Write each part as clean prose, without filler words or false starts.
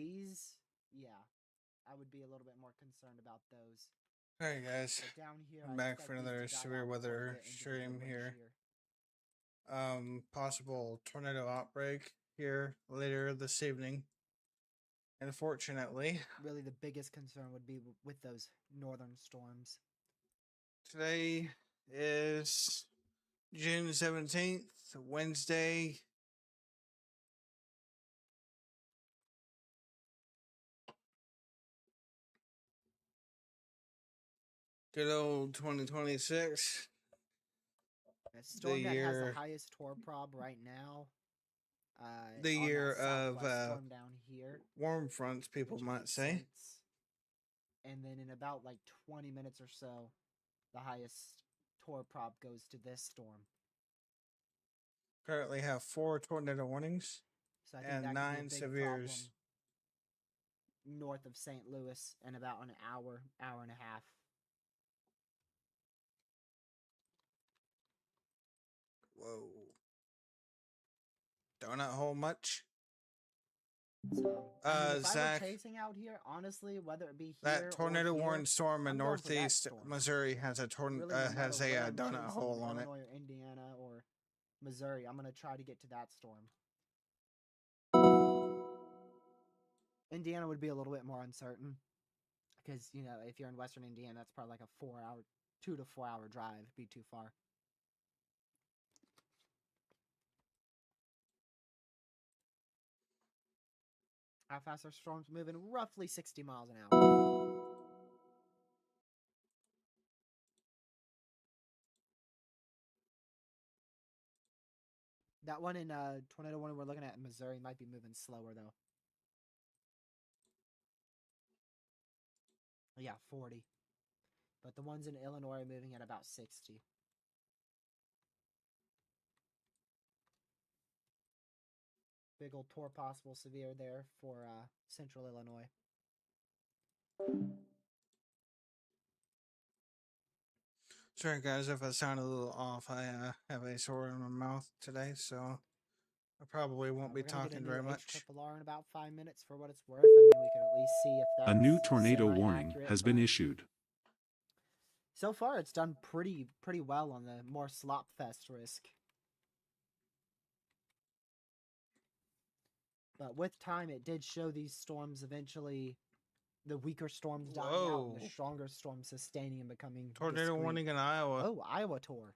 these, yeah, I would be a little bit more concerned about those. Alright guys, But down here, I'm I back expect for these another to die severe out before I weather get into the stream winch here. Possible tornado outbreak here later this evening. Unfortunately, really the biggest concern would be with those northern storms. today is June 17th, Wednesday. Good old 2026. The storm that has the highest torr prob right now. The year of storm down here, warm fronts, people might say. And then in about like 20 minutes or so, the highest torr prob goes to this storm. Currently have 4 tornado warnings, so I think and that 9 severes north of St. Louis in about an hour and a half. Whoa. Donut hole much? So, if Zach, I were chasing out here, honestly, whether it be here that tornado or here, warning storm in I'm going for that northeast storm. Missouri has a Really, no matter where I'm donut chasing, hole on it. Illinois or Indiana or Missouri, I'm gonna try to get to that storm. Indiana would be a little bit more uncertain because, you know, if you're in western Indiana, that's probably like a 2 to 4 hour drive. It'd be too far. How fast are storms moving? Roughly 60 miles an hour. That one in tornado one we're looking at in Missouri might be moving slower though. Yeah, 40. But the ones in Illinois are moving at about 60. Big old torr possible severe there for central Illinois. Sorry guys if I sound a little off. I have a sore in my mouth today, so I probably won't be talking very much. In about 5 minutes for what it's worth. I mean, we can at least see if that's a new tornado warning has been issued. So far, it's done pretty well on the more slop fest risk. But with time, it did show these storms eventually, the weaker storms dying out, and the stronger storms sustaining and becoming tornado warning in Iowa. Oh, Iowa tour.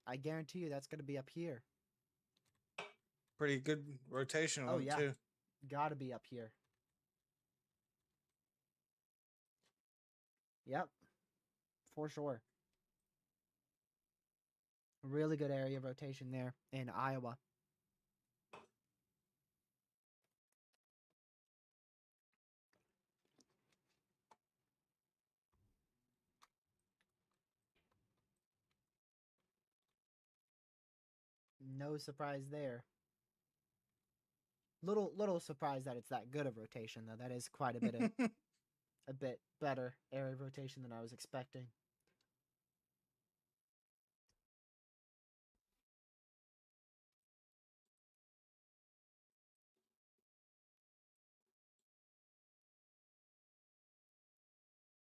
I guarantee you that's going to be up here. Pretty good rotation on it, too. Gotta be up here. Yep. For sure. Really good area of rotation there in Iowa. No surprise there. Little surprise that it's that good of rotation though. That is quite a bit of a bit better area of rotation than I was expecting.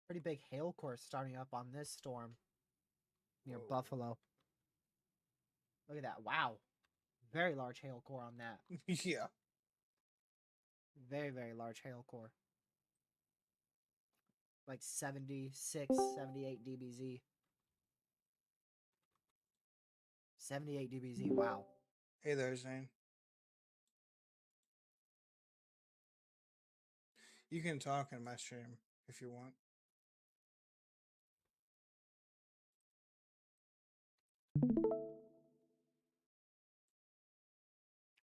Pretty big hail course starting up on this storm near Buffalo. Look at that. Wow. Very large hail core on that. Yeah. Very, very large hail core. Like 76, 78 dBz. 78 dBz. Wow. Hey there, Zane. You can talk in my stream if you want.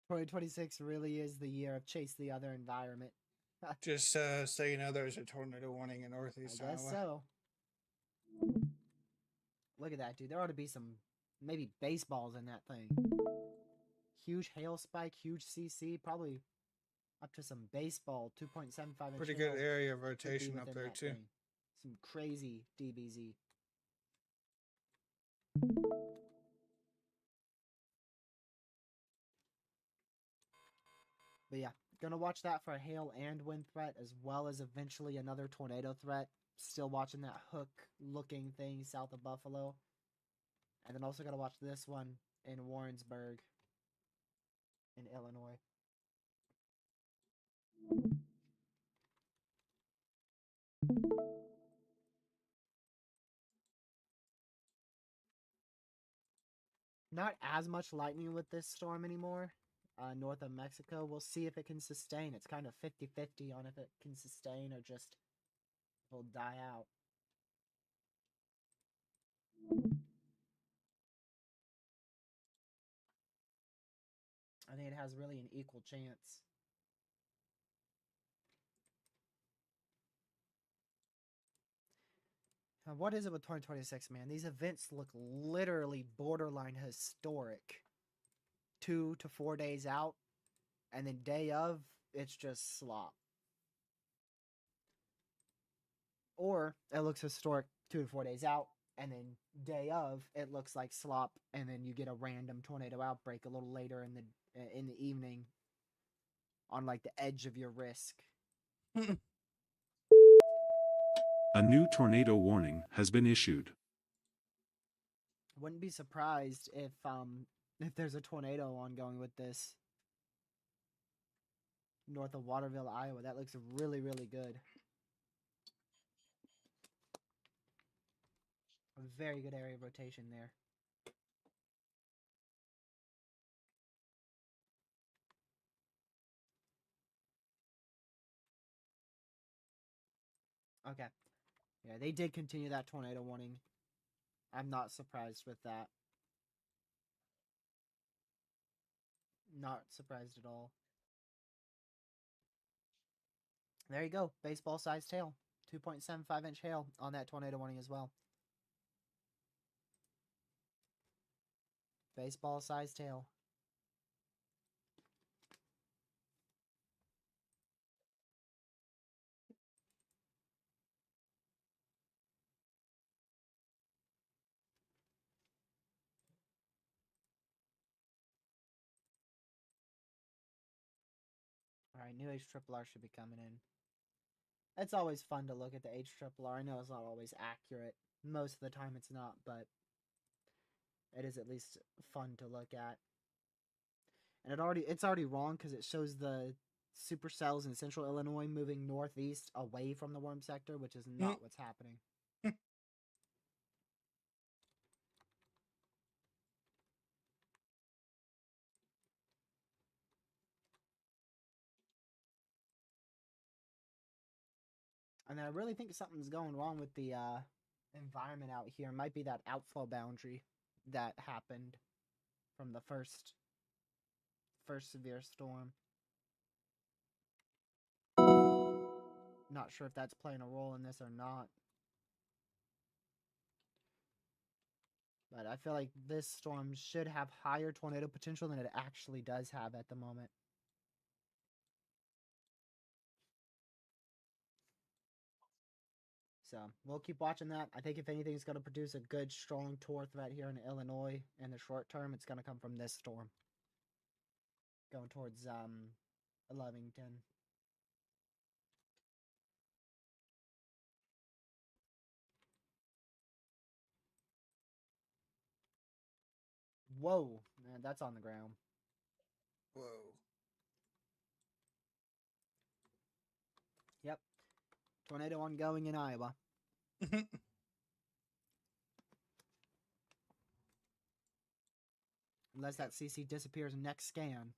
"2026 really is the year of chase the other environment." Just so you know, there's a tornado warning in northeast Iowa. I guess so. Look at that, dude. There ought to be some, maybe baseballs in that thing. Huge hail spike, huge CC, probably up to some baseball, 2.75 inch. Pretty good area of rotation up there, too. Some crazy DBZ. But yeah, Gonna watch that for a hail and wind threat, as well as eventually another tornado threat. Still watching that hook-looking thing south of Buffalo. And then also gotta watch this one in Warrensburg in Illinois. Not as much lightning with this storm anymore. North of Mexico. We'll see if it can sustain. It's kind of 50-50 on if it can sustain or just will die out. I think it has really an equal chance. What is it with 2026, man? These events look literally borderline historic. 2 to 4 days out, and then day of, it's just slop. Or it looks historic 2 to 4 days out, and then day of, it looks like slop, and then you get a random tornado outbreak a little later in the evening on like the edge of your risk. A new tornado warning has been issued. Wouldn't be surprised if there's a tornado ongoing with this. North of Waterville, Iowa. That looks really, really good. A very good area of rotation there. Okay. Yeah, they did continue that tornado warning. I'm not surprised with that. Not surprised at all. There you go. Baseball-sized hail. 2.75-inch hail on that tornado warning as well. Baseball-sized hail. Alright, new HRRR should be coming in. It's always fun to look at the HRRR. I know it's not always accurate. Most of the time it's not, but it is at least fun to look at. And it's already wrong because it shows the supercells in central Illinois moving northeast away from the worm sector, which is not what's happening. And I really think something's going wrong with the environment out here. It might be that outflow boundary that happened from the first severe storm. Not sure if that's playing a role in this or not. But I feel like this storm should have higher tornado potential than it actually does have at the moment. So we'll keep watching that. I think if anything is going to produce a good, strong tor threat here in Illinois in the short term, it's going to come from this storm. Going towards Lovington. Whoa, man, that's on the ground. Whoa. Yep. Tornado ongoing in Iowa. Unless that CC disappears next scan.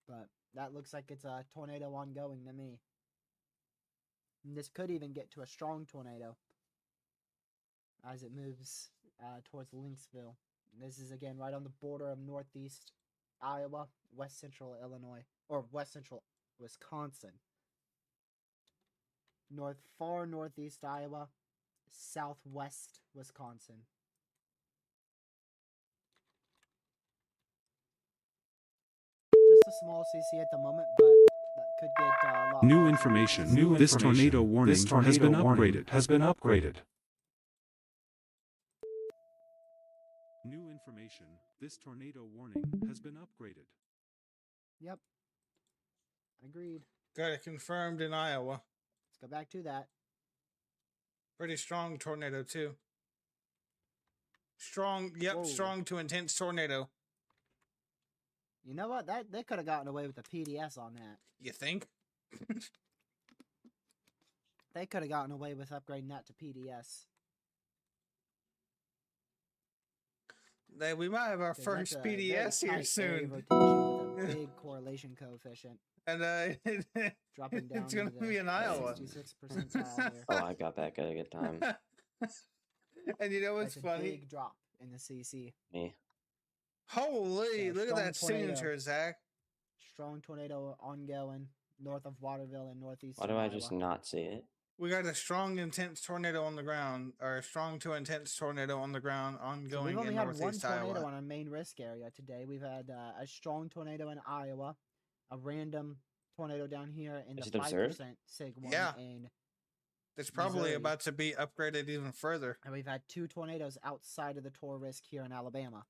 But that looks like it's a tornado ongoing to me. And this could even get to a strong tornado as it moves towards Lynxville. And this is again right on the border of northeast Iowa, west central Illinois, or west central Wisconsin. Far northeast Iowa, southwest Wisconsin. Just a small CC at the moment, but that could get a lot. New information. This tornado warning has been upgraded. New information. This tornado warning has been upgraded. Yep. Agreed. Got it confirmed in Iowa. Let's go back to that. Pretty strong tornado too. Strong, yep, Whoa. strong to intense tornado. You know what? They could have gotten away with the PDS on that. You think? They could have gotten away with upgrading that to PDS. We might have our 'Cause first that's a very PDS here tight area soon. rotation with a big correlation coefficient. And Dropping down it's gonna to be in the Iowa. 66 percentile there. Oh, I got back at a good time. And you know what's That's a funny? big drop in the CC. Me. Holy, So, look at strong that tornado. signature, Zach. Strong tornado ongoing north of Waterville and northeast. Why of do I Iowa. just not see it? We got a strong, intense tornado on the ground, or a strong to intense tornado on the ground, So ongoing we've only in had one northeast tornado Iowa. on our main risk area today. We've had a strong tornado in Iowa, a random tornado down here in Is the it observed? 5% sig one Yeah. in, It's probably Missouri. about to be upgraded even further. and we've had 2 tornadoes outside of the Tor risk here in Alabama.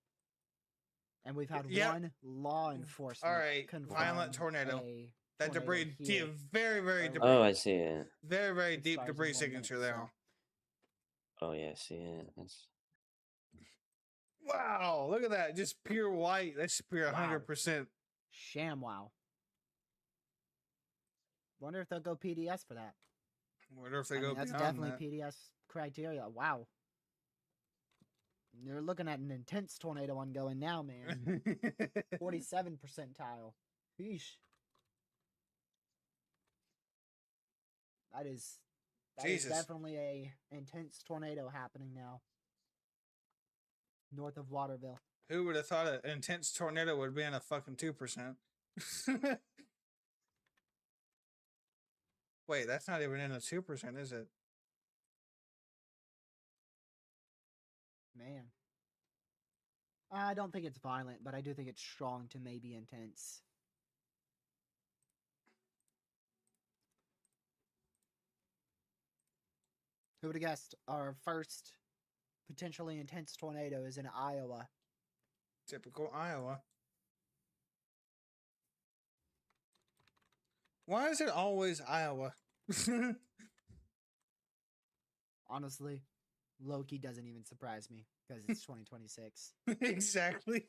And we've had Yep. one law enforcement. All right, violent confirm tornado. a That tornado debris, here. very, very Oh. debris, Oh, I see it. very, very deep expires in debris 1 signature minute, there. so. Oh, yeah, I see it. That's... Wow, look at that, just pure white. That's pure Wow. 100%. ShamWow. Wonder if they'll go PDS for that. Wonder if they I go mean, that's beyond definitely PDS criteria. Wow. You're looking at an intense tornado ongoing now, man. that. 47 percentile. Yeesh. That is Jesus. definitely a intense tornado happening now. North of Waterville. Who would have thought an intense tornado would be in a fucking 2%? Wait, that's not even in a 2%, is it? Man. I don't think it's violent, but I do think it's strong to maybe intense. Who would have guessed our first potentially intense tornado is in Iowa? Typical Iowa. Why is it always Iowa? Honestly, Loki doesn't even surprise me because it's 2026. Exactly.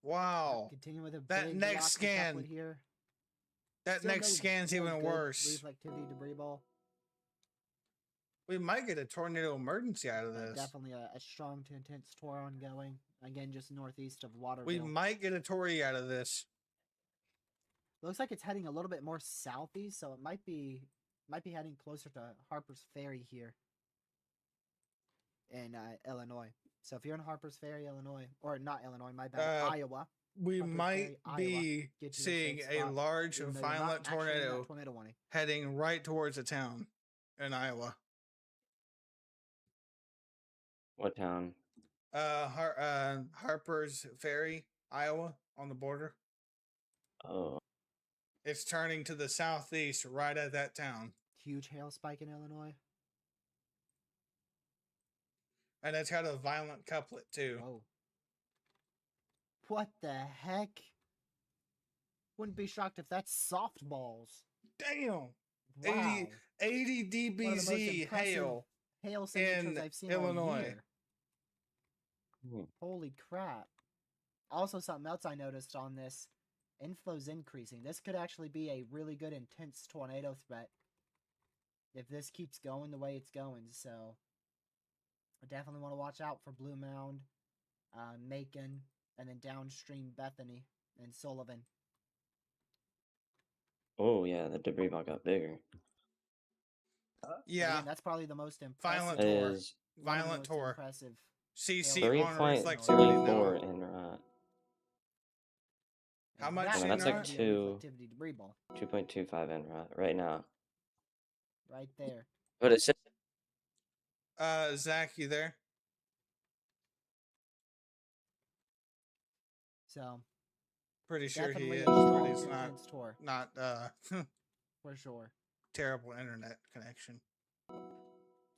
Wow. Continue with a That big next rock scan. couplet here. That Still next no scan's real even good worse. Reflectivity debris ball. We might get a tornado emergency out of this. Definitely a strong to intense tour ongoing. Again, just northeast of Waterville. We might get a Tory out of this. Looks like it's heading a little bit more southeast, so it might be heading closer to Harper's Ferry here in Illinois. So if you're in Harper's Ferry, Illinois, or not Illinois, my bad, Iowa, We Harper's might Ferry, Iowa, be get to a seeing safe a spot, large even though you're not violent actually in that tornado tornado warning. heading right towards a town in Iowa. What town? Harper's Ferry, Iowa, on the border. Oh. It's turning to the southeast right at that town. Huge hail spike in Illinois. And it's got a violent couplet, too. Whoa. What the heck? Wouldn't be shocked if that's softballs. Damn! Wow. 80 One of the most dBz impressive hail. hail signatures in I've seen all Illinois. year. Holy crap. Also, something else I noticed on this, inflow's increasing. This could actually be a really good intense tornado threat if this keeps going the way it's going. So I definitely want to watch out for Blue Mound, Macon, and then downstream Bethany and Sullivan. Oh, yeah, the debris ball got bigger. Yeah, Again, that's probably the most impressive. Violent It tour. is one of the Violent most tour. impressive. CC Hail on signatures. reflectivity 3.34 now. in How And much that in would that's like be a 2 reflectivity debris ball 2.25 in right now. right there. But it's Zach, you there? So Pretty sure he definitely is, a but strong he's not. intense tour Not for sure. terrible internet connection.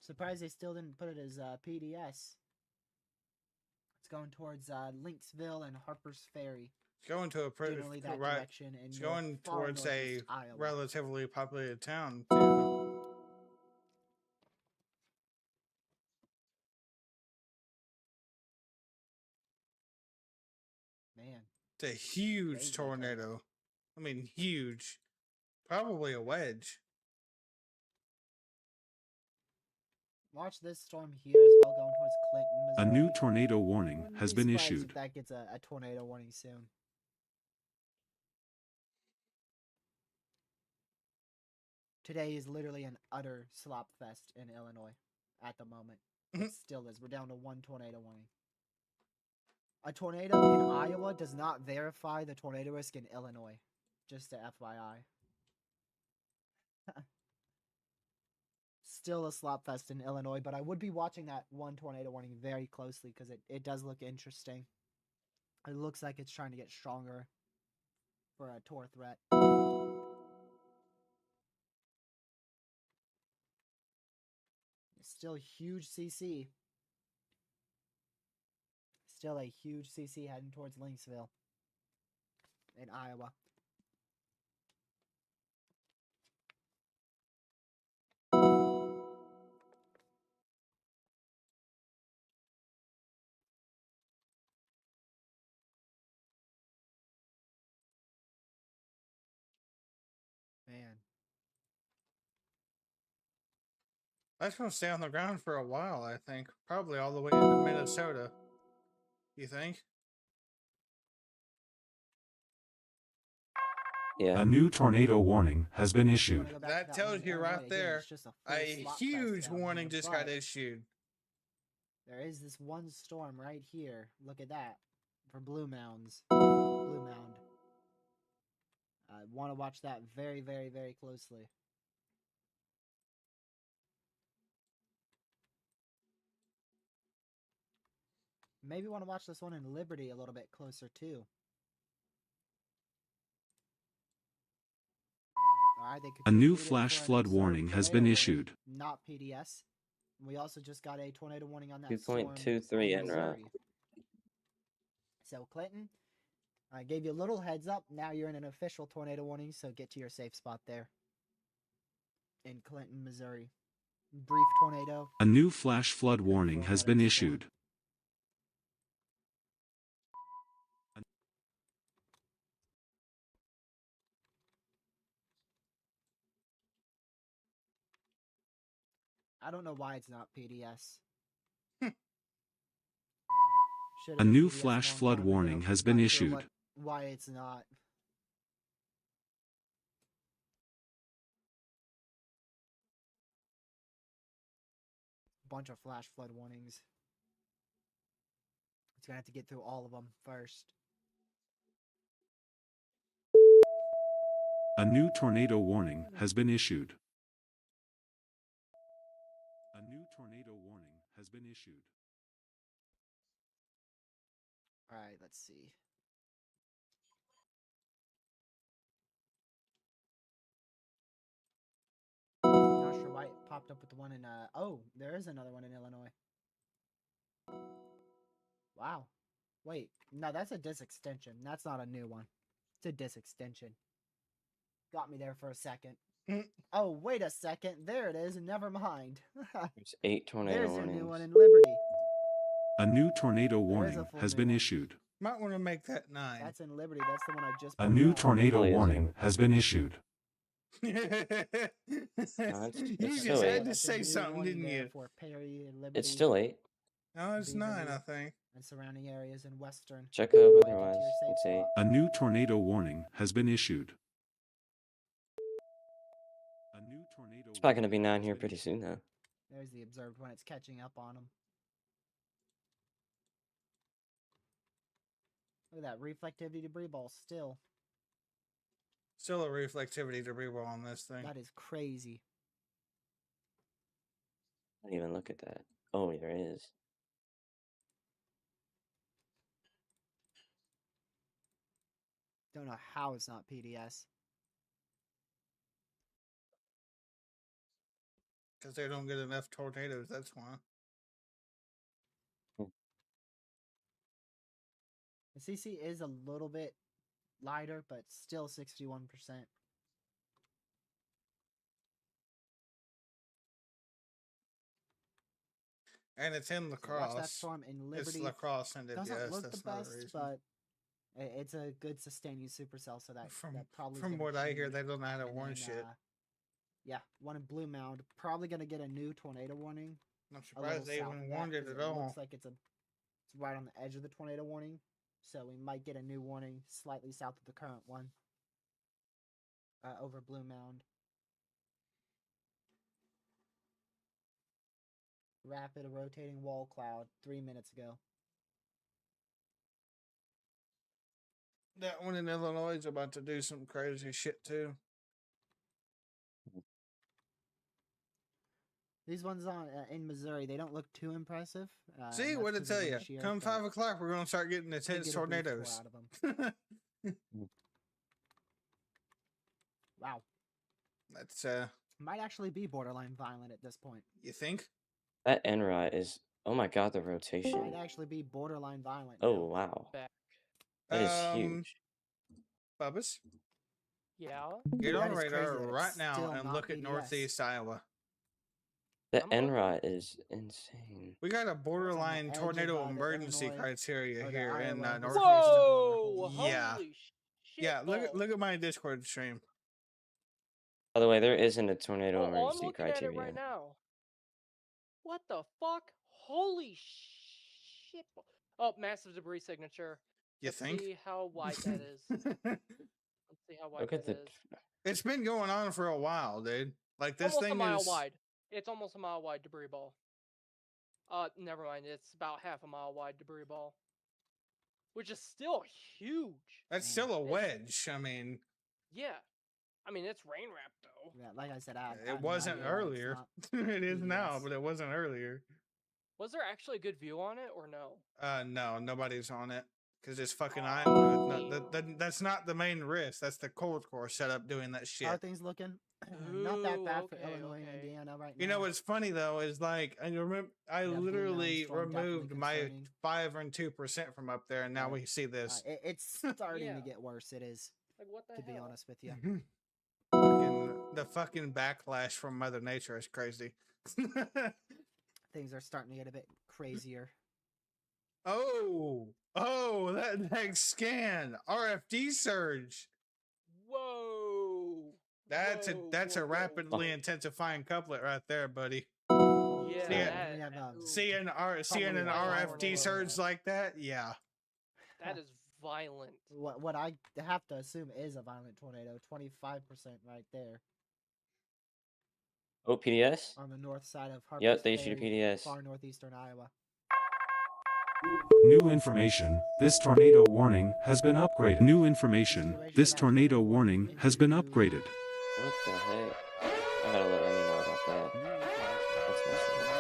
Surprised they still didn't put it as PDS. going towards Lynxville and Harper's Ferry. It's going to a Generally that right. direction, and It's going far towards a northeast Iowa. relatively populated town too. Man, It's a huge crazy, tornado. I mean, huge. Probably a wedge. watch this storm here as well, going towards Clinton, A Missouri. new tornado warning Wouldn't has be been surprised issued. if that gets a tornado warning soon. Today is literally an utter slop fest in Illinois at the moment. It still is. We're down to one tornado warning. A tornado in Iowa does not verify the tornado risk in Illinois. Just to FYI. Still a slop fest in Illinois, but I would be watching that one tornado warning very closely because it does look interesting. It looks like it's trying to get stronger for a tor threat. Still huge CC. Still a huge CC heading towards Lynxville in Iowa. Man. That's going to stay on the ground for a while, I think. Probably all the way into Minnesota. You think? Yeah. A new tornado warning has been issued. That tells you right there. A huge warning just got issued. There is this one storm right here. Look at that. For Blue Mounds. Blue Mound. I want to watch that very, very, very closely. Maybe want to watch this one in Liberty a little bit closer too. Alright, they A new contributed it flash for an flood observed warning has tornado been warning, issued. Not PDS. We also just got a tornado warning on that 2.23 storm in NRAT. Missouri. So Clinton, I gave you a little heads up. Now you're in an official tornado warning, so get to your safe spot there. In Clinton, Missouri. Brief tornado. A new flash flood warning has been issued. I don't know why it's not PDS. A new flash flood warning has been issued. Why it's not. Bunch of flash flood warnings. It's gonna have to get through all of them first. A new tornado warning has been issued. A new tornado warning has been issued. Alright, let's see. Not sure why it popped up with the one in, oh, there is another one in Illinois. Wow. Wait, no, that's a disk extension. That's not a new one. It's a disk extension. Got me there for a second. Oh, wait a second. There it is. Never mind. There's 8 tornado There's warnings. a new one in Liberty. A new tornado There is a warning full has new been one. issued. Might want to make that 9. That's in Liberty. That's the one I just A pulled new up. tornado Probably is warning in- has been issued. You it's just still had 8. to That's a say new something, one didn't there you? For Perry and Liberty It's still 8. No, it's 9, I think. and surrounding areas in Western. Check over Way to get to otherwise. your safe It's 8. spot. A new tornado warning has been issued. A new tornado It's probably going to warning be 9 has here been pretty issued. soon, though. There's the observed one. It's catching up on them. Look at that reflectivity debris ball still. Still a reflectivity debris ball on this thing. That is crazy. I didn't even look at that. Oh, there is. Don't know how it's not PDS. Because they don't get enough tornadoes, that's why. The CC is a little bit lighter, but still 61%. And it's in So watch that lacrosse. storm in It's Liberty. lacrosse ended, Doesn't yes. look That's the not a best, reason. but it's a good sustaining supercell, so that probably. From what I hear, they don't know how to warn shit. Yeah, one in Blue Mound. Probably gonna get a new tornado warning. I'm surprised they even warned it at all. Looks like it's right on the edge of the tornado warning, so we might get a new warning slightly south of the current one. Over Blue Mound. Rapid rotating wall cloud 3 minutes ago. That one in Illinois is about to do some crazy shit too. These ones in Missouri, they don't look too impressive. See what I tell you? Come 5 o'clock, we're gonna start getting intense tornadoes. Out of them. Wow. That's might actually be borderline violent at this point. You think? That NRI is. Oh my god, the rotation. Might actually be borderline violent. Oh wow. That is huge. Bubbas? Yeah. Get on the radar right now and look at Northeast Iowa. The NRI is insane. We got a borderline tornado emergency criteria here in Northeast. Whoa! Yeah. Holy shit, Yeah, look at my Discord stream. By the way, there isn't a tornado emergency I'm looking criteria. at it right now. What the fuck? Holy shit! Oh, massive debris signature. Let's see how wide that is. Let's see how wide that is. It's been going on for a while, dude. Like this almost thing a mile is wide. It's almost a mile wide debris ball. Never mind. It's about half a mile wide debris ball, which is still huge. That's still a wedge. I mean, yeah. I mean, it's rain wrapped though. Yeah, like I said, it wasn't earlier. It is now, but it wasn't earlier. Was there actually a good view on it or no? No, nobody's on it because it's fucking that's not the main risk. That's the cold core setup doing that shit. How are things looking? Not that bad for Illinois and Indiana right now. You know what's funny though is like I remember I literally removed my 5 and 2% from up there, and now we see this. It's starting to get worse. It is. Like what the hell? To be honest with you. The fucking backlash from Mother Nature is crazy. Things are starting to get a bit crazier. Oh, that next scan. RFD surge. Whoa. That's a rapidly intensifying couplet right there, buddy. Yeah. Seeing an RFD surge like that, yeah. That is violent. What I have to assume is a violent tornado. 25% right there. Oh, PDS? On the north side of Harper's Yep, they issued a PDS. Far northeastern Iowa. New information. This tornado warning has been upgraded. New information. This tornado warning has been upgraded. What the heck? I gotta let Ernie know about that. That's messed up.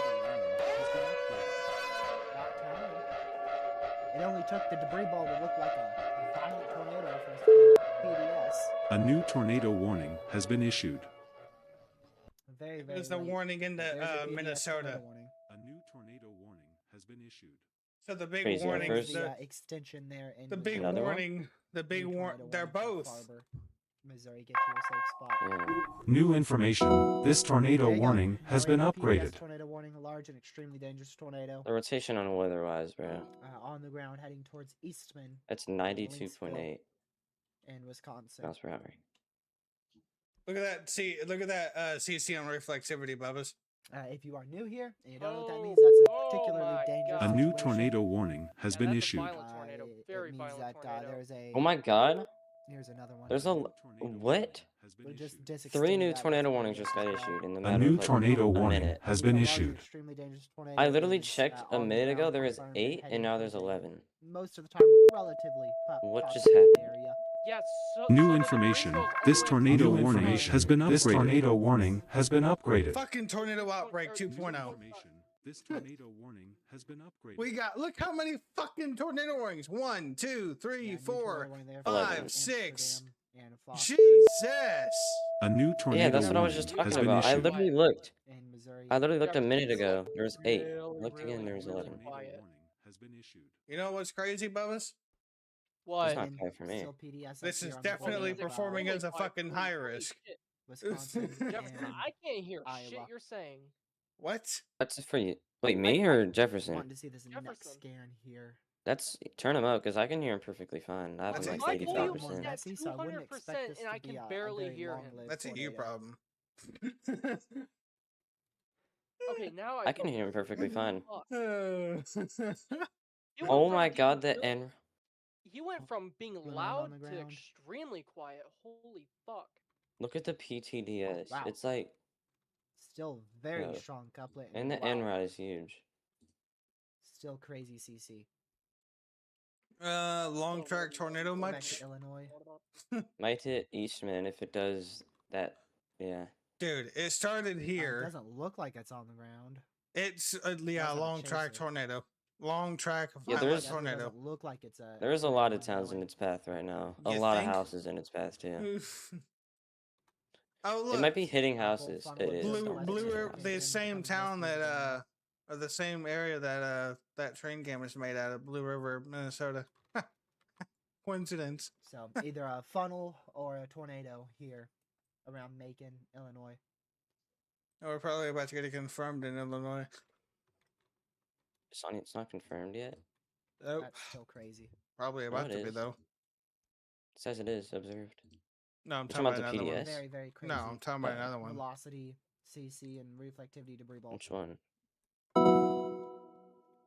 It only took the debris ball to look like a violent tornado for us to get PDS. A new tornado warning has been issued. Very There's a warning in the Minnesota. A new tornado warning has been issued. So the big warning is the extension there. In the big warning. The big warning. They're both. Missouri, get to a safe spot. Yeah. New information. This tornado warning has been upgraded. Tornado warning, a large and extremely dangerous tornado. The rotation on weather-wise, bro. On the ground, heading towards Eastman. That's 92.8. In Wisconsin. Miles per hour. Look at that. See, look at that CC on reflexivity, Bubbas. If you are new here and you don't know what that means, that's a particularly dangerous A new tornado warning has been issued. Tornado. Very violent tornado. There's a. Oh my god. Here's another one. There's a what? 3 new tornado warnings just got issued in the matter A new of like tornado a warning minute. has been issued. Extremely dangerous tornado. I literally checked a minute ago. There was 8, and now there's 11. Most of the time, relatively. What just happened? Yeah, New information. This tornado warning has been upgraded. This tornado warning has been upgraded. Fucking tornado outbreak 2.0. This tornado warning has been upgraded. We got, look how many fucking tornado warnings. 1, 2, 3, 4, 5, 6. Jesus. A new tornado Yeah, that's what I was just talking about. I literally looked. I literally looked a minute ago. There was 8. Looked again, there was 11. You know what's crazy, Bubba's? What? not And high for me. still PDS. This up is here on the definitely Florida performing Really as a quiet fucking for me. high Holy risk. shit. Wisconsin, Jefferson, and I can't hear shit Iowa. you're saying. What? What's it for you? Wait, me or Jefferson? Wanting to see this neck Jefferson. scan here. That's turn him up because I can hear him perfectly fine. I have That's him a like you My volume's problem. 85%. at Messy, so I wouldn't 200% expect this and to I be can a barely very hear him. long-lived That's a you tornado. problem. Okay, now I can hear him perfectly fine. Fuck. He Oh went from my being god, the really- N. He went from being Ground loud on the to ground. extremely quiet. Holy fuck. Look at the PTDS. Wow. It's like, Still very Yeah. strong couplet. and the wow, N rod is huge. still crazy CC. Long track tornado Go back much? to Illinois. Might hit Eastman if it does that. Yeah. Dude, it started It here. doesn't look like it's on the ground. It's have a long track chaser. tornado. Long track Yeah, violent there's- Definitely tornado. doesn't look like it's a. There's a tornado lot of towns in ongoing. its path right now. A You lot think? of houses in its path too. Oh look, It might be hitting That whole houses. funnel It is is. just Blue west Blue of River, Washington, the comes same west town through that Virginia. or the same area that that train game is made out of, Blue River, Minnesota. Coincidence. So either a funnel or a tornado here around Macon, Illinois. We're probably about to get it confirmed in Illinois. It's not confirmed yet. Oh, That's still crazy. probably about it to be is. though. It says it is observed. No, I'm You're talking talking about about the another one. PDS? Very, very crazy. No, I'm talking about Oh. another one. Velocity, CC, and reflectivity debris ball. Which one?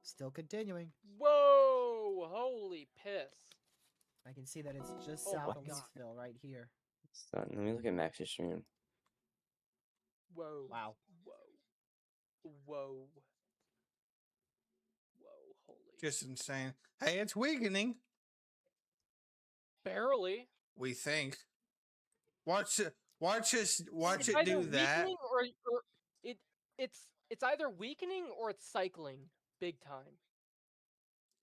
Still continuing. Whoa! Holy piss. I can see that it's just Oh south my of God. Leesville right here. Let me look at Max's stream. Whoa. Wow. Whoa. Whoa. Whoa. Holy. Just insane. Hey, it's weakening. Barely. We think. Watch it. Watch us. Watch It's it either do that. weakening or it's either weakening or it's cycling big time.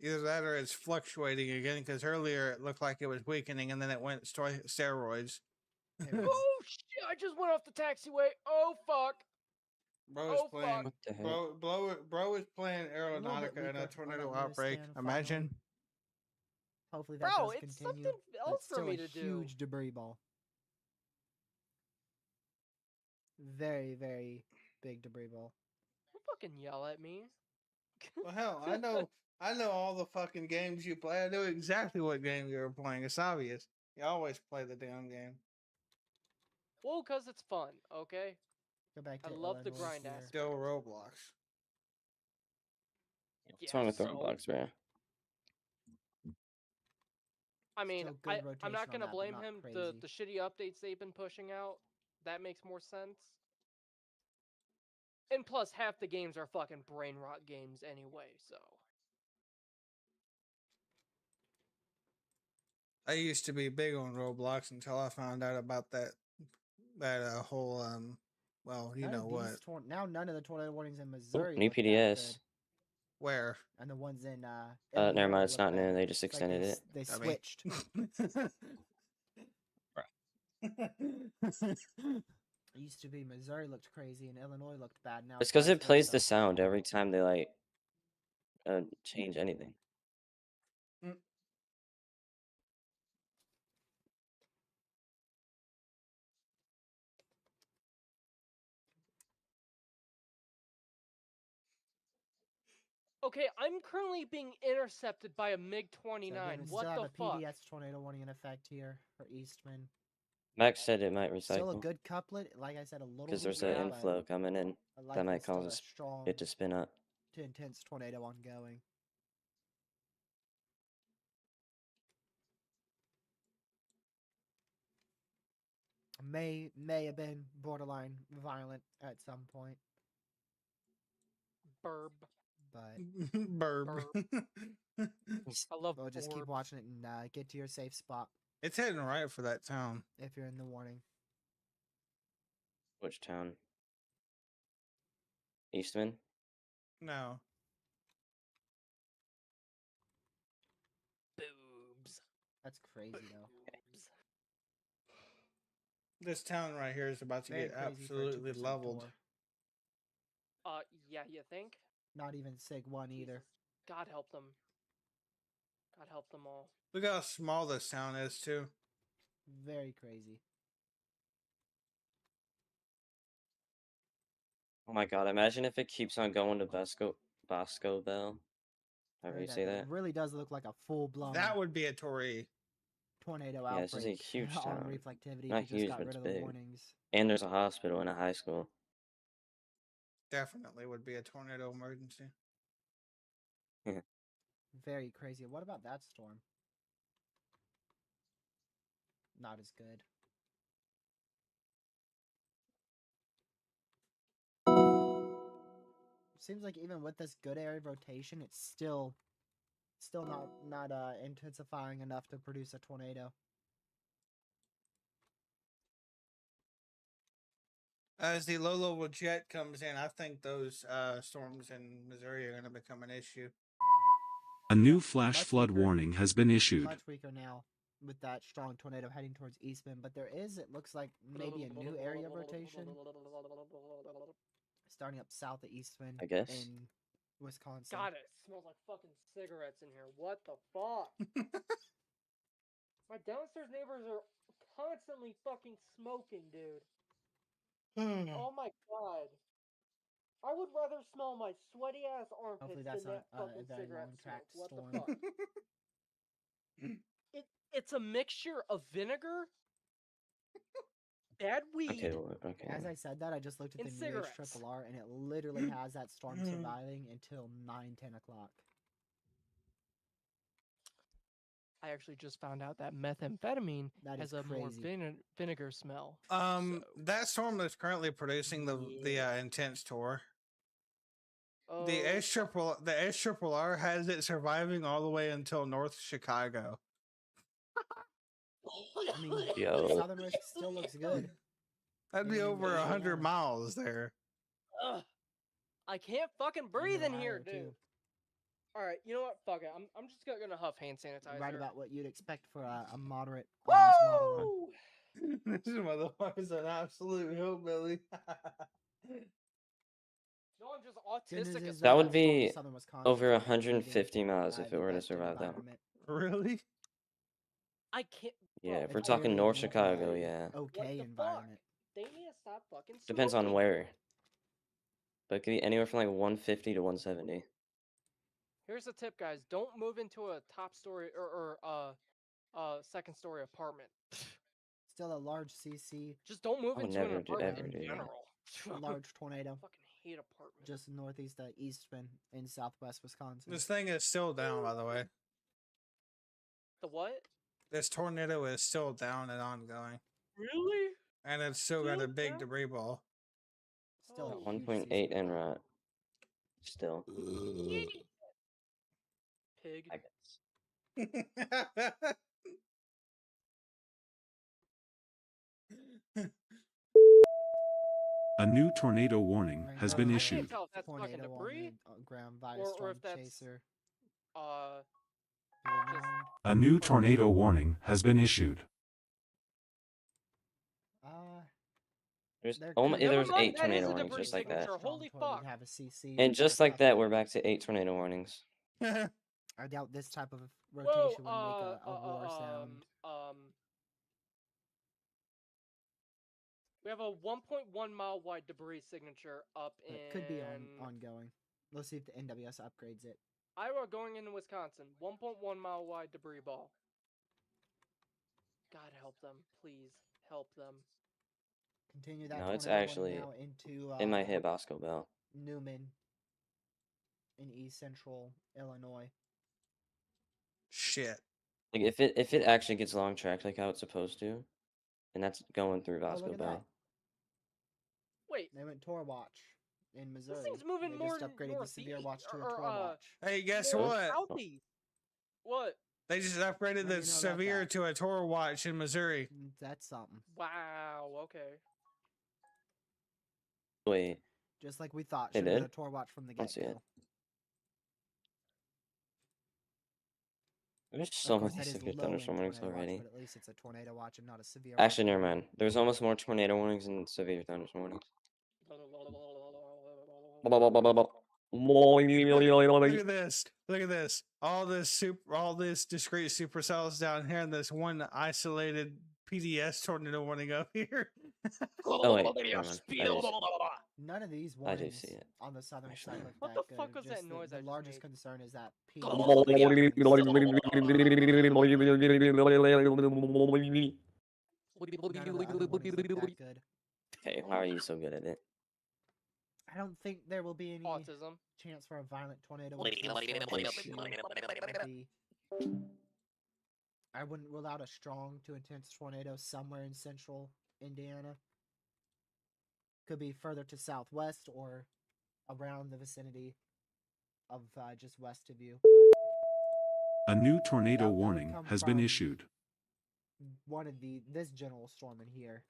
Either that or it's fluctuating again. Because earlier it looked like it was weakening, and then it went steroids. There we go. Oh shit! I just went off the taxiway. Oh fuck! Bro is Oh, fuck. playing. What the heck? Bro is playing little bit Aeronautica in a weaker on tornado that outbreak. Scan Imagine. Hopefully that Bro, does it's continue. something But else it's for still me a to do. huge debris ball. Very, very big debris ball. Don't fucking yell at me. Well, hell, I know all the fucking games you play. I know exactly what game you were playing. It's obvious. You always play the damn game. Well, cause it's fun. Okay. Go back to I love the Illinois grind here. aspect. Still Roblox. What's wrong with so- Roblox, bro? I mean, Still good I'm not rotation on gonna that, but blame not him. crazy. The shitty updates they've been pushing out, that makes more sense. And plus, half the games are fucking brain rot games anyway. So I used to be big on Roblox until I found out about that whole well, you None know of what? these now none of the tornado warnings in Missouri New look that PDS. good. Where? And the ones in Never Illinois mind. It's look not new. better. They just It's like extended it. They Dummy. switched. It used to be Missouri looked crazy and Illinois looked bad. Now It's because it vice plays versa. the sound every time they like change anything. okay, I'm currently being intercepted by a MiG So 29. again, we What still have the a fuck? PDS tornado warning in effect here for Eastman. Max said it might Still a recycle good couplet, like I said, a little because there's weaker, an but inflow coming in that likely might still cause a strong it to spin up. to intense tornado ongoing. May have been borderline violent at some point, Burb. but Burb. I love we'll just keep Burb. watching it and get to your safe spot It's heading right for that town. if you're in the warning. Which town? Eastman? No. Boobs. That's crazy though. Boobs. This town right here is about to Very get crazy for a absolutely 2% leveled. tour. Yeah, you think? Not even Sig 1 either. Jesus. God help them. God help help them all. Look how small this town is, too. Very crazy. Oh my god, imagine if it keeps on going to Bosco Bell. However you Heard that, say but that. it really does look like a full-blown That would be a Tory. tornado Yeah, this is a outbreak huge on town. reflectivity Not if you just huge, got but rid it's of the big. warnings. And there's a hospital and a high school. Definitely would be a tornado emergency. Very crazy. What about that storm? Not as good. Seems like even with this good area of rotation, it's still not intensifying enough to produce a tornado. As the low-level jet comes in, I think those storms in Missouri are going to become an issue. A new flash Much flood weaker. warning has been issued. Much weaker now with that strong tornado heading towards East Bend, but there is, it looks like, maybe a new area of rotation starting up south of East Bend I guess. in Wisconsin. God, it smells like fucking cigarettes in here. What the fuck? My downstairs neighbors are constantly fucking smoking, dude. Oh my god. I would rather smell my sweaty ass armpits Hopefully than that's that not fucking a very cigarette long smoke. track What storm. the fuck? It's a mixture of vinegar, bad weed, Okay, well, okay. As I said that, I just looked at and the new cigarettes. HRRR, and it literally has that storm surviving until 9-10 o'clock. I actually just found out that methamphetamine That has is a more crazy. vinegar smell. That storm that's currently producing the intense tour. The SRRR has it surviving all the way until North Chicago. I mean, Yo. southernmost still looks good. That'd be Even in over Indiana. 100 miles there. Ugh. I can't fucking breathe in here, Ohio, dude. too. All right, you know what? Fuck it. I'm just gonna huff hand sanitizer. Right about what you'd expect for a moderate, almost model run. Woo! This motherfucker's an absolute hillbilly. No, I'm just Good news autistic as is, That fuck. would be southern Wisconsin over is gonna be 150 miles breathing, if it were the to best survive that. environment. Really? I can't. Yeah, Bro, if It's we're already talking in North the, Chicago, yeah. Okay what the environment. fuck? They need to stop fucking smoking. Depends on where. But it could be anywhere from like 150 to 170. Here's a tip, guys. Don't move into a top story or second story apartment. Still a large CC, Just don't move I would into an never apartment ever in do that. general. a large tornado, Fucking hate apartments. just northeast of East Bend in southwest Wisconsin. This thing is still down, by the way. The what? This tornado is still down and ongoing. Really? And it's still got a Still big down? debris ball. Still Oh, a huge 1.8 seismic en belt. route. Still. Pig. I guess. A new tornado warning Right has now, been I can't issued. tell if that's fucking tornado debris on the ground via or storm if that's chaser. uh Blue just mound. A new tornado warning has been issued. There's There oh my, could Never there's mind, 8 that is tornado a warnings debris just like that. signature. Holy fuck. Have a CC And with just a like that, couple- we're back to 8 tornado warnings. I doubt this type of Whoa, rotation would make a war sound. We have a 1.1 mile wide debris signature up But in it could be ongoing. Let's see if the NWS upgrades it. Iowa going into Wisconsin. 1.1 mile wide debris ball. God help them, please help them. Continue that No, it's tornado actually- now into It might hit Bosco Bell. Newman in east central Illinois. Shit. Like if it actually gets long tracked like how it's supposed to, and that's going through Oh, Bosco look at Bell. that. Wait, They went Tor Watch in Missouri. thing's moving they more just upgraded the severe watch to a or, Tor Watch. Hey, guess more what? southeast. What? They just upgraded How do the you know about severe that? to a Tor Watch in Missouri. That's something. Wow. Okay. Wait, Just like we thought. They Should have been did? a Tor Watch from the Let's get see it. go. there's so Of course, many that is severe low-end thunderstorm warnings tornado watch, already. but at least it's a tornado watch and not a severe Actually, watch. never mind. There's almost more tornado warnings than severe thunderstorm warnings. Look at this. Look at this. All this discrete supercells down here, and this one isolated PDS tornado warning up here. Oh wait, never mind. None of these I do warnings see it. on the southern Actually, side look What that the fuck good. was that Just noise the I just largest made? concern is that none of the other warnings look that good. Okay, how are you so good at it? I don't think there will be any Autism. chance for a violent tornado. With these storms this year. I wouldn't rule out a strong to intense tornado somewhere in central Indiana. Could be further to southwest or around the vicinity of just west of you. But A new tornado that would warning come has been from issued. one of this general storm in here.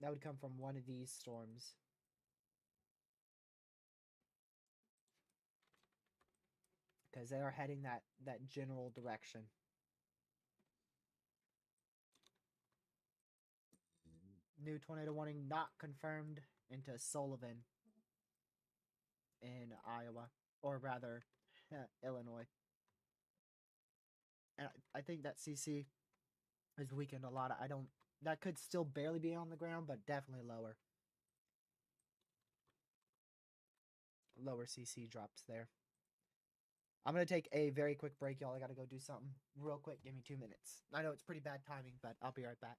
That would come from one of these storms. Because they are heading that general direction. New tornado warning not confirmed into Sullivan in Iowa, or rather, Illinois. And I think that CC has weakened a lot. That could still barely be on the ground, but definitely lower. Lower CC drops there. I'm going to take a very quick break, y'all. I got to go do something real quick. Give me 2 minutes. I know it's pretty bad timing, but I'll be right back.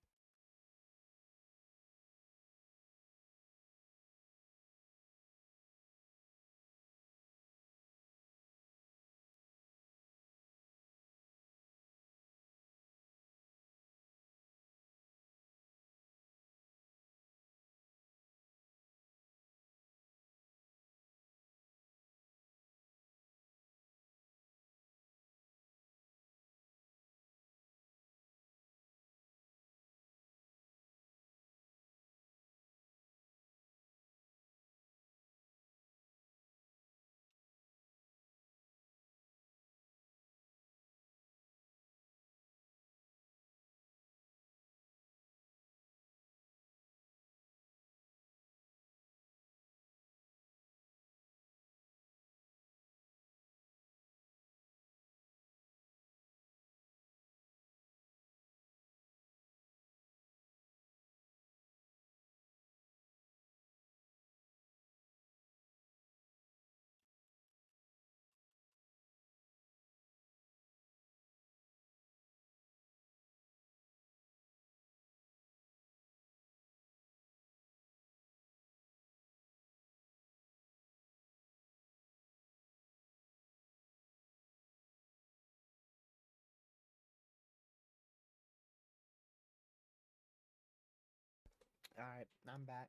All right, I'm back.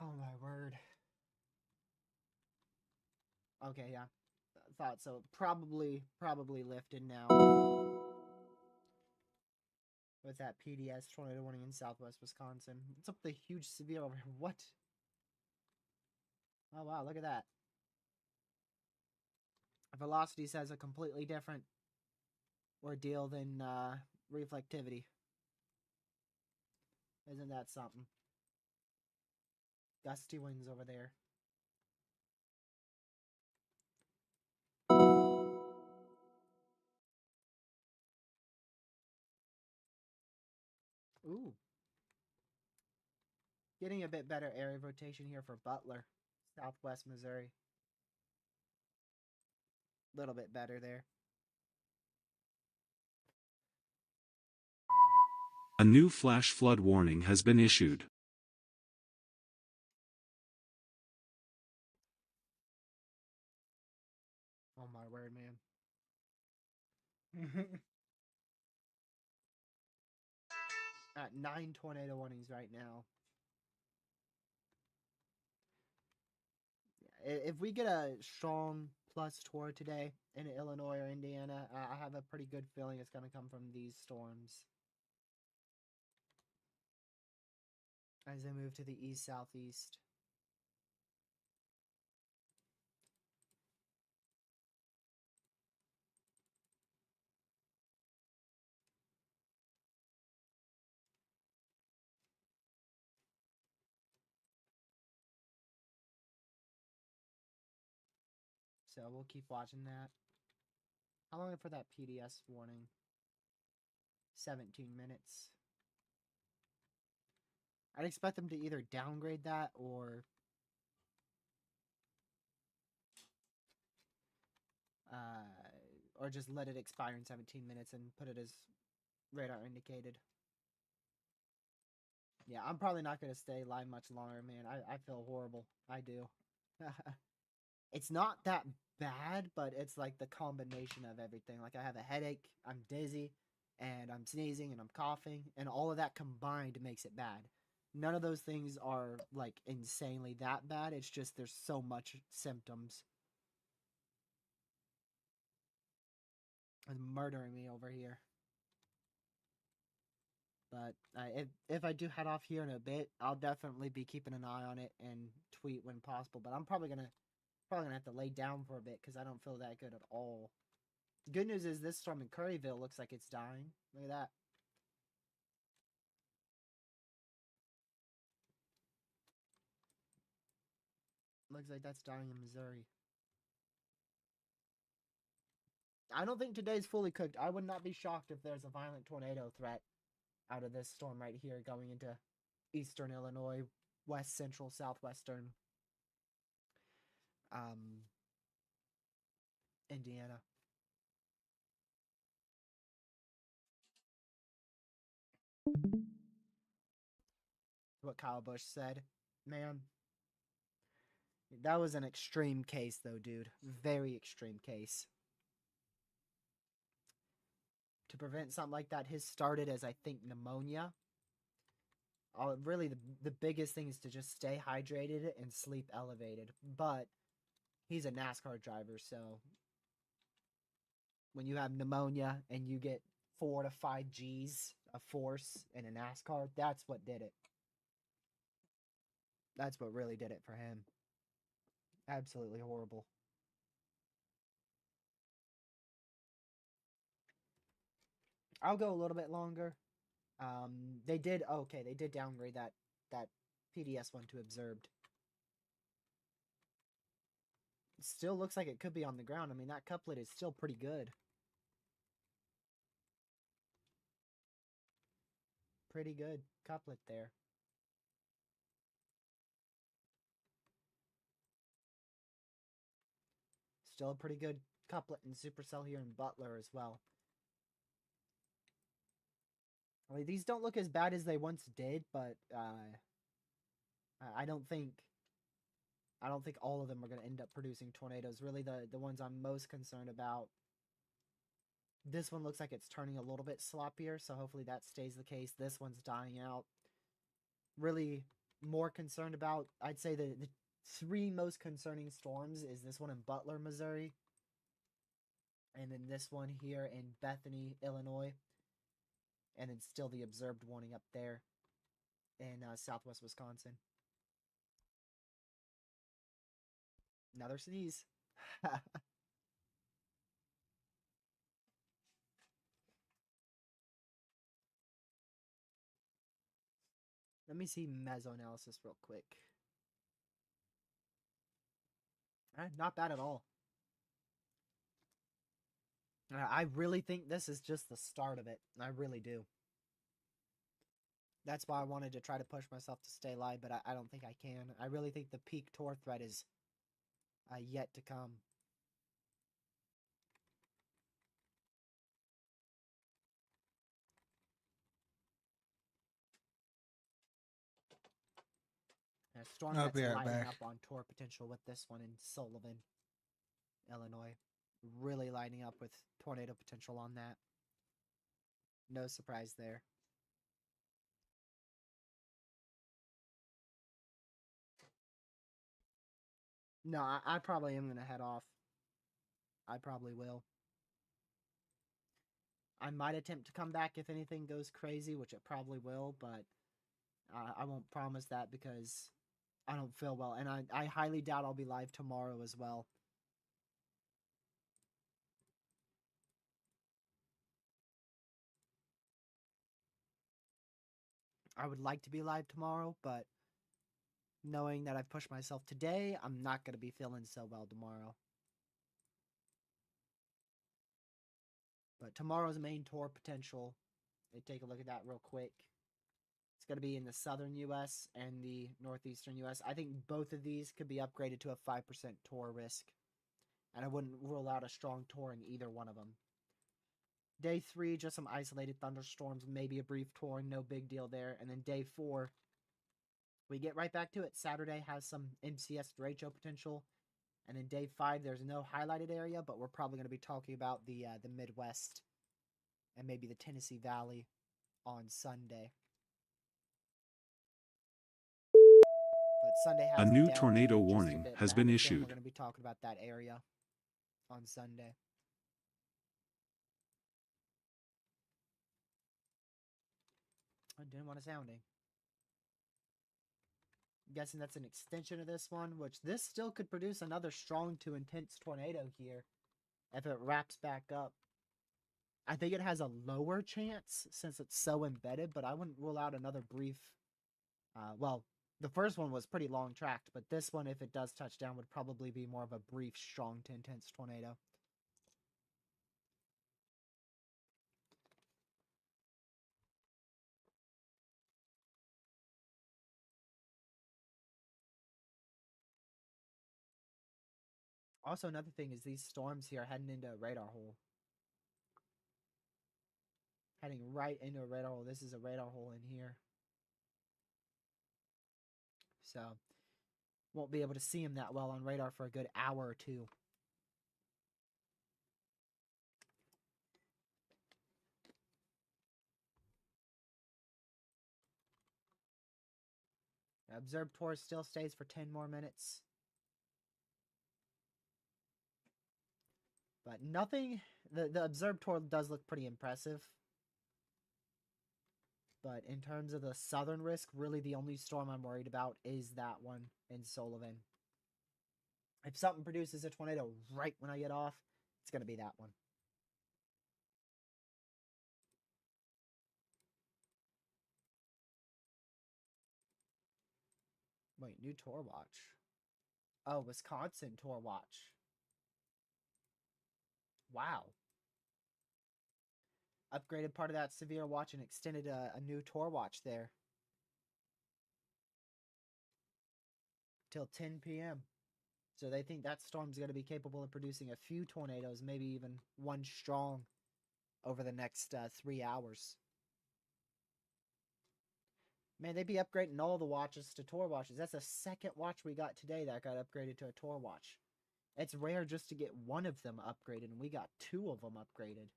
Oh my word. Okay, yeah. Thought so. Probably lifted now. With that PDS tornado warning in southwest Wisconsin. What's up with the huge severe over here? What? Oh wow, look at that. Velocity says a completely different ordeal than reflectivity. Isn't that something? Gusty winds over there. Ooh. Getting a bit better area rotation here for Butler, southwest Missouri. A little bit better there. A new flash flood warning has been issued. Oh my word, man. At 9 tornado warnings right now. If we get a strong plus tour today in Illinois or Indiana, I have a pretty good feeling it's going to come from these storms. As they move to the east-southeast. So we'll keep watching that. How long for that PDS warning? 17 minutes. I'd expect them to either downgrade that or just let it expire in 17 minutes and put it as radar indicated. Yeah, I'm probably not going to stay live much longer, man. I feel horrible. I do. It's not that bad, but it's like the combination of everything. Like I have a headache, I'm dizzy, and I'm sneezing and I'm coughing, and all of that combined makes it bad. None of those things are like insanely that bad. It's just there's so much symptoms. It's murdering me over here. But if I do head off here in a bit, I'll definitely be keeping an eye on it and tweet when possible. But I'm probably gonna have to lay down for a bit because I don't feel that good at all. The good news is this storm in Curryville looks like it's dying. Look at that. Looks like that's dying in Missouri. I don't think today's fully cooked. I would not be shocked if there's a violent tornado threat out of this storm right here going into eastern Illinois, west central, southwestern Indiana. What Kyle Busch said. Man, that was an extreme case though, dude. Very extreme case. To prevent something like that, his started as, I think, pneumonia. Really, the biggest thing is to just stay hydrated and sleep elevated. But he's a NASCAR driver, so when you have pneumonia and you get 4 to 5 Gs of force in a NASCAR, that's what did it. That's what really did it for him. Absolutely horrible. I'll go a little bit longer. They did downgrade that PDS one to observed. Still looks like it could be on the ground. I mean, that couplet is still pretty good. Pretty good couplet there. Still a pretty good couplet in Supercell here in Butler as well. I mean, these don't look as bad as they once did, but I don't think all of them are going to end up producing tornadoes. Really, the ones I'm most concerned about. This one looks like it's turning a little bit sloppier, so hopefully that stays the case. This one's dying out. Really more concerned about, I'd say the 3 most concerning storms is this one in Butler, Missouri, and then this one here in Bethany, Illinois, and then still the observed warning up there in southwest Wisconsin. Another sneeze. Let me see mesoanalysis real quick. Not bad at all. I really think this is just the start of it. I really do. That's why I wanted to try to push myself to stay live, but I don't think I can. I really think the peak tour threat is yet to come. A storm I'll that's be right lighting back. up on tour potential with this one in Sullivan, Illinois. Really lighting up with tornado potential on that. No surprise there. No, I probably am going to head off. I probably will. I might attempt to come back if anything goes crazy, which it probably will, but I won't promise that because I don't feel well. And I highly doubt I'll be live tomorrow as well. I would like to be live tomorrow, but knowing that I've pushed myself today, I'm not going to be feeling so well tomorrow. But tomorrow's main tour potential, they take a look at that real quick. It's going to be in the southern U.S. and the northeastern U.S. I think both of these could be upgraded to a 5% tour risk. And I wouldn't rule out a strong tour in either one of them. Day 3, just some isolated thunderstorms, maybe a brief tour, no big deal there. And then day 4, we get right back to it. Saturday has some MCS derecho potential. And then day 5, there's no highlighted area, but we're probably going to be talking about the Midwest and maybe the Tennessee Valley on Sunday. But Sunday has A new downpour tornado just a warning bit, has but I have been a feeling issued. we're going to be talking about that area on Sunday. I didn't want a sounding. I'm guessing that's an extension of this one, which this still could produce another strong to intense tornado here if it wraps back up. I think it has a lower chance since it's so embedded, but I wouldn't rule out another brief. Well, the first one was pretty long tracked, but this one, if it does touch down, would probably be more of a brief, strong to intense tornado. Also, another thing is these storms here are heading into a radar hole. Heading right into a radar hole. This is a radar hole in here. So, won't be able to see them that well on radar for a good hour or two. Observed tour still stays for 10 more minutes. But nothing, the observed tour does look pretty impressive. But in terms of the southern risk, really the only storm I'm worried about is that one in Sullivan. If something produces a tornado right when I get off, it's going to be that one. Wait, new tour watch. Oh, Wisconsin tour watch. Wow. Upgraded part of that severe watch and extended a new tour watch there. Till 10 p.m. So they think that storm's going to be capable of producing a few tornadoes, maybe even one strong over the next 3 hours. Man, they'd be upgrading all the watches to tour watches. That's the second watch we got today that got upgraded to a tour watch. It's rare just to get one of them upgraded, and we got 2 of them upgraded.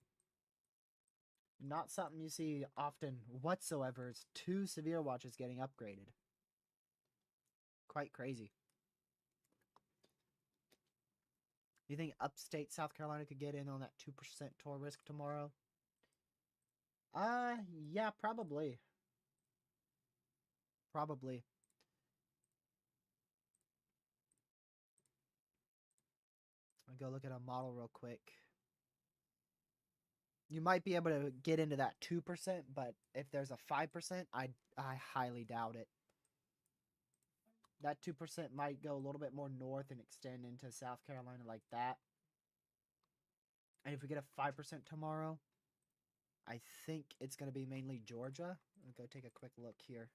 Not something you see often whatsoever is 2 severe watches getting upgraded. Quite crazy. You think upstate South Carolina could get in on that 2% tour risk tomorrow? Yeah, probably. Probably. I'll go look at a model real quick. You might be able to get into that 2%, but if there's a 5%, I highly doubt it. That 2% might go a little bit more north and extend into South Carolina like that. And if we get a 5% tomorrow, I think it's going to be mainly Georgia. I'll go take a quick look here.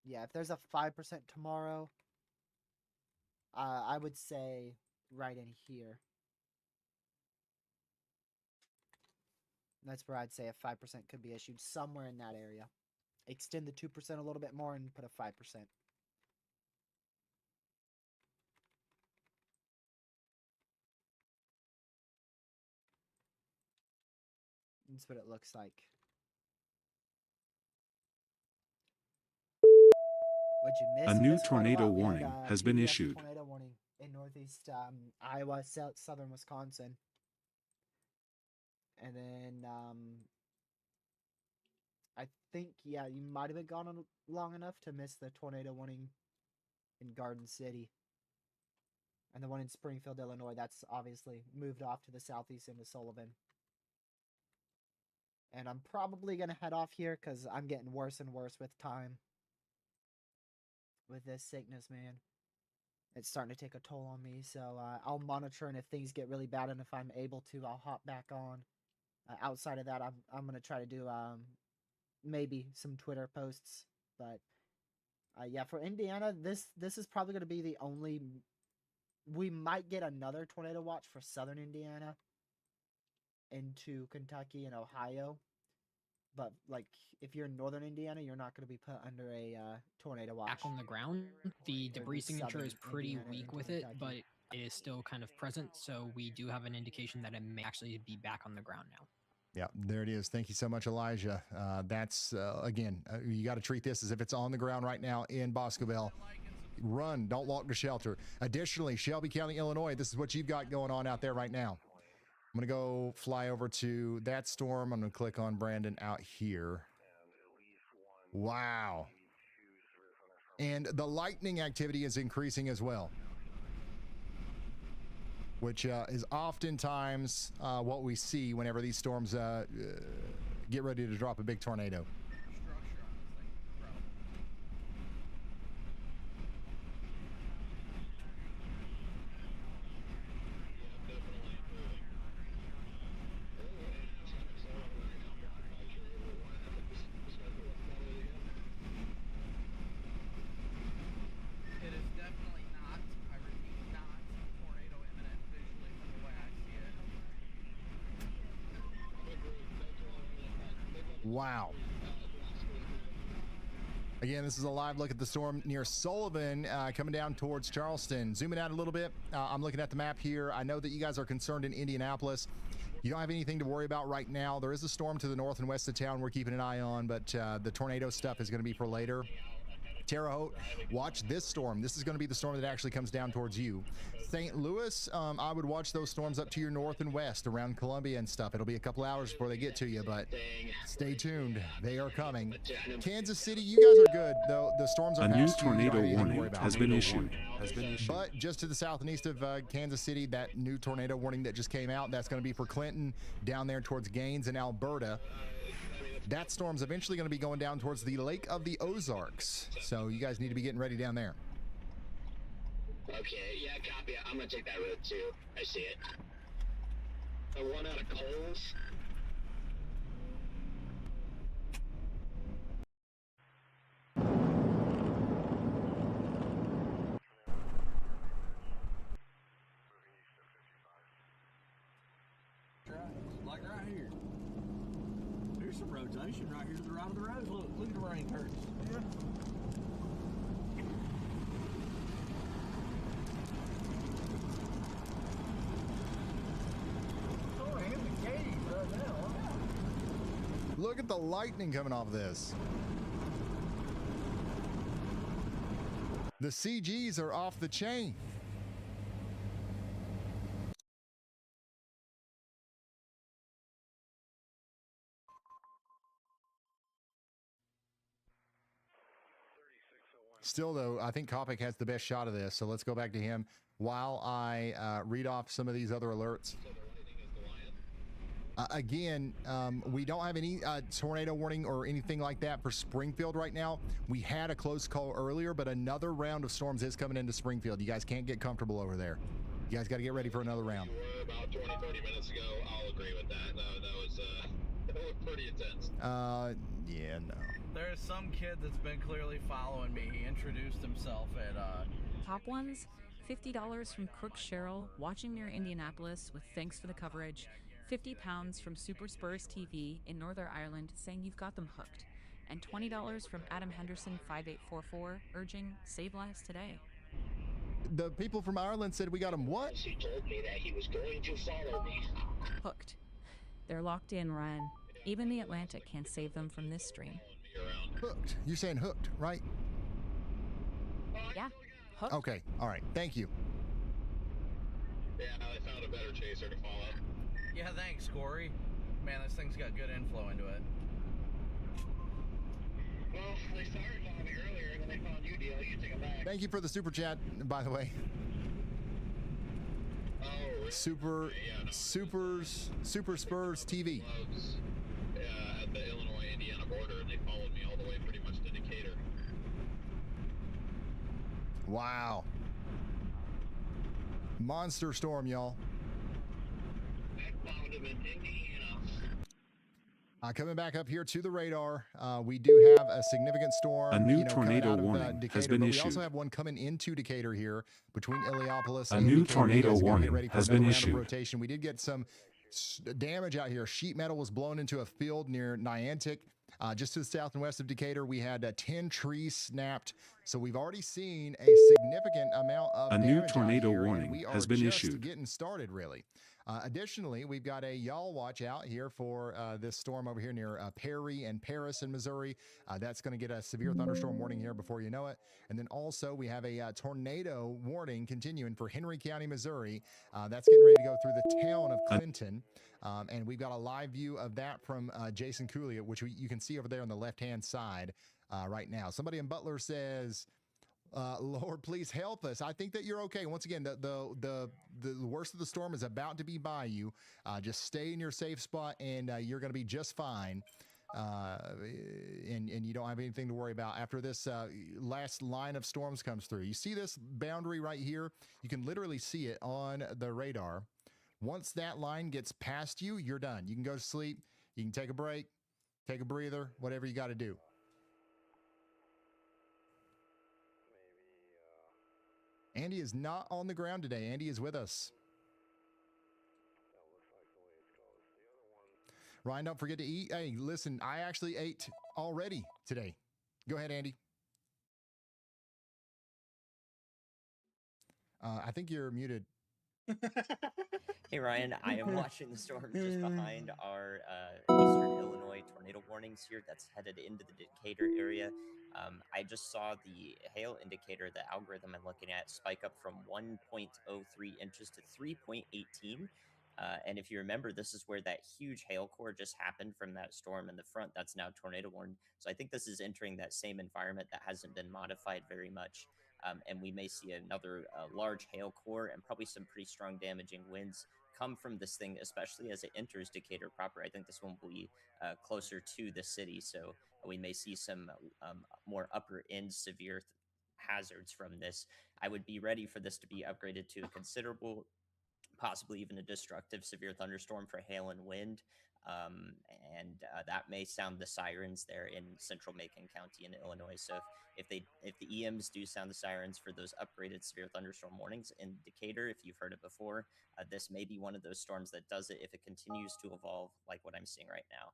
Yeah, if there's a 5% tomorrow, I would say right in here. That's where I'd say a 5% could be issued, somewhere in that area. Extend the 2% a little bit more and put a 5%. That's what it looks like. What'd you miss? A You new missed quite a tornado lot. We had warning has been PDF issued. tornado warning in northeast Iowa, southern Wisconsin. And then I think, yeah, you might have been gone on long enough to miss the tornado warning in Garden City. And the one in Springfield, Illinois, that's obviously moved off to the southeast into Sullivan. And I'm probably going to head off here because I'm getting worse and worse with time. With this sickness, man. it's starting to take a toll on me. So I'll monitor, and if things get really bad, and if I'm able to, I'll hop back on. Outside of that, I'm gonna try to do maybe some Twitter posts, but yeah, for Indiana, this is probably gonna be the only. We might get another tornado watch for southern Indiana into Kentucky and Ohio, but like if you're in northern Indiana, you're not going to be put under a tornado watch. Back on the ground, the It would debris be signature southern is pretty Indiana weak into with it, Kentucky. but it is still kind of present, so we do have an indication that it may actually be back on the ground now. Yeah, there it is. Thank you so much, Elijah. That's, again, you got to treat this as if it's on the ground right now in Boscoville. Run, don't walk to shelter. Additionally, Shelby County, Illinois, this is what you've got going on out there right now. I'm going to go fly over to that storm. I'm going to click on Brandon out here. Wow. And the lightning activity is increasing as well, which is oftentimes what we see whenever these storms get ready to drop a big tornado. Wow. Again, this is a live look at the storm near Sullivan coming down towards Charleston. Zooming out a little bit, I'm looking at the map here. I know that you guys are concerned in Indianapolis. You don't have anything to worry about right now. There is a storm to the north and west of town we're keeping an eye on, but the tornado stuff is going to be for later. Terre Haute, watch this storm. This is going to be the storm that actually comes down towards you. St. Louis, I would watch those storms up to your north and west around Columbia and stuff. It'll be a couple hours before they get to you, but stay tuned. They are coming. Kansas City, you guys are good, though. The storms are A new past you. You don't tornado have anything to worry warning about. has been issued. But just to the south and east of Kansas City, that new tornado warning that just came out, that's going to be for Clinton down there towards Gaines and Alberta. That storm's eventually going to be going down towards the Lake of the Ozarks. So you guys need to be getting ready down there. Okay, yeah, copy. I'm going to take that road too. I see it. A run out of coals. Like right here. There's some rotation right here to the right of the road. Look at the rain curtains. Yeah. Oh, in the cave right now. Look at the lightning coming off this. The CGs are off the chain. Still, though, I think Kopic has the best shot of this, so let's go back to him while I read off some of these other alerts. Again, we don't have any tornado warning or anything like that for Springfield right now. We had a close call earlier, but another round of storms is coming into Springfield. You guys can't get comfortable over there. You guys got to get ready for another round. You were about 20, 30 minutes ago. I'll agree with that. That was pretty intense. Yeah, no. There's some kid that's been clearly following me. He introduced himself at Top ones, $50 from Crook Cheryl, watching near Indianapolis with thanks for the coverage. £50 from Super Spurs TV in Northern Ireland saying you've got them hooked. And $20 from Adam Henderson 5844 urging save lives today. The people from Ireland said we got them what? He told me that he was going to follow me. Hooked. They're locked in, Ryan. Even the Atlantic can't save them from this stream. Hooked. You're saying hooked, right? Yeah, hooked. Okay, all right. Thank you. Yeah, I found a better chaser to follow. Yeah, thanks, Corey. Man, this thing's got good inflow into it. Well, they started following me earlier, and then they found you, deal. You take it back. Thank you for the super chat, by the way. Oh, really? Super Spurs TV. At the Illinois-Indiana border, and they followed me all the way pretty much to Decatur. Wow. Monster storm, y'all. Coming back up here to the radar, we do have a significant storm. A new coming tornado out of, warning Decatur, has been but we issued. also have one coming into Decatur here between Illiopolis A and new Decatur. tornado You guys gotta warning get ready for has another been round issued. of rotation. We did get some damage out here. Sheet metal was blown into a field near Niantic. Just to the south and west of Decatur, we had 10 trees snapped. So we've already seen a significant amount of A damage new out tornado here, and warning we has are been just issued. getting started, really. Additionally, we've got a y'all watch out here for this storm over here near Perry and Paris in Missouri. That's going to get a severe thunderstorm warning here before you know it. And then also we have a tornado warning continuing for Henry County, Missouri. That's getting ready to go through the town of Clinton. And we've got a live view of that from Jason Cooley, which you can see over there on the left-hand side right now. Somebody in Butler says, Lord, please help us. I think that you're okay. Once again, the worst of the storm is about to be by you. Just stay in your safe spot, and you're going to be just fine. And you don't have anything to worry about after this last line of storms comes through. You see this boundary right here? You can literally see it on the radar. Once that line gets past you, you're done. You can go to sleep. You can take a break, take a breather, whatever you got to do. Andy is not on the ground today. Andy is with us. Ryan, don't forget to eat. Hey, listen, I actually ate already today. Go ahead, Andy. I think you're muted. Hey Ryan, I am watching the storm just behind our eastern Illinois tornado warnings here that's headed into the Decatur area. I just saw the hail indicator, the algorithm I'm looking at, spike up from 1.03 inches to 3.18. And if you remember, this is where that huge hail core just happened from that storm in the front that's now tornado warned. So I think this is entering that same environment that hasn't been modified very much. And we may see another large hail core and probably some pretty strong damaging winds come from this thing, especially as it enters Decatur proper. I think this one will be closer to the city, so we may see some more upper end severe hazards from this. I would be ready for this to be upgraded to a considerable, possibly even a destructive severe thunderstorm for hail and wind. And that may sound the sirens there in central Macon County in Illinois. So if the EMs do sound the sirens for those upgraded severe thunderstorm warnings in Decatur, if you've heard it before, this may be one of those storms that does it if it continues to evolve like what I'm seeing right now.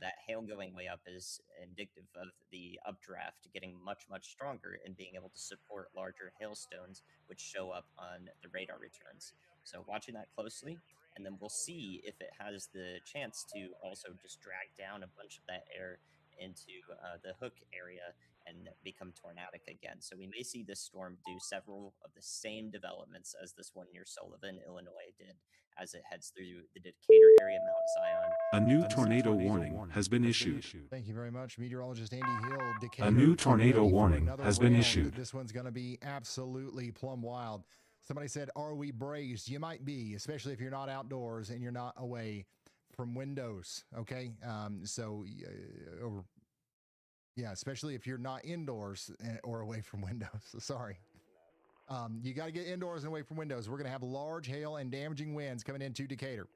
That hail going way up is indicative of the updraft getting much, much stronger and being able to support larger hailstones, which show up on the radar returns. So watching that closely, and then we'll see if it has the chance to also just drag down a bunch of that air into the Hook area and become tornadic again. So we may see this storm do several of the same developments as this one near Sullivan, Illinois did as it heads through the Decatur area, Mount Zion. A new tornado warning has been issued. Thank you very much, meteorologist Andy Hill. Decatur, A new tornado ready for warning another has been round. issued. This one's going to be absolutely plumb wild. Somebody said, are we braced? You might be, especially if you're not outdoors and you're not away from windows, okay? Yeah, especially if you're not indoors or away from windows. Sorry. You got to get indoors and away from windows. We're going to have large hail and damaging winds coming into Decatur.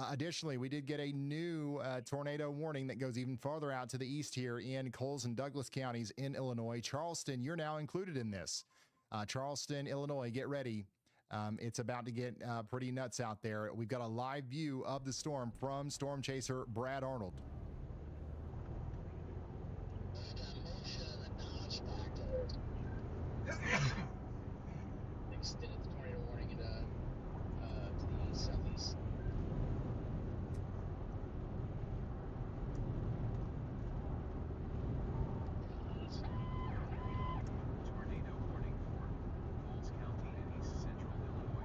Additionally, we did get a new tornado warning that goes even farther out to the east here in Coles and Douglas counties in Illinois. Charleston, you're now included in this. Charleston, Illinois, get ready. It's about to get pretty nuts out there. We've got a live view of the storm from storm chaser Brad Arnold. Extended the tornado warning to the southeast.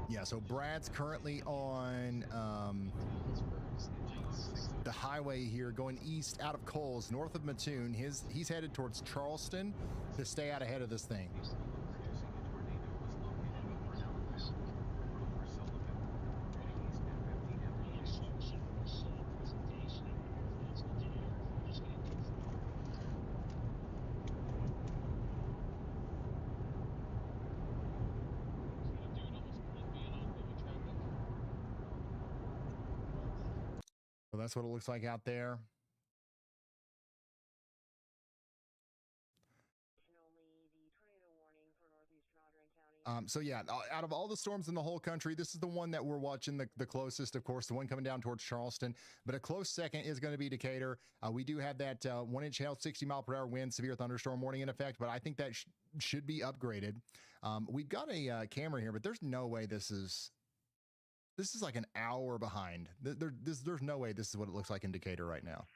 Yeah, so Brad's currently on the highway here going east out of Coles, north of Mattoon. He's headed towards Charleston to stay out ahead of this thing. that's what it looks like out there. So yeah, out of all the storms in the whole country, this is the one that we're watching the closest, of course, the one coming down towards Charleston. But a close second is going to be Decatur. We do have that 1-inch hail, 60-mile-per-hour wind, severe thunderstorm warning in effect, but I think that should be upgraded. We've got a camera here, but there's no way this is like an hour behind. There's no way this is what it looks like in Decatur right now.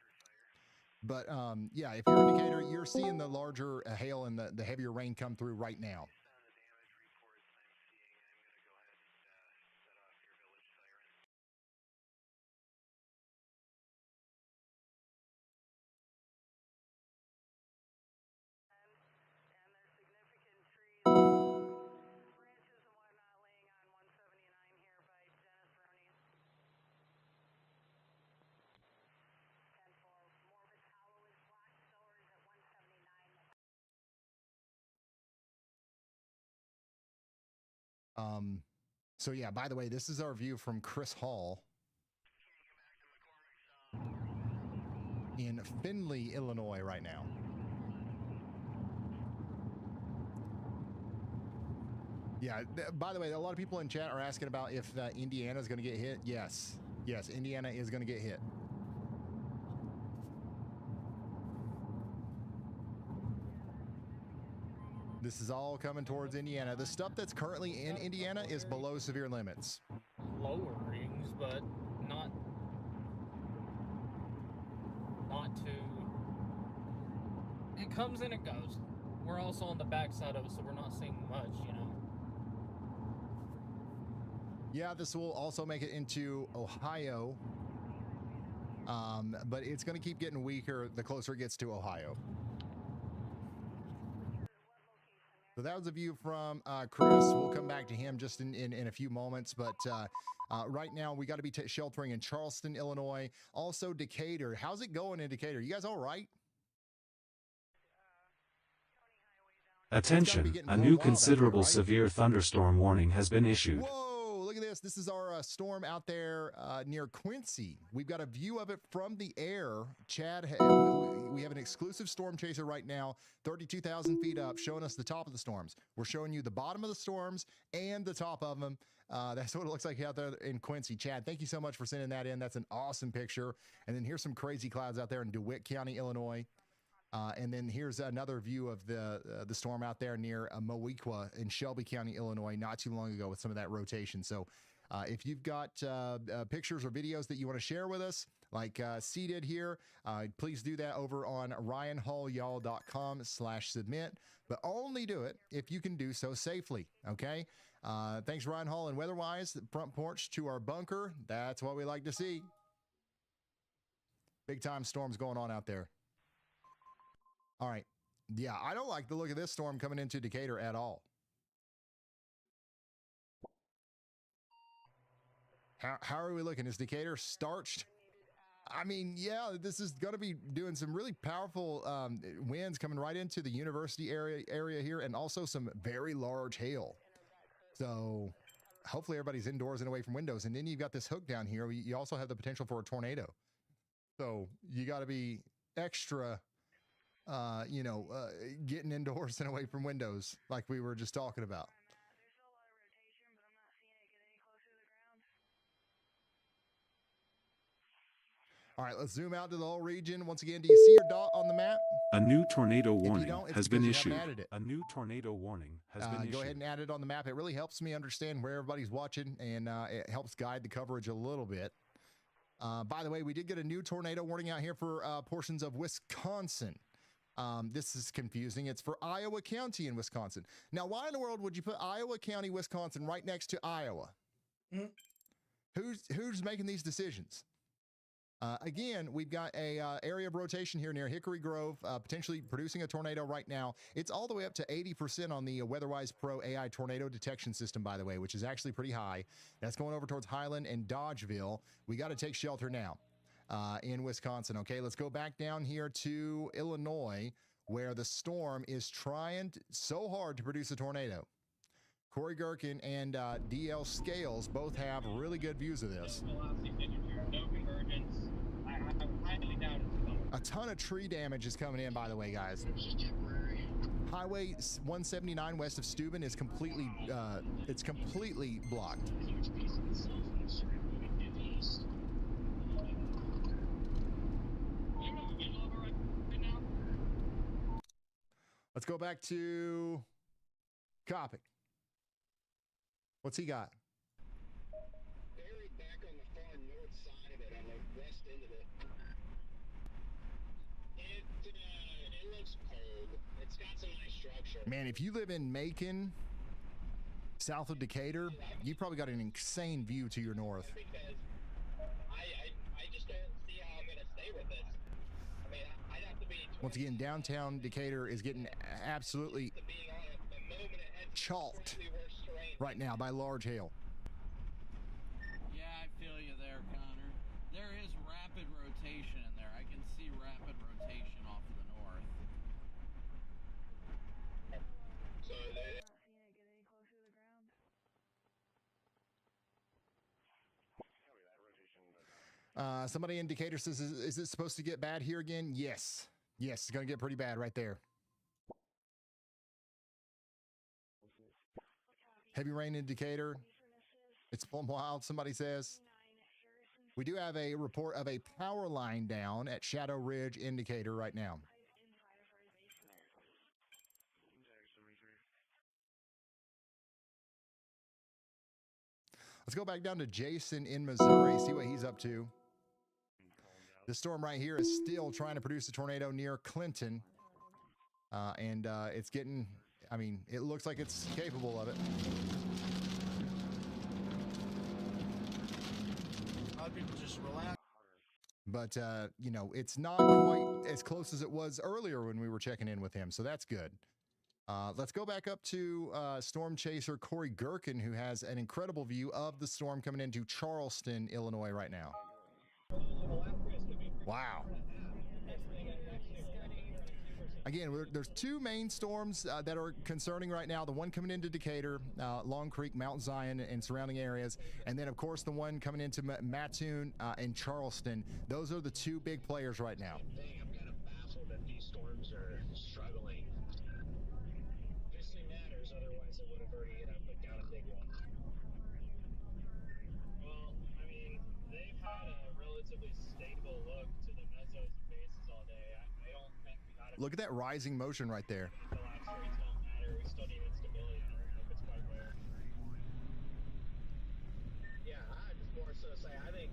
But yeah, if you're in Decatur, you're seeing the larger hail and the heavier rain come through right now. So yeah, by the way, this is our view from Chris Hall in Findlay, Illinois right now. Yeah, by the way, a lot of people in chat are asking about if Indiana is going to get hit. Yes, Indiana is going to get hit. This is all coming towards Indiana. The stuff that's currently in Indiana is below severe limits. Lowerings, but not too. It comes and it goes. We're also on the backside of it, so we're not seeing much, you know. Yeah, this will also make it into Ohio, but it's going to keep getting weaker the closer it gets to Ohio. So that was a view from Chris. We'll come back to him just in a few moments. But right now, we got to be sheltering in Charleston, Illinois. Also, Decatur. How's it going in Decatur? You guys all right? Attention, a new considerable severe thunderstorm warning has been issued. Whoa, look at this. This is our storm out there near Quincy. We've got a view of it from the air. Chad, we have an exclusive storm chaser right now, 32,000 feet up, showing us the top of the storms. We're showing you the bottom of the storms and the top of them. That's what it looks like out there in Quincy. Chad, thank you so much for sending that in. That's an awesome picture. And then here's some crazy clouds out there in DeWitt County, Illinois. And then here's another view of the storm out there near Mowequa in Shelby County, Illinois, not too long ago with some of that rotation. So if you've got pictures or videos that you want to share with us, like C did here, please do that over on ryanhallyall.com/submit. But only do it if you can do so safely, okay? Thanks, Ryan Hall. And weather-wise, front porch to our bunker, that's what we like to see. Big-time storms going on out there. All right. Yeah, I don't like the look of this storm coming into Decatur at all. How are we looking? Is Decatur starched? I mean, yeah, this is going to be doing some really powerful winds coming right into the university area here, and also some very large hail. So hopefully everybody's indoors and away from windows. And then you've got this hook down here. You also have the potential for a tornado. So you got to be extra... getting indoors and away from windows like we were just talking about. All right, let's zoom out to the whole region. Once again, do you see your dot on the map? A new tornado warning has been issued. It. A new tornado warning has been issued. Go ahead and add it on the map. It really helps me understand where everybody's watching, and it helps guide the coverage a little bit. By the way, we did get a new tornado warning out here for portions of Wisconsin. This is confusing. It's for Iowa County in Wisconsin. Now, why in the world would you put Iowa County, Wisconsin right next to Iowa? Who's making these decisions? Again, we've got a area of rotation here near Hickory Grove, potentially producing a tornado right now. It's all the way up to 80% on the WeatherWise Pro AI tornado detection system, by the way, which is actually pretty high. That's going over towards Highland and Dodgeville. We got to take shelter now. In Wisconsin. Okay, let's go back down here to Illinois, where the storm is trying so hard to produce a tornado. Corey Gherkin and DL Scales both have really good views of this. ton of tree damage is coming in, by the way, guys. Highway 179 west of Steuben is completely, it's completely blocked. Let's go back to Copy. What's he got? Buried back on the far north side of it, on the west end of it. It looks cold. It's got some nice structure. Man, if you live in Macon, south of Decatur, you probably got an insane view to your north. Because I just don't see how I'm going to stay with this. I mean, I'd have to be... Once again, downtown Decatur is getting absolutely chalked right now by large hail. Yeah, I feel you there, Connor. There is rapid rotation in there. I can see rapid rotation off to the north. So Somebody in Decatur says, is it supposed to get bad here again? Yes. Yes, it's going to get pretty bad right there. Heavy rain in Decatur. It's plumb wild, somebody says. We do have a report of a power line down at Shadow Ridge in Decatur right now. Let's go back down to Jason in Missouri, see what he's up to. This storm right here is still trying to produce a tornado near Clinton. And it's getting, I mean, it looks like it's capable of it. People just relax. But, you know, it's not quite as close as it was earlier when we were checking in with him. So that's good. Let's go back up to storm chaser Corey Gherkin, who has an incredible view of the storm coming into Charleston, Illinois right now. Wow. Again, there's two main storms that are concerning right now. The one coming into Decatur, Long Creek, Mount Zion, and surrounding areas. And then, of course, the one coming into Mattoon and Charleston. Those are the two big players right now. I'm kind of baffled that these storms are struggling. Obviously matters, otherwise it would have already put down a big one. Well, I mean, they've had a relatively stable look to the mesos and bases all day. I don't think we got Look at that rising motion right there. the last rates don't matter. We still need instability. I don't know if it's quite there. Yeah, I just more so say I think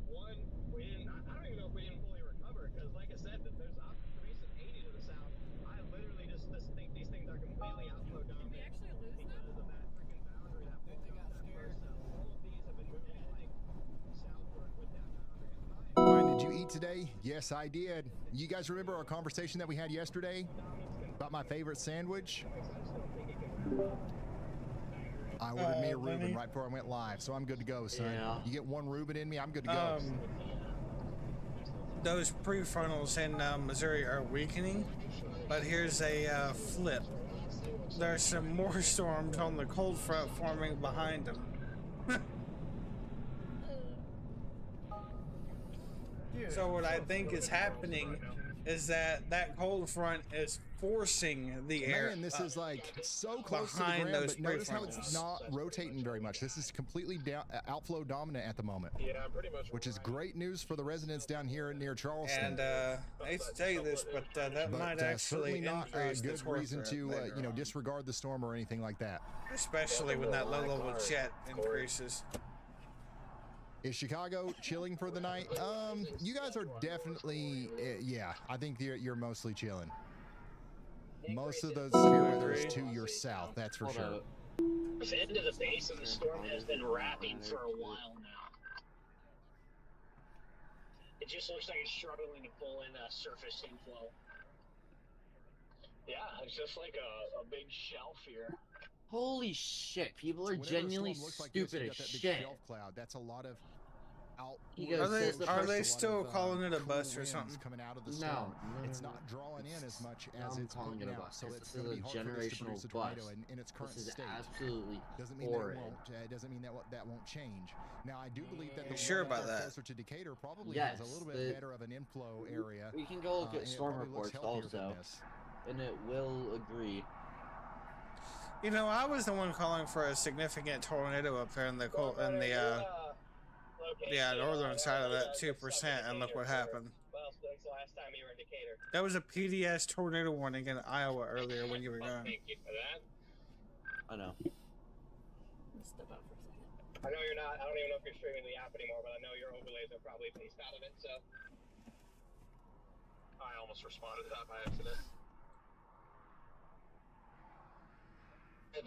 one, we didn't. I don't even know if we didn't fully recover because, like I said, that there's observation 80 to the south. I literally just think these things are completely outflow dominant. Did we actually lose because of that freaking boundary that formed off that first cell. All of these have been moving like southward with that boundary. Ryan, did you eat today? Yes, I did. You guys remember our conversation that we had yesterday about my favorite sandwich? I ordered me a Reuben right before I went live, so I'm good to go, son. Yeah. You get one Reuben in me, I'm good to go. Those prefrontals in Missouri are weakening, but here's a flip. There's some more storms on the cold front forming behind them. So what I think is happening is that cold front is forcing the air. Man, this is like so close to the behind ground, those but notice how it's prefrontals. not rotating very much. This is completely outflow dominant at the moment. Yeah, pretty much. Which is great news for the residents down here near Charleston. And I hate to tell you this, but that might actually certainly not a increase the good reason to later you know, on. disregard the storm or anything like that. Especially when that low-level jet increases. Is Chicago chilling for the night? You guys are definitely, yeah, I think you're mostly chilling. Most of those severe weather is to your south, that's for sure. The end of the base of the storm has been wrapping for a while now. It just looks like it's struggling to pull in surface inflow. Yeah, it's just like a big shelf here. Holy shit, people are Whenever a storm genuinely looks like this, stupid you as got that big shit. shelf cloud. That's a lot of Are they still calling it a bust or something? Coming out of the No, storm. no, It's no, not drawing in as much as I'm it's calling putting it a out. bust, So 'cause it's this going to is be a hard for this to produce generational a tornado bust. in its current This is state. absolutely Doesn't mean that it horrid. won't. Doesn't mean that won't change. Now I do believe that the Sure one about there that? closer to Decatur probably has a little bit better of an inflow area. We can go look at and it storm probably looks reports healthier than also, this. and it will agree. You know, I was the one calling for a significant tornado up there in the northern side of that 2%, and look what happened. Well, since the last time you were in Decatur. That was a PDS tornado warning in Iowa earlier when you were gone. Thank you for that. I know. Step out for a second. I know you're not. I don't even know if you're streaming the app anymore, but I know your overlays are probably paced out of it. So I almost responded to that by accident.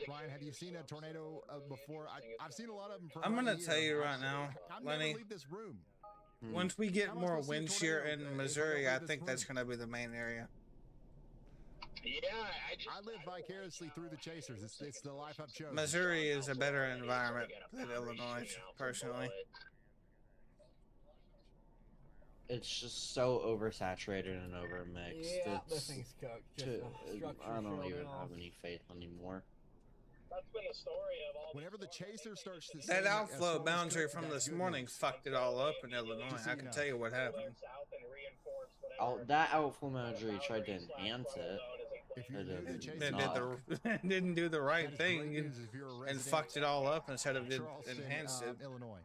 Ryan, have you seen a tornado before? I've seen a lot of them. I'm gonna tell you right now, Lenny. Never leave this room. Once we get more wind shear in Missouri, I think that's gonna be the main area. Yeah, I live vicariously through the chasers. It's the life I've chosen. Missouri is a better environment than Illinois, personally. It's just so oversaturated and overmixed. Yeah, it's this thing's cooked. I don't even have any faith anymore. That's been the story of all. Whenever the chaser starts to That outflow boundary from this morning fucked it all up in Illinois. I can tell you what happened. That outflow boundary tried to enhance it. Didn't do the right thing and fucked it all up instead of enhanced it. Illinois.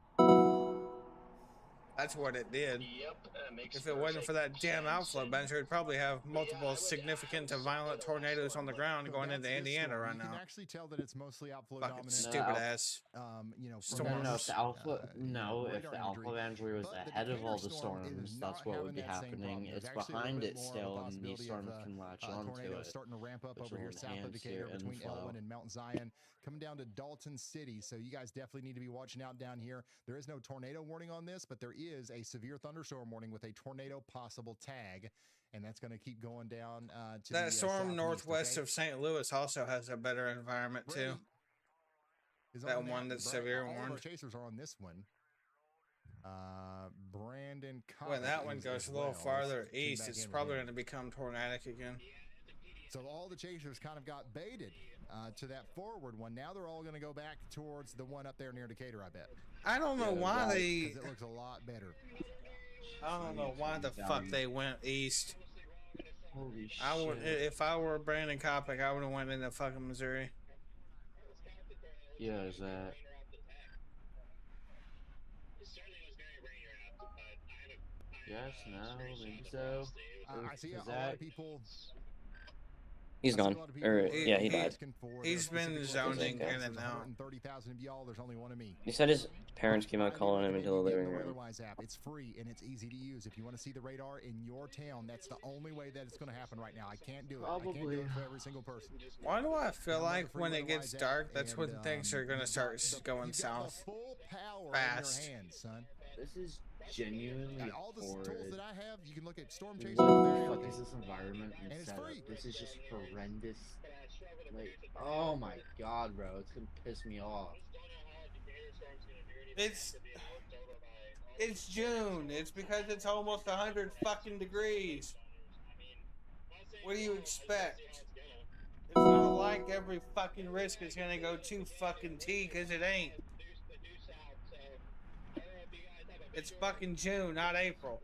That's what it did. Yep, If it wasn't for that damn outflow boundary, we'd probably have multiple significant to violent tornadoes on the ground going into Indiana right You now. can actually tell that it's mostly outflow Fucking dominant. stupid ass. Storms. No, if the alpha boundary was ahead of all the storms, that's what would be happening. It's behind it still, and these storms can latch onto it. Starting to ramp up which over will here south of enhance Decatur your between inflow. Elwyn and Mount Zion, coming down to Dalton City. So you guys definitely need to be watching out down here. There is no tornado warning on this, but there is a severe thunderstorm warning with a tornado possible tag, and that's going to keep going down to That the, storm southeast, northwest okay? of St. Louis also has a better environment too. Is That on one that's Brandon, severe all of our warned. chasers are on this one. Brandon When that one is goes as a little well. farther Let's tune east, back it's in with probably him. going to become tornadic again. So all the chasers kind of got baited to that forward one. Now they're all going to go back towards the one up there near Decatur, I bet. I don't know why they. Because it looks a lot better. I don't know why the fuck they went east. Holy I would, shit. if I were Brandon Kopic, I would have went into fucking Missouri. Yeah, is that? Yes, no, maybe so. I see Is a lot of people. He's gone. Or yeah, he died. He's been zoning in and out. 130,000 of y'all. There's only one of me. He said his parents came out calling him into the living room. Otherwise app. It's free and it's easy to use. If you want to see the radar in your town, that's the only way that it's going to happen right now. I can't do it. I can't do it for every single person. Why do I feel like when it gets dark, that's when things are going to start going south Full power fast? in your hands, son. This is genuinely And all the tools horrid. that I have, you can look at storm chasers. What the fuck is this environment and And it's setup? free. This is just horrendous. Like, oh my god, bro, it's gonna piss me off. It's June. It's because it's almost 100 fucking degrees. What do you expect? It's not like every fucking risk is gonna go to fucking T, cause it ain't. It's fucking June, not April.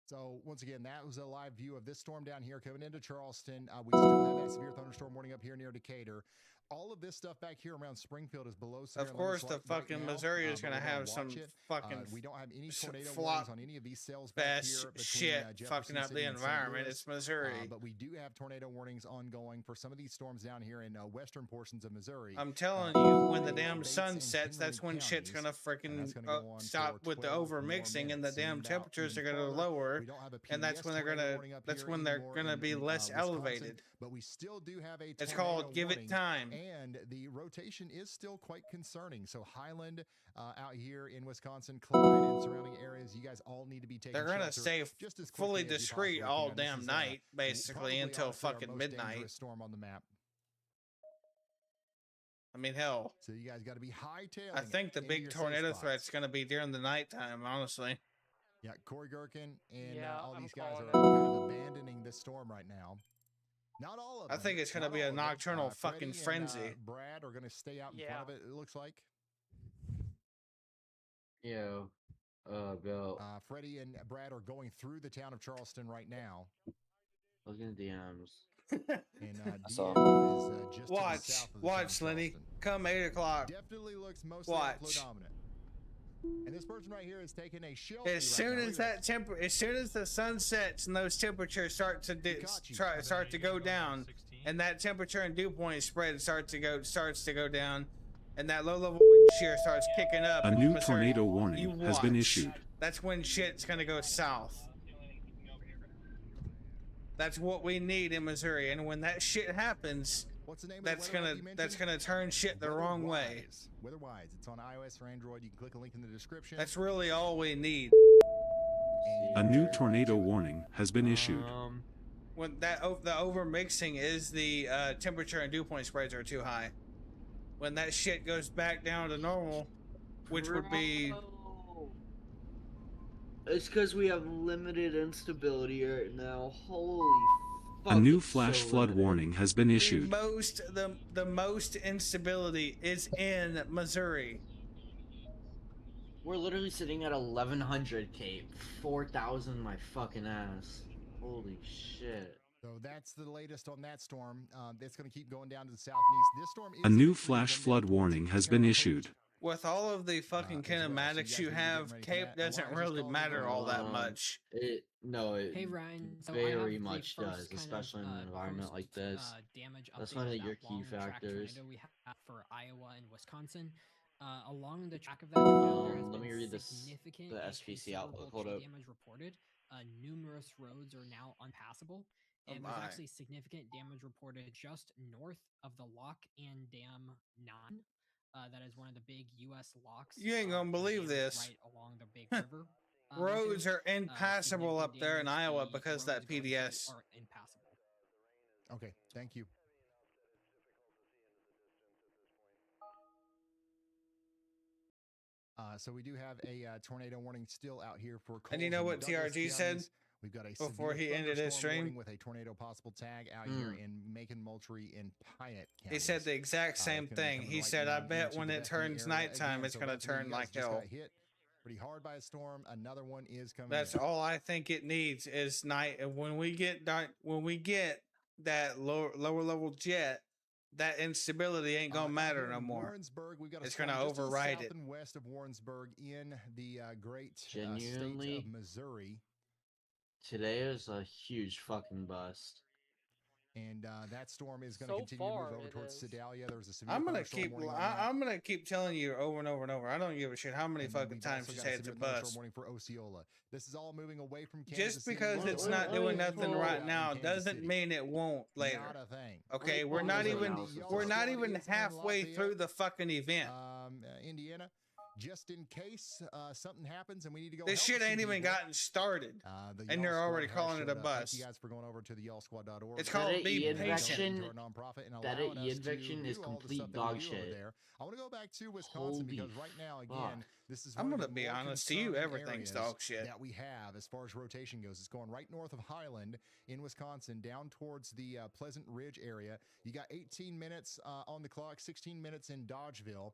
So once again, that was a live view of this storm down here coming into Charleston. We still have that severe thunderstorm warning up here near Decatur. All of this stuff back here around Springfield is below severe Of course, the limits right fucking now, Missouri is but gonna we're gonna have some watch it. fucking We don't have any tornado flop warnings on any of these cells back fast here between shit Jefferson fucking up City the and St. environment. Louis. It's Missouri. But we do have tornado warnings ongoing for some of these storms down here in western portions of Missouri. I'm telling you, when the damn sun sets, that's when shit's gonna freaking stop with the overmixing and the damn temperatures are gonna lower, and that's when they're gonna be less elevated. But we still do have a It's tornado called give it warning, time. and the rotation is still quite concerning. So Highland out here in Wisconsin, Clyde and surrounding areas, you guys all need to be taking They're gonna shelter stay just as fully quickly as you discreet possibly all can. This damn is, night, probably, basically, until honestly, our fucking most midnight. dangerous storm on the map. I mean, hell. So you guys got to be hightailing. I think the big tornado threat's going to be during the nighttime, honestly. Yeah, Corey Gherkin and Yeah, all I'm these guys are calling kind of abandoning this storm right now. Not all of I them. think it's going to Not be all a of them. nocturnal fucking Freddie frenzy. And, Brad are going to stay out in front of it, it looks like. Yeah. Bill. Freddie and Brad are going through the town of Charleston right now. Look in the DMs. And saw. DL is just to the Watch, south of the watch, town of Lenny. Charleston. Come 8 o'clock. Definitely looks mostly outflow dominant. And this person right here is taking a shelfie. As soon as as soon as the sun sets and those temperatures start to go down, and that temperature and dew point spread starts to go down, and that low level wind shear starts kicking up. A new tornado warning has been issued. That's when shit's gonna go south. That's what we need in Missouri, and when that shit happens, what's the name that's of the weather app you gonna mentioned? turn shit the wrong way. Weatherwise, it's on iOS or Android. You can click a link in the description. That's really all we need. A new tornado warning has been issued. When the overmixing is the temperature and dew point spreads are too high. When that shit goes back down to normal, which would be It's because we have limited instability right now. Holy fuck. A new flash flood warning has been issued. the most instability is in Missouri. We're literally sitting at 1100 Cape. 4,000 my fucking ass. Holy shit. So that's the latest on that storm. It's going to keep going down to the south and east. This storm is A new flash flood warning has been issued. With all of the fucking kinematics you have, Cape doesn't really matter all that much. Hey Ryan, so very I have much the does, first especially in an environment like this. Damage That's update one of of your that key long-track factors. tornado we have for Iowa and Wisconsin. Along the track of that tornado, there has Let me been read this, significant the and SPC outlook. considerable Hold tree up. damage reported. Numerous roads are now unpassable, and there's actually significant damage reported just north of the Lock and Dam 9. That is one of the big U.S. locks. You ain't gonna believe this. Right along the big river. Roads are impassable up there in Iowa because that PDS. Are impassable. Okay, thank you. So we do have a tornado warning still out here for Coles And you know what Douglas TRG said counties. We've got a before severe he ended his thunderstorm warning stream? with a tornado possible tag out here in Macon, Moultrie, and Piatt He counties. said the exact same It's gonna be thing. coming He right said, "I down bet into when the it Bethany turns area nighttime, again. it's So gonna Bethany, you turn guys like just got hell." hit pretty hard by a storm. Another one is coming. That's in. all I think it needs is night. And when we get that lower level jet, that instability ain't gonna matter Here no in more. Warrensburg, we've got a It's storm gonna just to the override south it. and west of Warrensburg in the great state Genuinely? of Missouri. Today is a huge fucking bust. And that storm is going to So continue to far, move over it towards is. Sedalia. There was a severe I'm gonna thunderstorm keep. warning on that. I'm gonna keep telling you over and over and over. I don't give a shit how many And then fucking we've times also you got say a it's a severe thunderstorm bust. warning for Osceola. This is all moving away from Kansas Just City. because it's not doing nothing right now doesn't mean it won't later. Not a thing. Okay, we're not even halfway through the fucking event. Indiana, just in case something happens and we need to go. This help shit some ain't even people. gotten started, The and Y'all they're already Squad has calling it a showed up. bust. Thank you guys for going over to the y'allsquad.org. It's called Be Patient. That eviction is complete dog shit. There. I want to go back to Wisconsin Holy because right now, again, fuck. this is I'm one of gonna the be more honest to you, concerning everything's areas dog shit. that we have as far as rotation goes. It's going right north of Highland in Wisconsin, down towards the Pleasant Ridge area. You got 18 minutes on the clock, 16 minutes in Dodgeville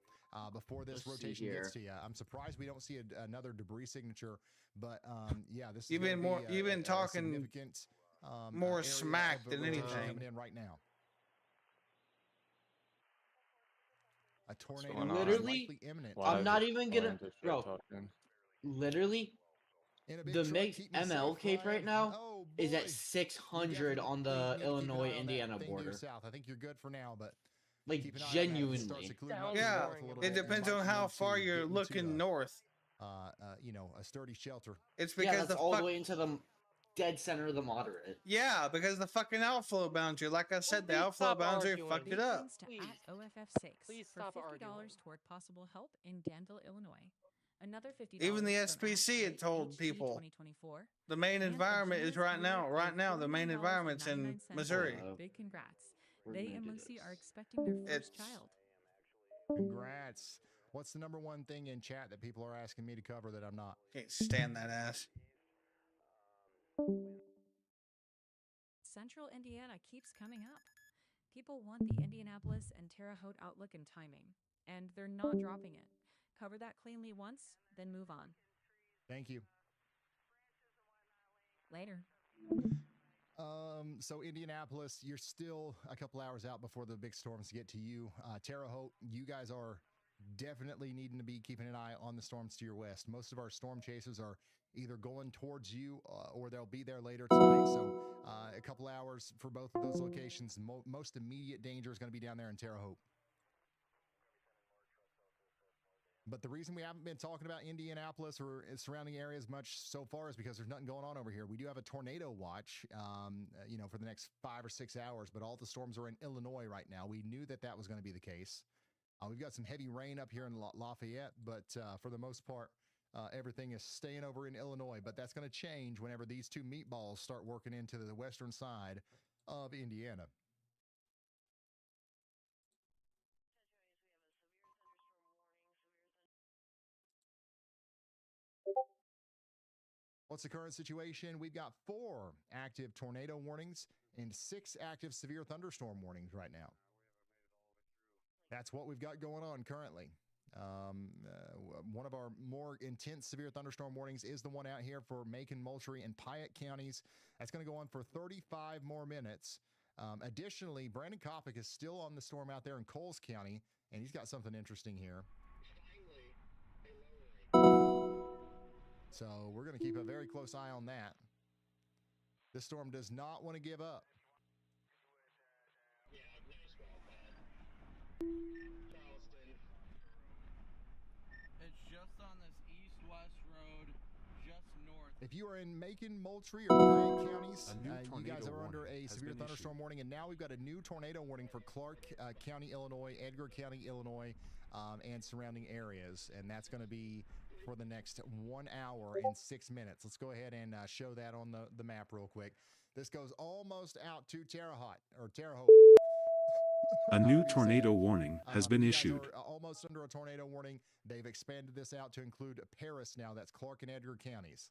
before this Let's see rotation gets to here. you. I'm surprised we don't see another debris signature, but yeah, this is You've been gonna be, you've been a talking significant, more area smack of the than rotation anything. coming in right now. A tornado going is on? Literally, likely imminent. I'm not even gonna, bro. Literally, In a big the truck, mix keep me ML safe, Cape right Ryan. now Oh, is boy. at You 600 on definitely the need to keep an eye on that Illinois-Indiana thing to your border. south. I think you're good for now, but Like, keep an eye on that. If it starts genuinely. to clear up Yeah, north a little it bit, you depends might on how need to far you're get into looking north. you know, a sturdy shelter. It's Yeah, because that's all the way into the dead center of the moderate. Yeah, because the fucking outflow boundary. Like I said, the Please outflow stop boundary arguing. fucked Big it up. thanks to Please. @OFF6 Please for stop $50 arguing. toward possible help in Danville, Illinois. Another $50 Even the from SPC had Outbreak told HT people 2024. the main And a environment is generous right viewer now. Right paid now, the main environment's in $49.99 Missouri. Big congrats. We're They gonna and do Lucy this. are expecting their first It's child. Congrats. What's the number one thing in chat that people are asking me to cover that I'm not? Can't stand that ass. Central Indiana keeps coming up. People want the Indianapolis and Terre Haute outlook and timing, and they're not dropping it. Cover that cleanly once, then move on. Thank you. Later. So Indianapolis, you're still a couple hours out before the big storms get to you. Terre Haute, you guys are definitely needing to be keeping an eye on the storms to your west. Most of our storm chasers are either going towards you or they'll be there later tonight. So a couple hours for both of those locations. Most immediate danger is going to be down there in Terre Haute. But the reason we haven't been talking about Indianapolis or surrounding areas much so far is because there's nothing going on over here. We do have a tornado watch, for the next 5 or 6 hours, but all the storms are in Illinois right now. We knew that was going to be the case. We've got some heavy rain up here in Lafayette, but for the most part, everything is staying over in Illinois. But that's going to change whenever these two meatballs start working into the western side of Indiana. What's the current situation? We've got 4 active tornado warnings and 6 active severe thunderstorm warnings right now. That's what we've got going on currently. One of our more intense severe thunderstorm warnings is the one out here for Macon, Moultrie, and Piatt counties. That's going to go on for 35 more minutes. Additionally, Brandon Kopic is still on the storm out there in Coles County, and he's got something interesting here. So we're going to keep a very close eye on that. This storm does not want to give up. It's just on this east-west road, just north. If you are in Macon, Moultrie, or Piatt counties, you guys are under a severe thunderstorm warning, and now we've got a new tornado warning for Clark County, Illinois, Edgar County, Illinois, and surrounding areas, and that's going to be for the next 1 hour and 6 minutes. Let's go ahead and show that on the map real quick. This goes almost out to Terre Haute. A new tornado warning has been You guys issued. are almost under a tornado warning. They've expanded this out to include Paris now. That's Clark and Edgar counties.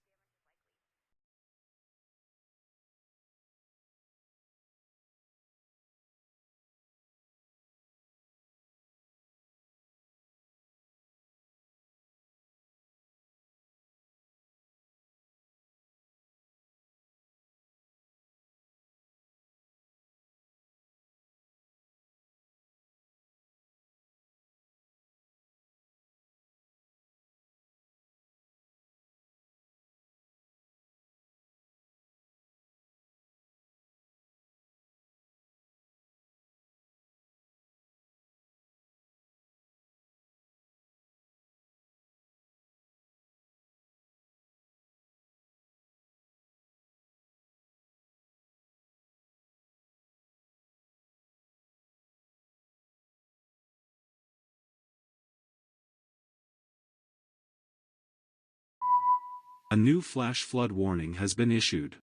A new flash flood warning has been issued.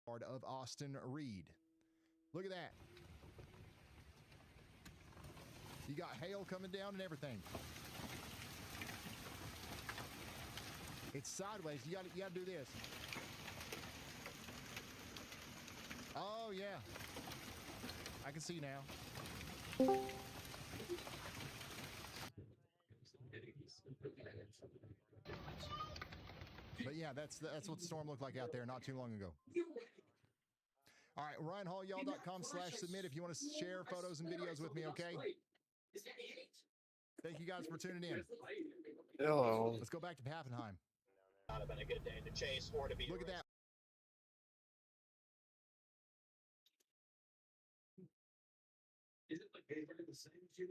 Part of Austin Reed. Look at that. You got hail coming down and everything. It's sideways. You gotta do this. Oh yeah. I can see now. But yeah, that's what the storm looked like out there not too long ago. All right, RyanHallYall.com/submit if you want to share photos and videos with me, okay? Thank you guys for tuning in. Hello. Let's go back to Pappenheim. Not have been a good day to chase or to be. Look at that. Is it like they were the same as you?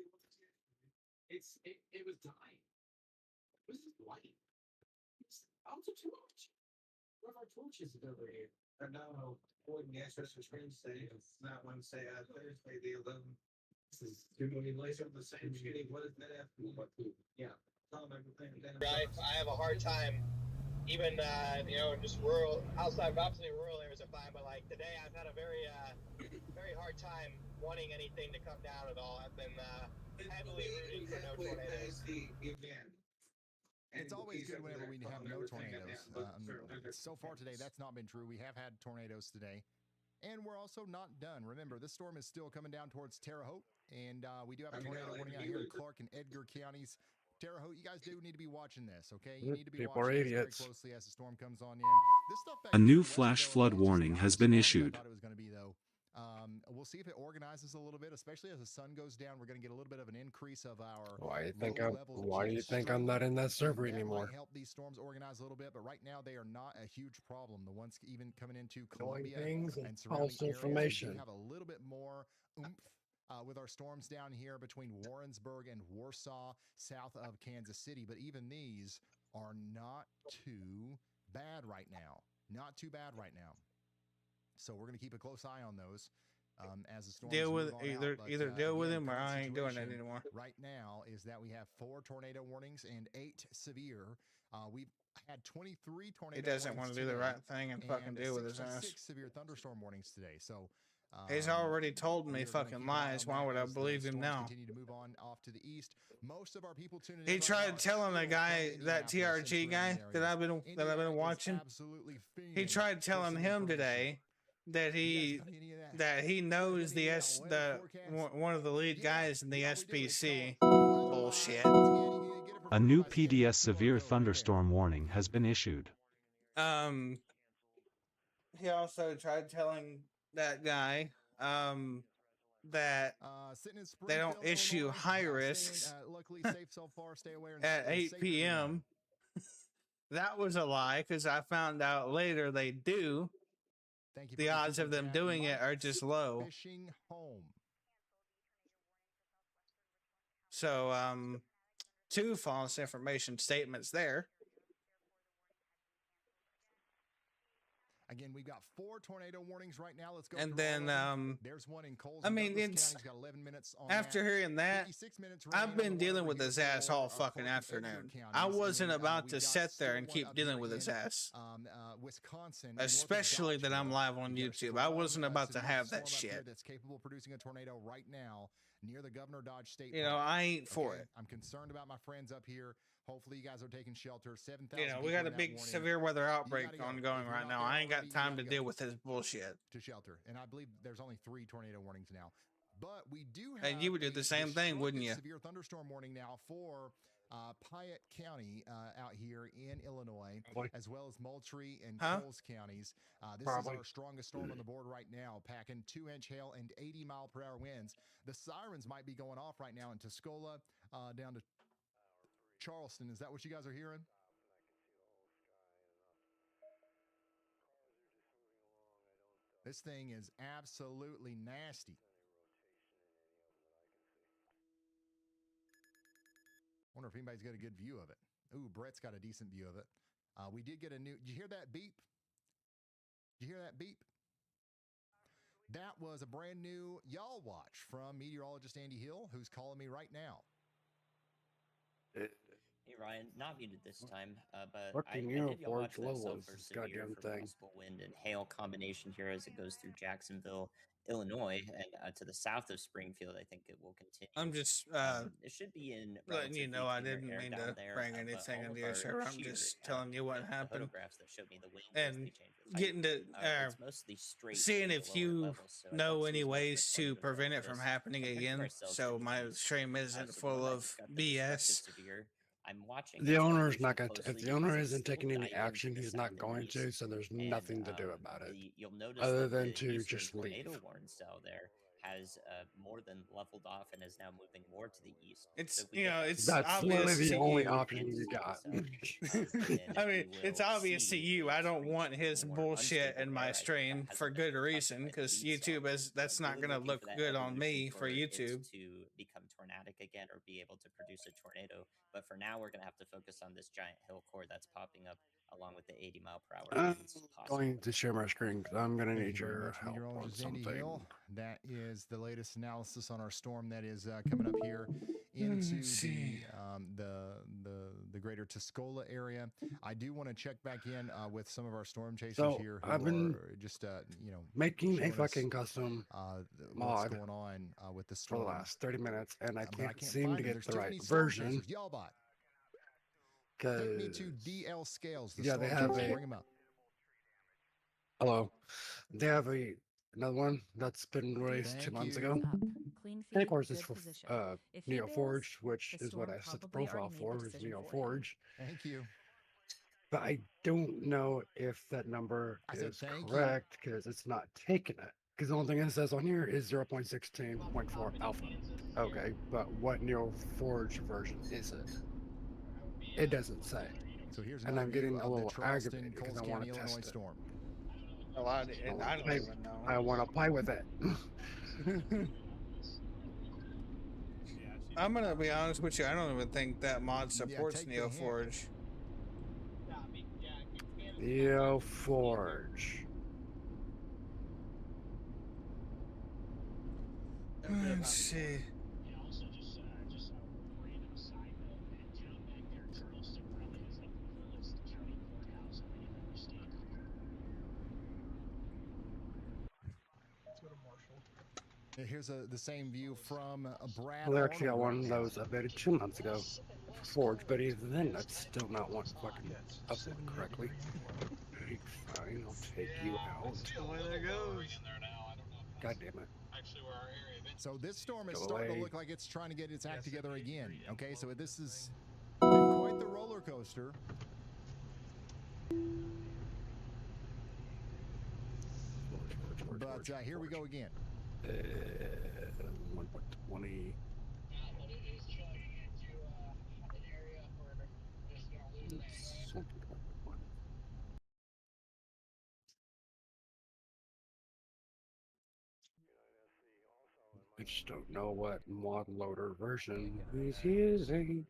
It was dying. This is light. It's also too much. One of our torches is over here. I know. Yes, that's what Wednesday. It's not Wednesday. Thursday the 11th. This is 2 million later on the same shitty. What is that after? Yeah. Right. I have a hard time, even just rural, outside, obviously rural areas are fine, but like today I've had a very hard time wanting anything to come down at all. I've been heavily rooting for no tornadoes. It's always good whenever we have no tornadoes. So far today, that's not been true. We have had tornadoes today, and we're also not done. Remember, this storm is still coming down towards Terre Haute, and we do have a tornado warning out here in Clark and Edgar counties. Terre Haute, you guys do need to be watching this, okay? You need to be People are watching this very idiots. closely as the storm comes on in. This stuff back A here new in Western flash Illinois flood is just warning not has as been strong as I issued. thought it was going to be, though. We'll see if it organizes a little bit, especially as the sun goes down. We're going to get a little bit of an increase of our Why do you think low-level I'm not in that server that anymore? might help these storms organize a little bit, but right now they are not a huge problem. The ones even coming into Knowing Columbia things and and surrounding false areas, we information. do have a little bit more oomph with our storms down here between Warrensburg and Warsaw, south of Kansas City. But even these are not too bad right now. Not too bad right now. So we're going to keep a close eye on those. As the storms Deal with move on either out. But, either deal with again, him or current I ain't doing it situation anymore. Right now is that we have 4 tornado warnings and 8 severe. We've had 23 tornado He doesn't warnings want to do the today, right thing and fucking deal with his 66 ass. severe thunderstorm warnings today. So He's already told me we are gonna fucking keep an eye lies. on Why that would I as the believe him storms now? continue to move on off to the east. Most of our people tuning in He right now tried are telling the still guy, from that Indianapolis and TRG guy surrounding that I've areas. been Indiana is watching. absolutely He fiending tried for telling some him information. today that You guys he have any of that? that he knows the Any of S that the weather forecast? one of the lead Yeah, guys in the yeah, we do. It's SBC. called Bullshit. Once again, you can get it for A free new by scanning PDS that QR severe code right there. thunderstorm warning has been issued. He also tried telling that guy that Sitting in they don't Springfield, issue Illinois, high staying, risks luckily safe so far. Stay aware and at and 8 safe every night. p.m. That was a lie because I found out later they do. Thank you The for odds of super them chat. doing it Mike are just low. Fishing home. So, 2 false information statements there. Again, we've got 4 tornado warnings right now. Let's go And through all then, of them. There's one in Coles I and mean, Douglas it's County's got 11 minutes on after that. hearing that, 56 minutes I've remaining on been the dealing one with over his here ass for all Clark fucking and afternoon. Edgar I counties. wasn't And then, about we've to got sit there still and one keep up dealing here with his in, ass. Wisconsin, north of Especially that I'm Dodgeville. live on We've got a YouTube. strong, I wasn't about to severe have storm that up here shit. that's capable of producing a tornado right now near the Governor Dodge State You know, Park. I ain't for Okay? it. I'm concerned about my friends up here. Hopefully, you guys are taking shelter. 7,000 You know, we people got a in that big warning. severe weather You outbreak gotta go. ongoing If you're right not now. there I ain't got already, you time gotta to go deal with his bullshit. to shelter. And I believe there's only 3 tornado warnings now. But we do have And you would do the same thing, wouldn't you? severe thunderstorm warning now for Piatt County out here in Illinois, as well as Moultrie and Coles counties. This is our strongest storm on the board right now, packing 2-inch hail and 80-mile-per-hour winds. The sirens might be going off right now in Tuscola down to Charleston. Is that what you guys are hearing? This thing is absolutely nasty. Wonder if anybody's got a good view of it. Ooh, Brett's got a decent view of it. We did get a new... Did you hear that beep? Did you hear that beep? That was a brand new Y'all Watch from meteorologist Andy Hill, who's calling me right now. Hey Ryan, not muted this time, but Fucking I did y'all Forge watch that Lowell's sulfur this severe goddamn for thing. possible wind and hail combination here as it goes through Jacksonville, Illinois, and to the south of Springfield. I think it will continue. I'm just it should be in letting you relatively know I cleaner didn't air mean down to there, bring but anything all into of your our show. I'm shear, just telling you what the happened photographs that showed me the wind as and they change with height, getting to it's mostly straight seeing to the if lower you levels. So I know don't see any as much of a ways to tornado threat prevent for it from this happening compared to again, ourselves to so the my east. stream isn't So the full one I of just got the destructive BS. severe. I'm watching The its owner's not evolution going to. If closely the owner because it's isn't still taking any diving to action, the he's south not and going to. east. So there's And nothing to do about it, you'll notice other that than the to eastern just tornado leave. warning cell there has more than leveled off and is now moving more to the east. It's So if we get that it's That's literally obvious the to only you. option you got. then I mean, we it's will obvious to see you. I it don't reach want his more bullshit unstable in my air. I think that stream hasn't for been good reflected reason, by the because lead cell. YouTube is that's not Really gonna looking look for that good on evolution me for for it YouTube. to become tornadic again or be able to produce a tornado. But for now, we're going to have to focus on this giant hill core that's popping up along with the 80-mile-per-hour I'm winds possible. going to share my screen because I'm going to Thank need you very your much, help on meteorologist Andy something. Hill. That is the latest analysis on our storm that is coming up here into the greater Tuscola area. I do want to check back in with some of our storm chasers So here who I've been are just making a showing us, fucking custom what's mod going on with the for storm the last 30 minutes, and I but I can't can't seem find to them. get There's the too right many storm version. chasers. Y'all bot. Take me to DL Scales, the Yeah, storm they have chaser. a. Bring him up. Hello. They have another one that's been released 2 months ago. Clean And of feed, course, it's good for position. If he Neo bails, Forge, which the is what storm I set the probably already profile made the for, is decision Neo for you. Forge. Thank you. But I don't know if that number is correct because it's not taking it. Because the only thing it says on here is 0.16.4 alpha. Okay, but what Neo Forge version is it? It doesn't say. So here's And I'm getting a of the little Charleston, aggravated because Coles I want County, to Illinois test it. storm. Oh, I don't even know. I want to play with it. I'm gonna be honest with you. I don't even think that mod supports take the hint. NeoForge. Neo Forge. Let's see. Here's the same view from Brad. Well, they actually got Arnold one right that now. was updated 2 months ago for Forge, but even then, that's still not one fucking upload correctly. Hey, fine, I'll take you out. God damn it. So this storm is Go starting to away. look like it's trying to get its act together again. Okay, so this has been quite the roller coaster. But here we go again. 1.20. I just don't know what mod loader version he's using.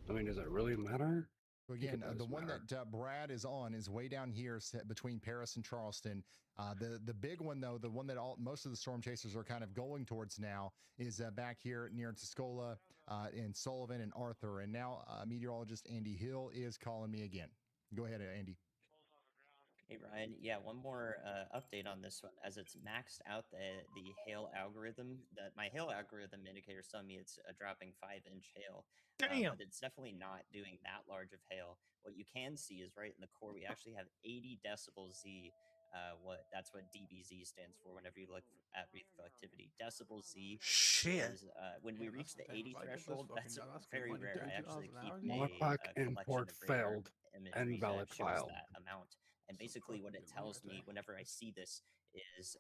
I mean, does it really matter? So again, the one that Brad is on is way down here between Paris and Charleston. The big one, though, the one that most of the storm chasers are kind of going towards now is back here near Tuscola in Sullivan and Arthur. And now meteorologist Andy Hill is calling me again. Go ahead, Andy. Hey Ryan, yeah, one more update on this one. As it's maxed out the hail algorithm, that my hail algorithm indicator telling me it's dropping 5-inch hail, but it's definitely not doing that large of hail. What you can see is right in the core, we actually have 80 decibel Z. That's what DBZ stands for. Whenever you look at reflectivity, decibel Z is when we reach the 80 threshold. That's very rare. I actually keep a collection of radar imagery that shows that amount. And basically, what it tells me whenever I see this is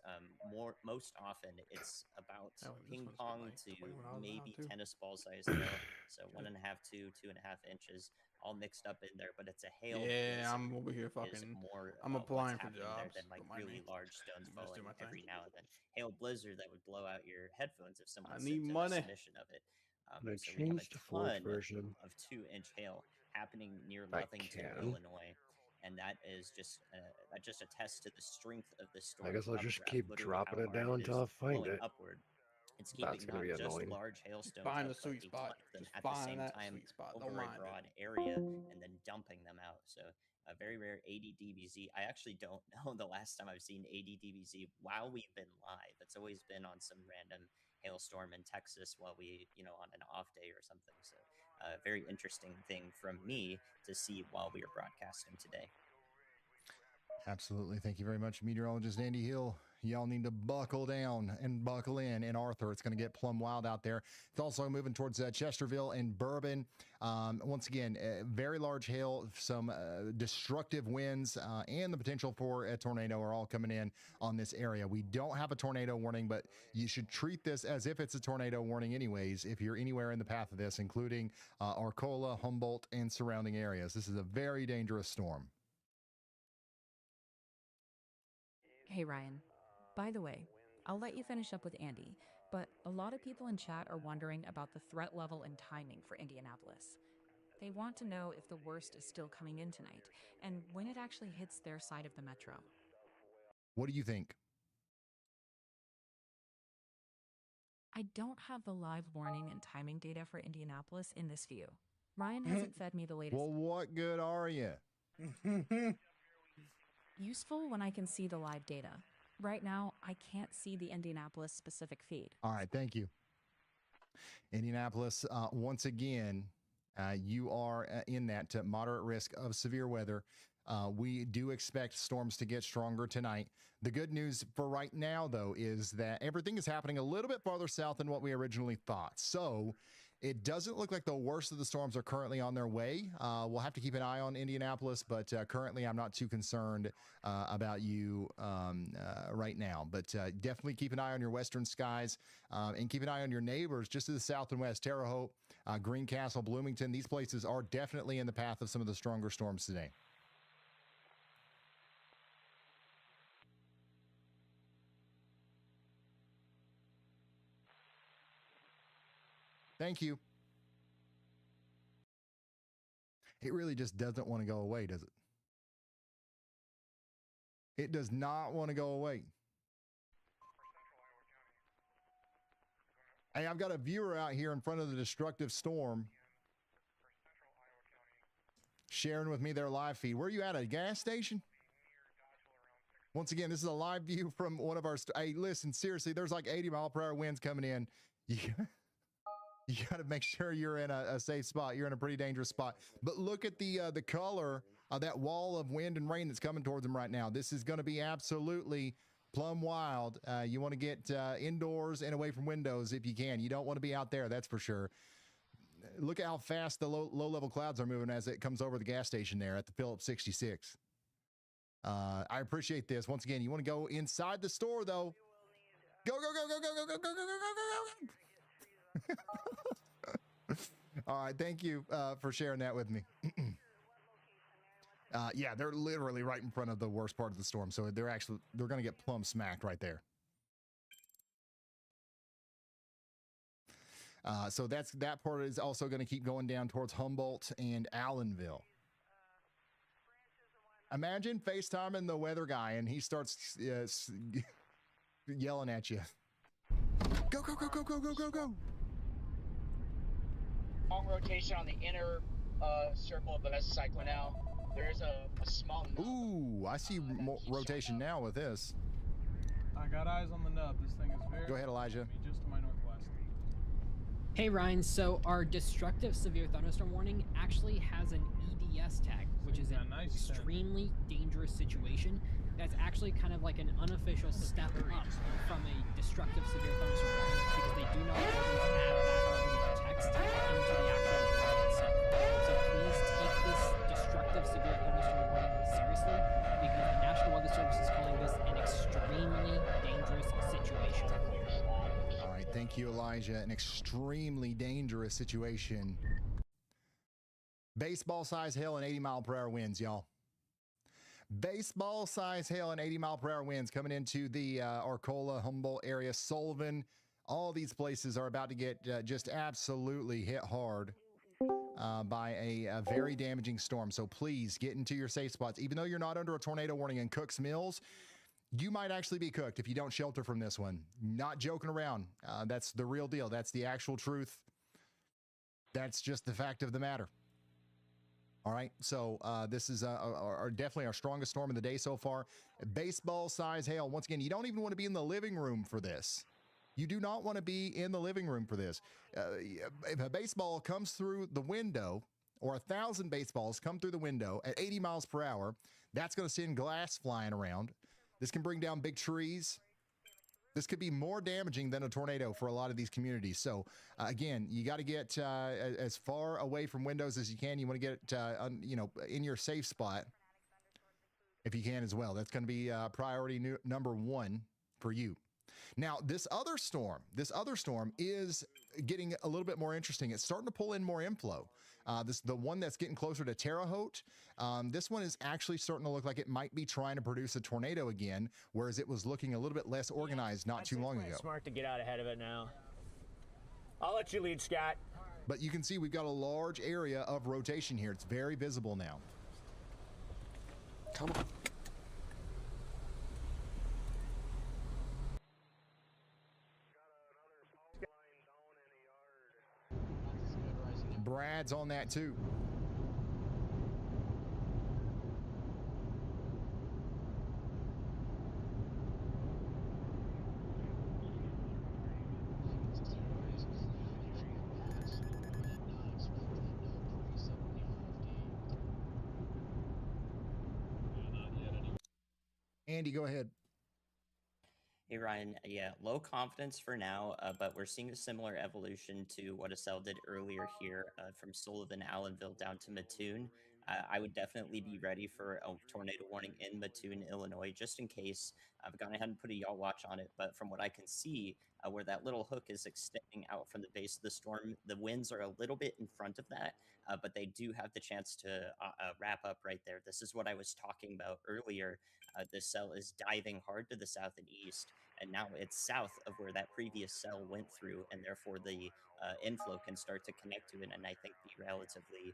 most often it's about ping pong to maybe tennis ball size hail. So 1.5 to 2.5 inches, all mixed up in there. But it's a hail. Yeah, I'm over here is fucking. more I'm applying what's for happening there jobs. than like Don't mind really me. large stones I'm just falling doing my thing. every now and then. Hail blizzard that would blow out your headphones if someone I sent need in a money. submission of it. I So we have a changed the Forge ton version. of 2-inch hail happening near I Lovington, can. Illinois, and that is just that just attests to the strength of the storm. I guess I'll just updraft. keep Literally dropping how it hard down it until is I find blowing it. upward. It's That's keeping gonna not be just annoying. large hailstones Find out, the but sweet a spot. ton of them Just at the find same that time sweet spot. over Don't a mind it. broad area and then dumping them out. So a very rare 80 DBZ. I actually don't know the last time I've seen 80 DBZ while we've been live. It's always been on some random hailstorm in Texas while we, on an off day or something. So a very interesting thing from me to see while we are broadcasting today. Absolutely. Thank you very much, meteorologist Andy Hill. Y'all need to buckle down and buckle in Arthur. It's going to get plumb wild out there. It's also moving towards Chesterville and Bourbon. Once again, very large hail, some destructive winds, and the potential for a tornado are all coming in on this area. We don't have a tornado warning, but you should treat this as if it's a tornado warning anyways, if you're anywhere in the path of this, including Arcola, Humboldt, and surrounding areas. This is a very dangerous storm. Hey, Ryan. By the way, I'll let you finish up with Andy, but a lot of people in chat are wondering about the threat level and timing for Indianapolis. They want to know if the worst is still coming in tonight and when it actually hits their side of the metro. What do you think? I don't have the live warning and timing data for Indianapolis in this view. Ryan hasn't fed me the latest. Well, what good are you? Useful when I can see the live data. Right now, I can't see the Indianapolis specific feed. All right, thank you. Indianapolis, once again, you are in that moderate risk of severe weather. We do expect storms to get stronger tonight. The good news for right now, though, is that everything is happening a little bit farther south than what we originally thought. So it doesn't look like the worst of the storms are currently on their way. We'll have to keep an eye on Indianapolis, but currently I'm not too concerned about you right now. But definitely keep an eye on your western skies and keep an eye on your neighbors just to the south and west. Terre Haute, Greencastle, Bloomington, these places are definitely in the path of some of the stronger storms today. Thank you. It really just doesn't want to go away, does it? It does not want to go away. Hey, I've got a viewer out here in front of the destructive storm sharing with me their live feed. Where are you at? A gas station? Once again, this is a live view from one of our... Hey, listen, seriously, there's like 80-mile-per-hour winds coming in. You got to make sure you're in a safe spot. You're in a pretty dangerous spot. But look at the color of that wall of wind and rain that's coming towards them right now. This is going to be absolutely plumb wild. You want to get indoors and away from windows if you can. You don't want to be out there, that's for sure. Look at how fast the low-level clouds are moving as it comes over the gas station there at the Phillips 66. I appreciate this. Once again, you want to go inside the store, though. Go, go, go, go, go, go, go, go, go, go, go, go. All right, thank you for sharing that with me. Yeah, they're literally right in front of the worst part of the storm, so they're going to get plumb smacked right there. So that part is also going to keep going down towards Humboldt and Allenville. Imagine FaceTiming the weather guy and he starts yelling at you. Go, go, go, go, go, go, go, go. Long rotation on the inner circle of the mesocyclone now. There is a small nub. Ooh, I see more rotation now with this. I got eyes on the nub. This thing is very... Go ahead, Elijah. Just to my northwest. Hey, Ryan. So our destructive severe thunderstorm warning actually has an EDS tag, which is an extremely dangerous situation. That's actually kind of like an unofficial step up from a destructive severe thunderstorm warning because they do not always add that level of text into the actual warning itself. So please take this destructive severe thunderstorm warning seriously because the National Weather Service is calling this an extremely dangerous situation. All right, thank you, Elijah. An extremely dangerous situation. Baseball-sized hail and 80-mile-per-hour winds, y'all. Baseball-sized hail and 80-mile-per-hour winds coming into the Arcola, Humboldt area, Sullivan. All these places are about to get just absolutely hit hard by a very damaging storm. So please get into your safe spots. Even though you're not under a tornado warning in Cooks Mills, You might actually be cooked if you don't shelter from this one. Not joking around. That's the real deal. That's the actual truth. That's just the fact of the matter. All right, so this is definitely our strongest storm of the day so far. Baseball size hail. Once again, you don't even want to be in the living room for this. You do not want to be in the living room for this. If a baseball comes through the window, or 1,000 baseballs come through the window at 80 miles per hour, that's going to send glass flying around. This can bring down big trees. This could be more damaging than a tornado for a lot of these communities. So, again, you got to get as far away from windows as you can. You want to get, in your safe spot if you can as well. That's going to be priority number one for you. Now, this other storm is getting a little bit more interesting. It's starting to pull in more inflow. The one that's getting closer to Terre Haute, this one is actually starting to look like it might be trying to produce a tornado again, whereas it was looking a little bit less organized not too long ago. Smart to get out ahead of it now. I'll let you lead, Scott. But you can see we've got a large area of rotation here. It's very visible now. Come on. Brad's on that too. Andy, go ahead. Hey Ryan, yeah, low confidence for now, but we're seeing a similar evolution to what Estelle did earlier here from Sullivan, Allenville down to Mattoon. I would definitely be ready for a tornado warning in Mattoon, Illinois, just in case. I've gone ahead and put a yaw watch on it, but from what I can see, where that little hook is extending out from the base of the storm, the winds are a little bit in front of that, but they do have the chance to wrap up right there. This is what I was talking about earlier. The cell is diving hard to the south and east, and now it's south of where that previous cell went through, and therefore the inflow can start to connect to it, and I think be relatively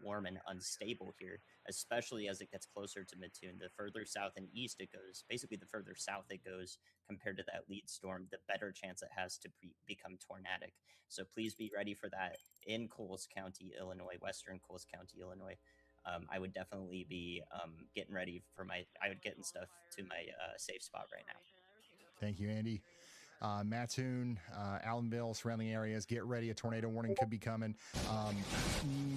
warm and unstable here, especially as it gets closer to Mattoon. The further south and east it goes, basically the further south it goes compared to that lead storm, the better chance it has to become tornadic. So please be ready for that in Coles County, Illinois, western Coles County, Illinois. I would definitely be getting ready for I would get stuff to my safe spot right now. Thank you, Andy. Mattoon, Allenville, surrounding areas, get ready. A tornado warning could be coming.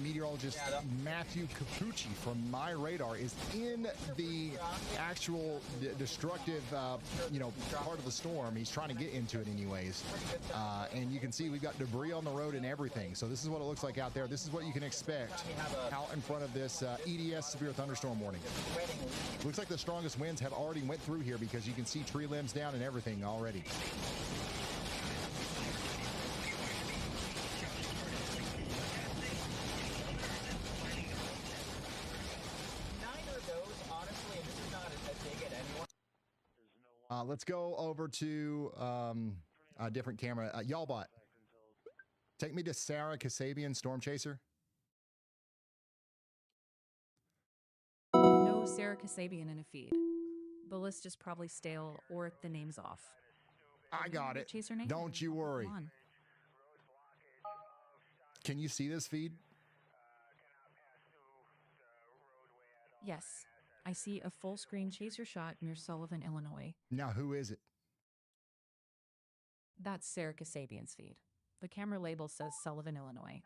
Meteorologist Matthew Capucci from My Radar is in the actual destructive, part of the storm. He's trying to get into it anyways. And you can see we've got debris on the road and everything. So this is what it looks like out there. This is what you can expect out in front of this EDS severe thunderstorm warning. Looks like the strongest winds have already went through here because you can see tree limbs down and everything already. Let's go over to a different camera. Y'allbot, take me to Sarah Kasabian, Storm Chaser. No Sarah Kasabian in a feed. The list is probably stale or the name's off. I got it. Chaser name? Don't you worry. Come on. Can you see this feed? Yes. I see a full screen chaser shot near Sullivan, Illinois. Now, who is it? That's Sarah Kasabian's feed. The camera label says Sullivan, Illinois.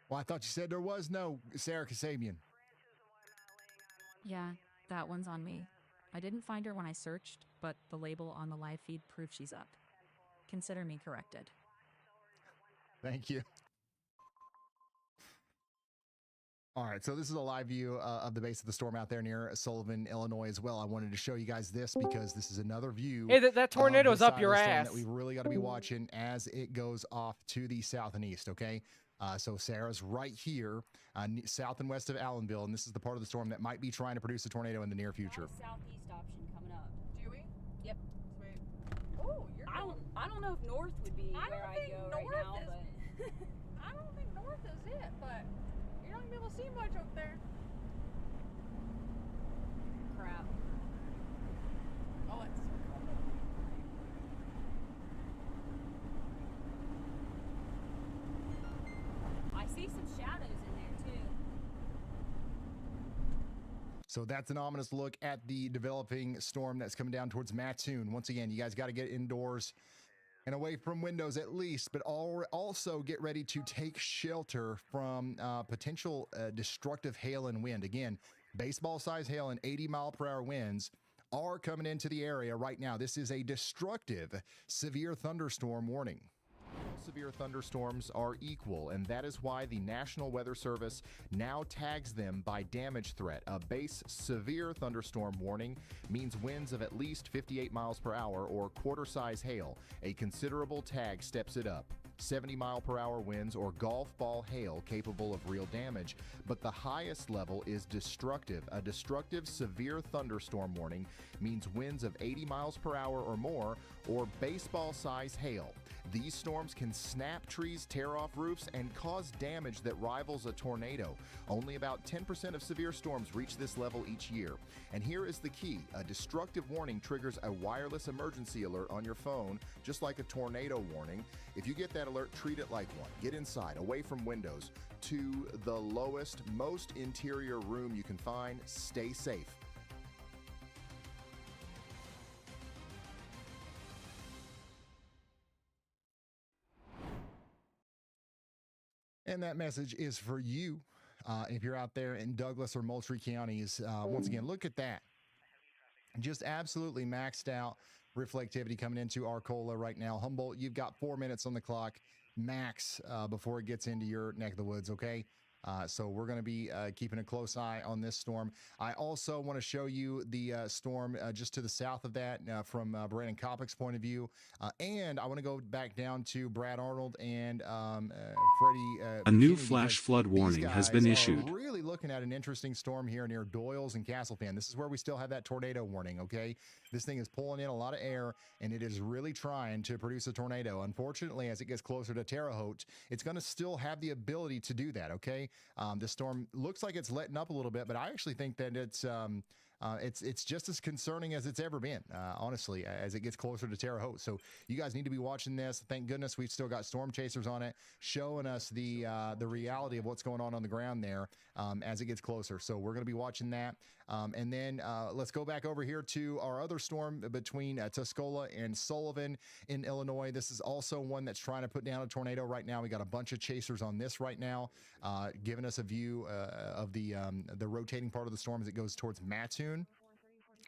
Well, I thought you said there was no Sarah Kasabian. Yeah, that one's on me. I didn't find her when I searched, but the label on the live feed proves she's up. Consider me corrected. Thank you. All right, so this is a live view of the base of the storm out there near Sullivan, Illinois as well. I wanted to show you guys this because this is another view. Hey, that tornado's up your ass. That we really got to be watching as it goes off to the south and east, okay? So Sarah's right here, south and west of Allenville, and this is the part of the storm that might be trying to produce a tornado in the near future. Southeast option coming up. Do we? Yep. Sweet. Oh, you're I don't know if north would be where I go right now, but I don't think north is it, but you're not gonna be able to see much up there. crap. So that's an ominous look at the developing storm that's coming down towards Mattoon. Once again, you guys got to get indoors and away from windows at least, but also get ready to take shelter from potential destructive hail and wind. Again, baseball-sized hail and 80-mile-per-hour winds are coming into the area right now. This is a destructive severe thunderstorm warning. All severe thunderstorms are equal, and that is why the National Weather Service now tags them by damage threat. A base severe thunderstorm warning means winds of at least 58 miles per hour or quarter-size hail. A considerable tag steps it up. 70-mile-per-hour winds or golf ball hail capable of real damage, but the highest level is destructive. A destructive severe thunderstorm warning means winds of 80 miles per hour or more or baseball-size hail. These storms can snap trees, tear off roofs, and cause damage that rivals a tornado. Only about 10% of severe storms reach this level each year. And here is the key. A destructive warning triggers a wireless emergency alert on your phone, just like a tornado warning. If you get that alert, treat it like one. Get inside, away from windows, to the lowest, most interior room you can find. Stay safe. And that message is for you. If you're out there in Douglas or Moultrie counties, once again, look at that. Just absolutely maxed out reflectivity coming into Arcola right now. Humboldt, you've got 4 minutes on the clock max before it gets into your neck of the woods, okay? So we're going to be keeping a close eye on this storm. I also want to show you the storm just to the south of that from Brandon Koppick's point of view. And I want to go back down to Brad Arnold and Freddie A new McKinney, flash because flood warning these has been guys issued. are really looking at an interesting storm here near Doyles and Castlefan. This is where we still have that tornado warning, okay? This thing is pulling in a lot of air, and it is really trying to produce a tornado. Unfortunately, as it gets closer to Terre Haute, it's going to still have the ability to do that, okay? The storm looks like it's letting up a little bit, but I actually think that it's just as concerning as it's ever been, honestly, as it gets closer to Terre Haute. So you guys need to be watching this. Thank goodness we've still got storm chasers on it, showing us the reality of what's going on the ground there as it gets closer. So we're going to be watching that. And then let's go back over here to our other storm between Tuscola and Sullivan in Illinois. This is also one that's trying to put down a tornado right now. We got a bunch of chasers on this right now, giving us a view of the rotating part of the storm as it goes towards Mattoon.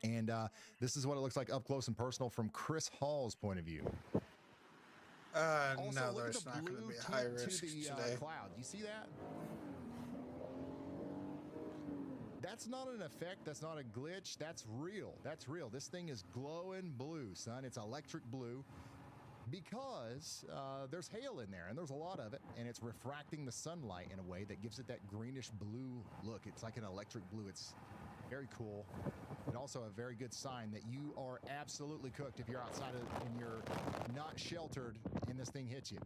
And this is what it looks like up close and personal from Chris Hall's point of view. No, there's not going to be a high risk today. Cloud. You see that? That's not an effect. That's not a glitch. That's real. That's real. This thing is glowing blue, son. It's electric blue because there's hail in there, and there's a lot of it, and it's refracting the sunlight in a way that gives it that greenish blue look. It's like an electric blue. It's very cool, and also a very good sign that you are absolutely cooked if you're outside and you're not sheltered and this thing hits you.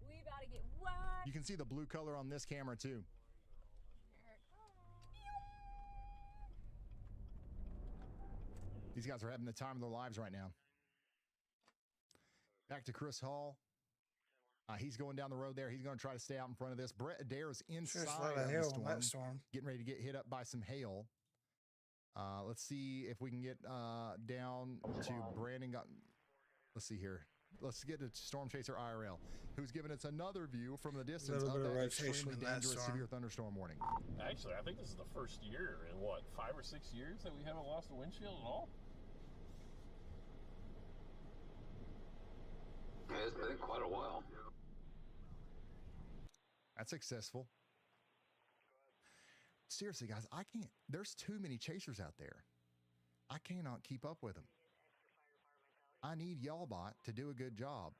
We about to get what? You can see the blue color on this camera too. These guys are having the time of their lives right now. Back to Chris Hall. He's going down the road there. He's going to try to stay out in front of this. Brett Adair is inside of the storm, getting ready to get hit up by some hail. Let's see if we can get down to Brandon. Let's see here. Let's get to Storm Chaser IRL, who's giving us another view from the distance of that extremely dangerous severe thunderstorm warning. Actually, I think this is the first year in, 5 or 6 years that we haven't lost a windshield at all? Yeah, it's been quite a while. That's successful. Seriously, guys, I can't. There's too many chasers out there. I cannot keep up with them. I need Y'allbot to do a good job.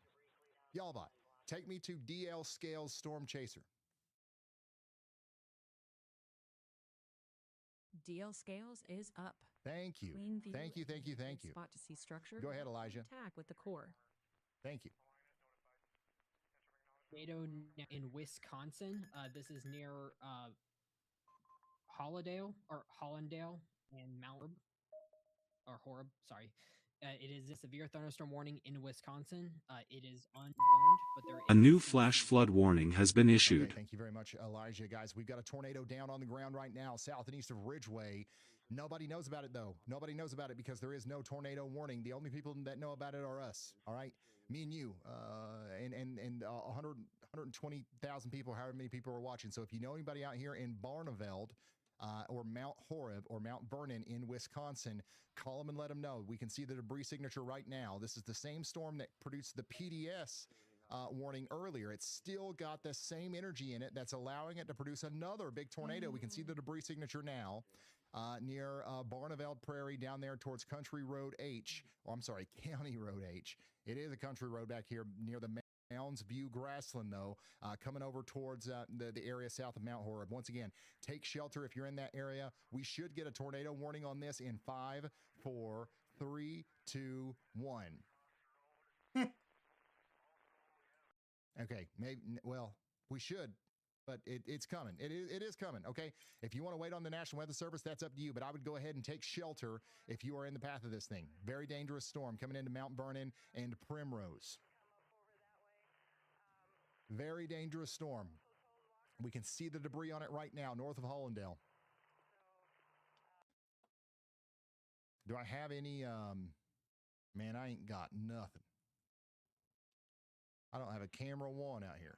Y'allbot, take me to DL Scales Storm Chaser. DL Scales is up. Thank you. Clean view Thank you. Spot to see structure. Go ahead, Elijah. Tag with the core. Thank you. tornado in Wisconsin. This is near Hollandale and Mount Horeb, or Horeb, sorry. It is a severe thunderstorm warning in Wisconsin. It is unwarned, but there A is new some flash flood warning has been issued. Okay, thank you very much, Elijah. Guys, we've got a tornado down on the ground right now, south and east of Ridgeway. Nobody knows about it, though. Nobody knows about it because there is no tornado warning. The only people that know about it are us, all right? Me and you, and 120,000 people, however many people are watching. So if you know anybody out here in Barneveld, or Mount Horeb or Mount Vernon in Wisconsin, call them and let them know. We can see the debris signature right now. This is the same storm that produced the PDS warning earlier. It's still got the same energy in it that's allowing it to produce another big tornado. We can see the debris signature now near Barneveld Prairie down there towards Country Road H, or I'm sorry, County Road H. It is a country road back here near the Mounds View Grassland, though, coming over towards the area south of Mount Horeb. Once again, take shelter if you're in that area. We should get a tornado warning on this in 5, 4, 3, 2, 1. Okay, maybe, well, we should, but it's coming. It is coming, okay? If you want to wait on the National Weather Service, that's up to you, but I would go ahead and take shelter if you are in the path of this thing. Very dangerous storm coming into Mount Vernon and Primrose. Very dangerous storm. We can see the debris on it right now, north of Hollandale. Do I have any, man, I ain't got nothing. I don't have a camera one out here.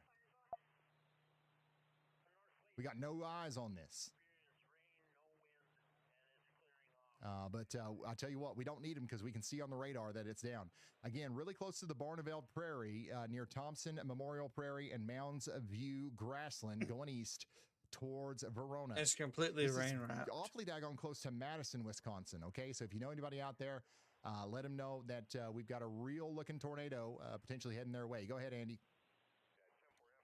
We got no eyes on this. But I'll tell you what, we don't need them because we can see on the radar that it's down. Again, really close to the Barneveld Prairie, near Thompson Memorial Prairie and Mounds View Grassland, going east towards Verona. It's completely rain wrapped. Awfully daggone close to Madison, Wisconsin. Okay, so if you know anybody out there, let them know that we've got a real looking tornado potentially heading their way. Go ahead, Andy.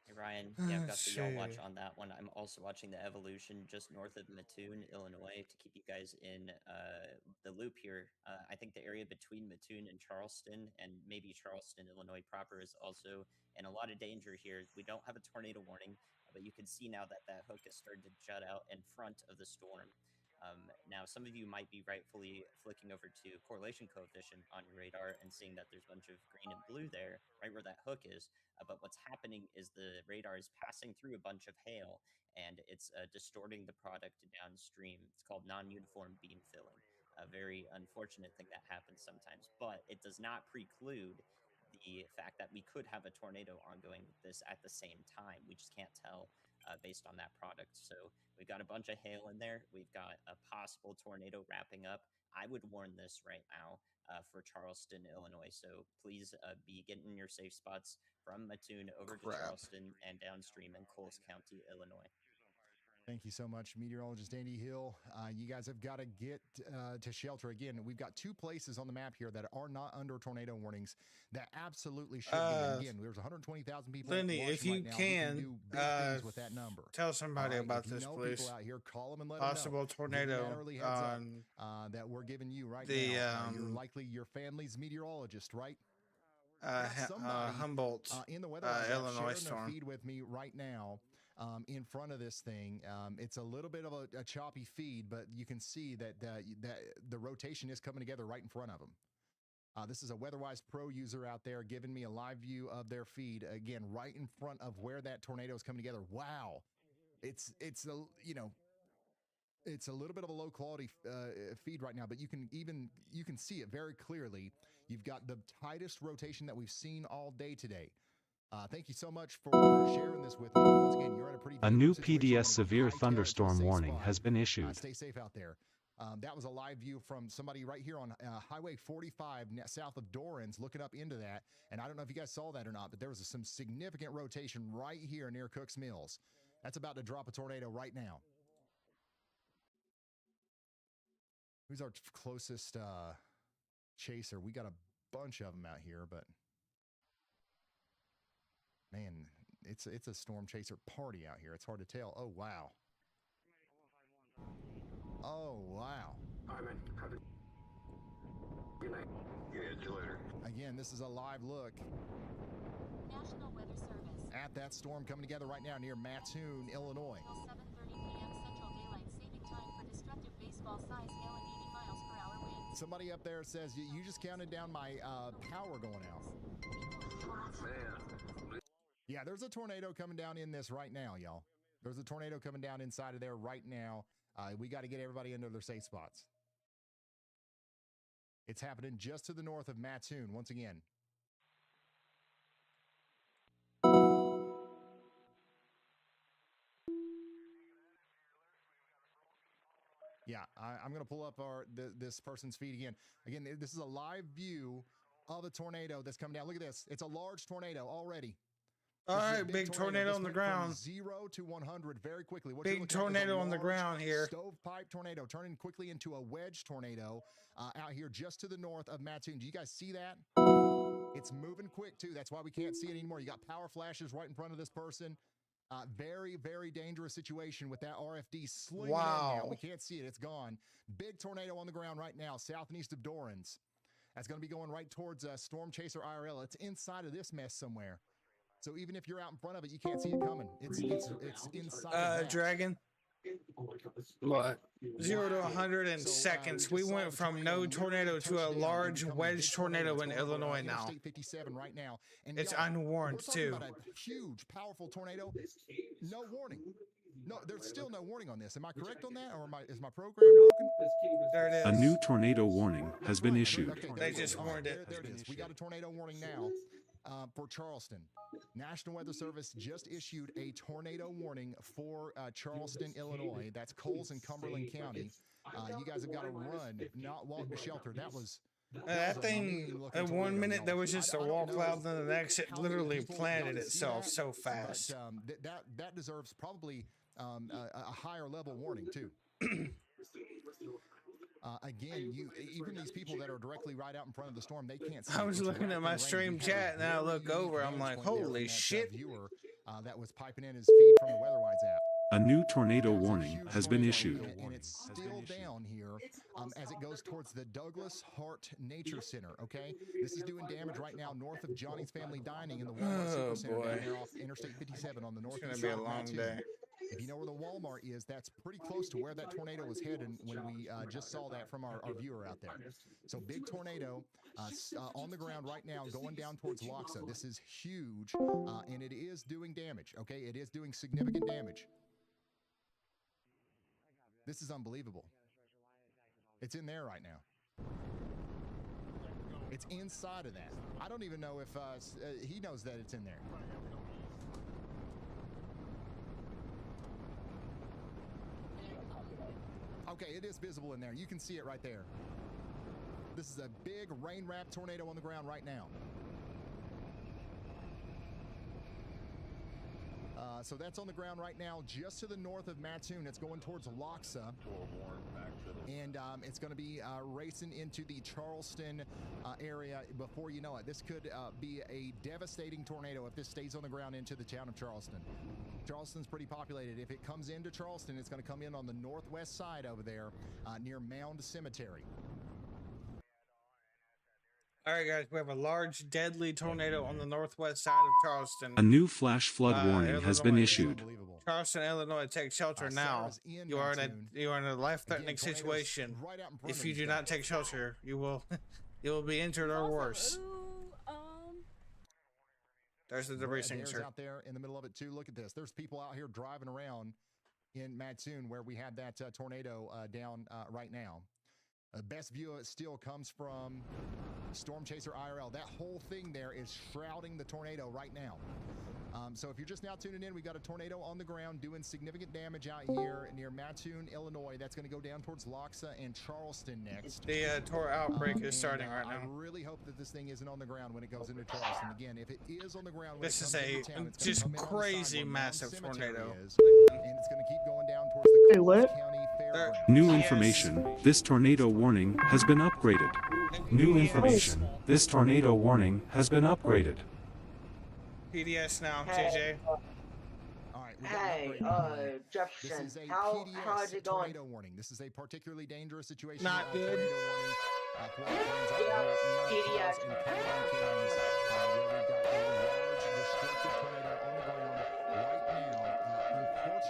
Hey Ryan, yeah, I've got the y'all watch on that one. I'm also watching the evolution just north of Mattoon, Illinois, to keep you guys in the loop here. I think the area between Mattoon and Charleston, and maybe Charleston, Illinois proper, is also in a lot of danger here. We don't have a tornado warning, but you can see now that that hook has started to jut out in front of the storm. Now, some of you might be rightfully flicking over to correlation coefficient on your radar and seeing that there's a bunch of green and blue there, right where that hook is. But what's happening is the radar is passing through a bunch of hail, and it's distorting the product downstream. It's called non-uniform beam filling. A very unfortunate thing that happens sometimes, but it does not preclude the fact that we could have a tornado ongoing with this at the same time. We just can't tell based on that product. So we've got a bunch of hail in there. We've got a possible tornado wrapping up. I would warn this right now for Charleston, Illinois. So please be getting your safe spots from Mattoon over to Charleston and downstream in Coles County, Illinois. Thank you so much, meteorologist Andy Hill. You guys have got to get to shelter. Again, we've got 2 places on the map here that are not under tornado warnings that absolutely should be. And again, there's 120,000 people. Lindy, if you right now. can, do big things with that number. Tell somebody about if you this, know please. People out here, call them and let Possible them know. tornado On that we're giving you right now. You're likely your family's meteorologist, right? Humboldt, in the weather Illinois sharing storm. their feed with me right now. In front of this thing, it's a little bit of a choppy feed, but you can see that the rotation is coming together right in front of them. This is a WeatherWise Pro user out there giving me a live view of their feed, again, right in front of where that tornado is coming together. Wow. It's a, it's a little bit of a low quality feed right now, but you can see it very clearly. You've got the tightest rotation that we've seen all day today. Thank you so much for sharing this with me. Once again, you're in a pretty new PDS severe thunderstorm warning has been issued. Stay safe out there. That was a live view from somebody right here on Highway 45 south of Dorrance, looking up into that. And I don't know if you guys saw that or not, but there was some significant rotation right here near Cook's Mills. That's about to drop a tornado right now. Who's our closest chaser? We got a bunch of them out here, but man, it's a storm chaser party out here. It's hard to tell. Oh, wow. Oh, wow. Good night. Yeah, see you later. Again, this is a live look. National Weather Service. at that storm coming together right now near Mattoon, Illinois. 7:30 p.m. Central Daylight Saving Time for destructive baseball-sized hail and 80 miles per hour winds. Somebody up there says, you just counted down my power going out. Yeah, there's a tornado coming down in this right now, y'all. There's a tornado coming down inside of there right now. We got to get everybody into their safe spots. It's happening just to the north of Mattoon once again. Yeah, I'm going to pull up this person's feed again. Again, this is a live view of a tornado that's coming down. Look at this. It's a large tornado already. All right, big tornado on the ground. 0 to 100 very quickly. Big tornado on the ground here. Stovepipe tornado turning quickly into a wedge tornado out here just to the north of Mattoon. Do you guys see that? It's moving quick too. That's why we can't see it anymore. You got power flashes right in front of this person. Very, very dangerous situation with that RFD slinging in now. We can't see it. It's gone. Big tornado on the ground right now, south and east of Dorrance. That's going to be going right towards Storm Chaser IRL. It's inside of this mess somewhere. So even if you're out in front of it, you can't see it coming. It's inside. Dragon. What? 0 to 100 in seconds. We went from no tornado to a large wedge tornado in Illinois now. State 57 right now. And it's unwarned too. About a huge, powerful tornado. No warning. No, there's still no warning on this. Am I correct on that, or is my program broken? There it is. A new tornado warning has been issued. Okay, they just warned it. There it is. We got a tornado warning now. For Charleston. National Weather Service just issued a tornado warning for Charleston, Illinois. That's Coles and Cumberland County. You guys have got to run, not walk to shelter. That thing, in 1 minute, there was just a wall cloud, then the next, it literally planted itself so fast. But, that deserves probably a higher level warning, too. Again, even these people that are directly right out in front of the storm, they can't see. I was looking at my stream chat, and I look over, I'm like, holy shit. Viewer that was piping in his feed from the WeatherWise app. A new tornado warning has been issued. And it's still down here as it goes towards the Douglas Hart Nature Center, okay? This is doing damage right now north of Johnny's Family Dining in the Walmart Super Center down there off Interstate 57 on the north It's going to be a long day. If you know where the Walmart is, that's pretty close to where that tornado was headed when we just saw that from our viewer out there. So big tornado on the ground right now going down towards Loxa. This is huge, and it is doing damage, okay? It is doing significant damage. This is unbelievable. It's in there right now. It's inside of that. I don't even know if he knows that it's in there. Okay, it is visible in there. You can see it right there. This is a big rain-wrapped tornado on the ground right now. So that's on the ground right now, just to the north of Mattoon. It's going towards Loxa. And it's going to be racing into the Charleston area before you know it. This could be a devastating tornado if this stays on the ground into the town of Charleston. Charleston's pretty populated. If it comes into Charleston, it's going to come in on the northwest side over there near Mound Cemetery. All right, guys, we have a large, deadly tornado on the northwest side of Charleston. A new flash flood warning has been issued. Charleston, Illinois, take shelter now. You are in a life-threatening situation. Right if you do not take shelter, you will be injured or worse. There's the debris signature out there in the middle of it too. Look at this. There's people out here driving around in Mattoon where we had that tornado down right now. The best view of it still comes from Storm Chaser IRL. That whole thing there is shrouding the tornado right now. So if you're just now tuning in, we got a tornado on the ground doing significant damage out here near Mattoon, Illinois. That's going to go down towards Loxa and Charleston next. The outbreak is starting right now. I really hope that this thing isn't on the ground when it goes into Charleston. Again, if it is on the ground, this is a just crazy massive tornado. And it's going to keep going down towards the Coles County Fairgrounds. New information. This tornado warning has been upgraded. New information. This tornado warning has been upgraded. PDS now, JJ. All right, Hey, Jefferson, this is a how is it going? Tornado warning. This is a particularly dangerous situation. Not good. Tornado warning. Where we've got a large destructive tornado on the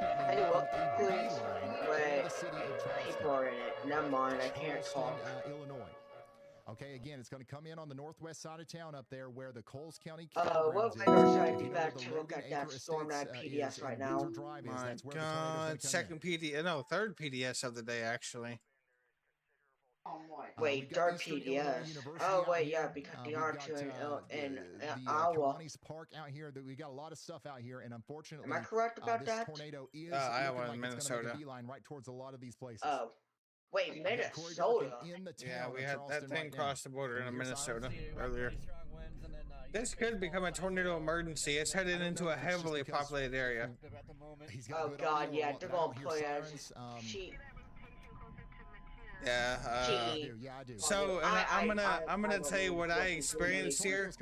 unfortunately Hey, making well, a please beeline for let the city of Charleston. people are in it. Never mind, I can't Charleston, talk. Illinois. Okay, again, it's going to come in on the northwest side of town up there where the Coles County What Fairgrounds is. weather should I If be you know where back the to look Logan at that Acre storm Estates at PDS is right and now? Windsor Drive is, My that's where the tornado's going God, to come second PDS, no, third PDS of the day actually. Wait, we've got third Eastern Illinois PDS. University Oh out wait, here. yeah, because the We've are got two in the Iowa. Kiwanis Park out here. We got a lot of stuff out here, and unfortunately, Am I correct about this that? tornado is Iowa looking and like it's going to make Minnesota. a beeline right towards a lot of these places. Oh, wait, We got Corey Durkin Minnesota. in the town Yeah, we of had Charleston that thing right cross the now. border Can into you hear sirens? Minnesota earlier. This could become a tornado emergency. It's headed into a heavily populated area. Oh God, yeah, they're gonna play as cheap. Yeah. I do. So I'm gonna tell you what I experienced here.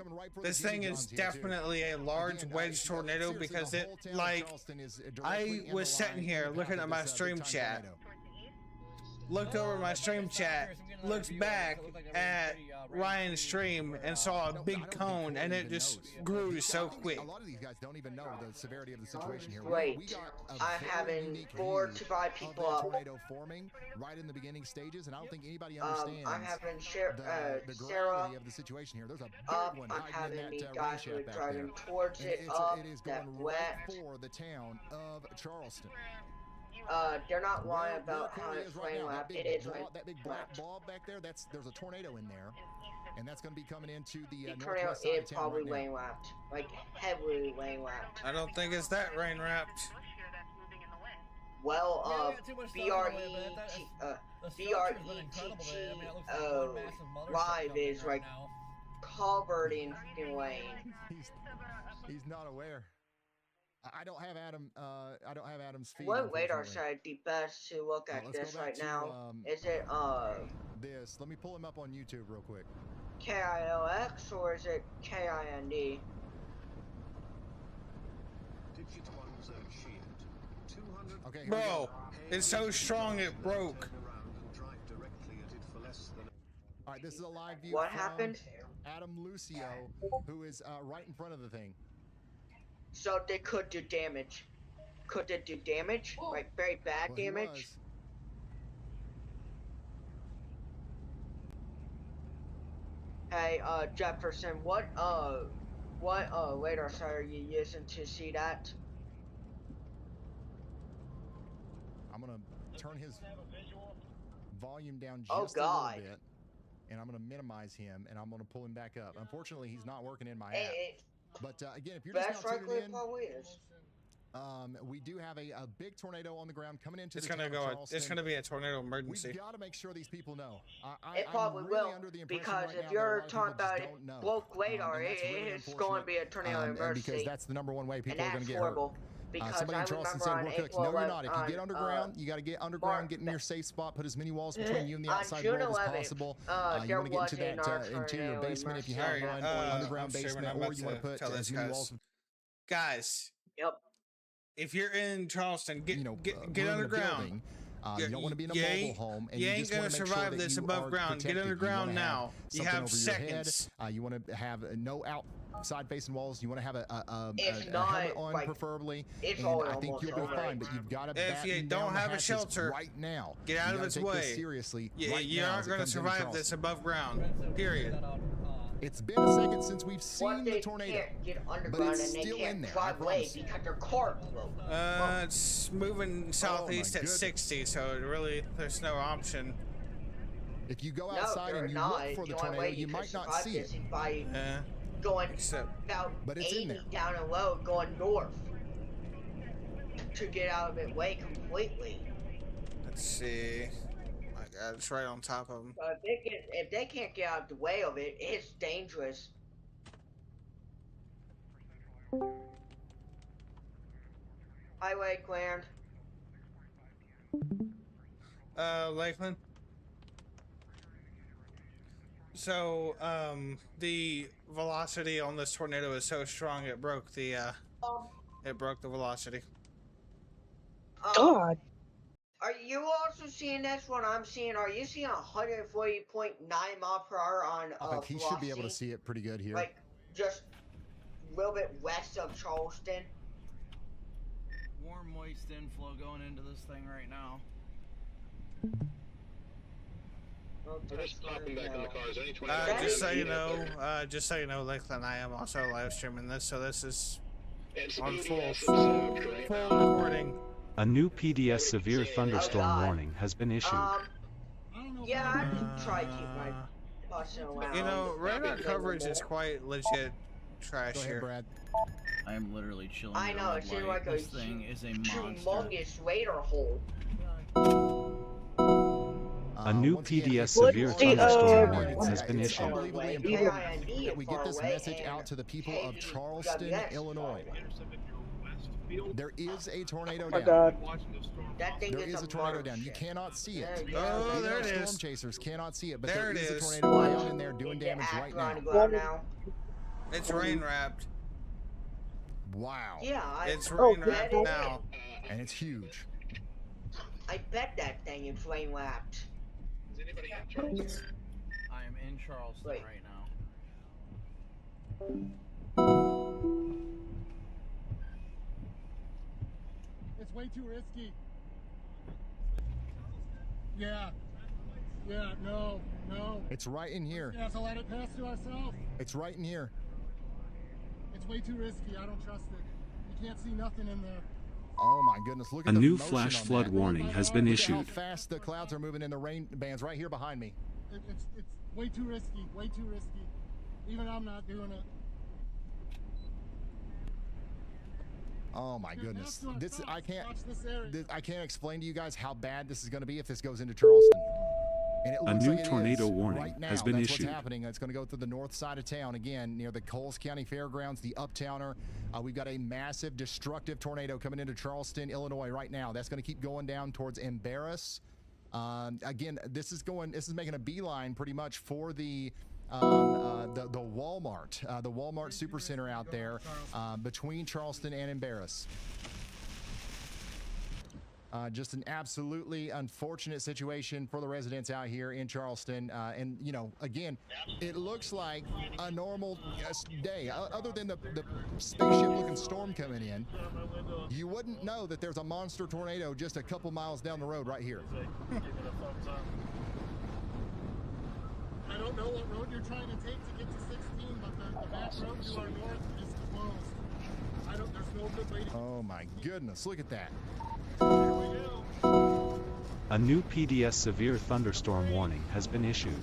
This thing is definitely a large wedge tornado because it I was sitting here looking at my stream chat. Looked over my stream chat, looked back at Ryan's stream and saw a big cone, and it just grew so quick. A lot of these guys don't even know the severity of the situation here. Wait, I'm having 4 to 5 people up. Tornado forming right in the beginning stages, and I don't think anybody understands I'm having the Sarah gravity of the situation here. There's a big up. one I'm hiding having in me that guys rain who are shaft back there. driving towards And it it up. is That going wet. right for the town of Charleston. They're not lying about Where how Corey it's is right rain now, lap. that It big is rain. that big black blob back there, there's a tornado in there, and that's going to be coming into the The tornado northwest side is of town probably right now. rain lapped, like heavily rain lapped. I don't think it's that rain wrapped. Well, too much stuff in the way, but the structure's been incredible today. I mean, it looks like one massive mothership live coming is right like now. covered in fucking rain. He's not aware. I don't have Adam. I don't have Adam's feed. What radar unfortunately. should be best to look at Let's go this back right to, now? Is it this? Let me pull him up on YouTube real quick. KILX or is it KIND? Okay, Bro, it's so strong it broke. All right, this is a live view. What from happened? Adam Lucio, who is right in front of the thing. So they could do damage. Could they do damage? Like very bad Well, he damage? was. Hey, Jefferson, what radar site are you using to see that? I'm gonna turn his volume down Oh, just a little God. bit, and I'm gonna minimize him, and I'm gonna pull him back up. Unfortunately, he's not working in my app. Hey, But again, if you're best just now likely tuning it in, probably is. we do have a big tornado on the ground coming into It's the gonna town of go. Charleston. It's gonna be a tornado emergency. We've got to make sure these people know. It probably I'm really will, under the impression because right if now that a you're lot of talking people just about it don't know. broke radar, And that's really it's going to be a tornado and emergency. because that's the number one way people and are going that's to get horrible. hurt. Because Somebody I in Charleston remember said, on "We're cooks." April No, you're 11th, not. If you get underground, you got to get underground, get in your safe spot, put as many walls between you and the on outside June world as 11th, possible. You there want to get into was that an interior tornado basement if you have emergency. one, or underground I'm sure we're basement, not or about you want to put tell as this, many guys. walls. Guys. Yep. If you're in Charleston, get room in a underground. building. You don't want to be in a You mobile ain't- home, and you you ain't just want gonna to make sure survive that this you above are ground. Get protected. underground You wanna now. have You something have over your head. seconds. You want to have no outside facing walls. You want to have a It's helmet not, on, like, preferably. it's And all I think almost you'll be over. fine. But you've got to If you batten don't down the have a hatches shelter, right now. get out You of gotta its take way. this seriously. You right you now aren't as it going to comes into survive Charleston. this above ground. Period. It's been a second since we've What seen they the tornado, can't get but underground it's and they still in can't there. I drive away promise. because their car broke. It's moving southeast at goodness. 60, so it really there's no option. If you go No, outside they're and you not. look for the only tornado, way you could might not survive see this it. is by Yeah. going Except, about But it's in 80 there. down and low, going north to get out of it way completely. let's see. My God, it's right on top of them. So if they can't get out of the way of it, it's dangerous. Highway Grand. Lakeland. So, the velocity on this tornado is so strong it broke the velocity. God. Are you also seeing this one I'm seeing? Are you seeing 140.9 mile per hour on I think he should be able to velocity? see it pretty good here. Like just a little bit west of Charleston. warm, moist inflow going into this thing right now. We're just popping back in the cars. Any 20 just so you know, Lakeland, I am also live streaming this, so this is on full recording. A new PDS severe thunderstorm warning has been issued. Yeah, I just try to keep my caution around. You know, radar coverage is quite legit trash here. Brad. I am literally chilling. I know, it seems like a this thing is a monster. humongous radar hole. A new PDS severe thunderstorm warning has been issued. Unbelievably important that we get this message out to the people of Charleston, Illinois. There is a tornado down. There is a tornado down. You cannot see it. Oh, there it is. Storm chasers cannot see it, but there there is is a tornado down in there doing damage right now. It's rain wrapped. Wow. Yeah, it's rain wrapped now. And it's huge. I bet that thing is rain wrapped. Is anybody in Charleston? I am in Charleston right now. It's way too risky. Yeah. Yeah, no. It's right in here. We have to let it pass to ourselves. It's right in here. It's way too risky. I don't trust it. You can't see nothing in there. Oh my goodness, look at A the new motion flash on flood that. warning has been Look at issued. how fast the clouds are moving in the rain bands right here behind me. It's way too risky. Way too risky. Even I'm not doing it. Oh my goodness. I can't explain to you guys how bad this is going to be if this goes into Charleston. And it looks new like it tornado is warning right now. has been That's issued. What's happening. It's going to go through the north side of town again, near the Coles County Fairgrounds, the Uptowner. We've got a massive, destructive tornado coming into Charleston, Illinois, right now. That's going to keep going down towards Embarrass. Again, this is making a beeline pretty much for the Walmart, the Walmart Supercenter out there between Charleston and Embarrass. Just an absolutely unfortunate situation for the residents out here in Charleston. And, you know, again, it looks like a normal day. Other than the spaceship-looking storm coming in, you wouldn't know that there's a monster tornado just a couple miles down the road right here. I don't know what road you're trying to take to get to 16, but the back road to our north is closed. There's no good way to... Oh my goodness, look at that. A new PDS severe thunderstorm warning has been issued.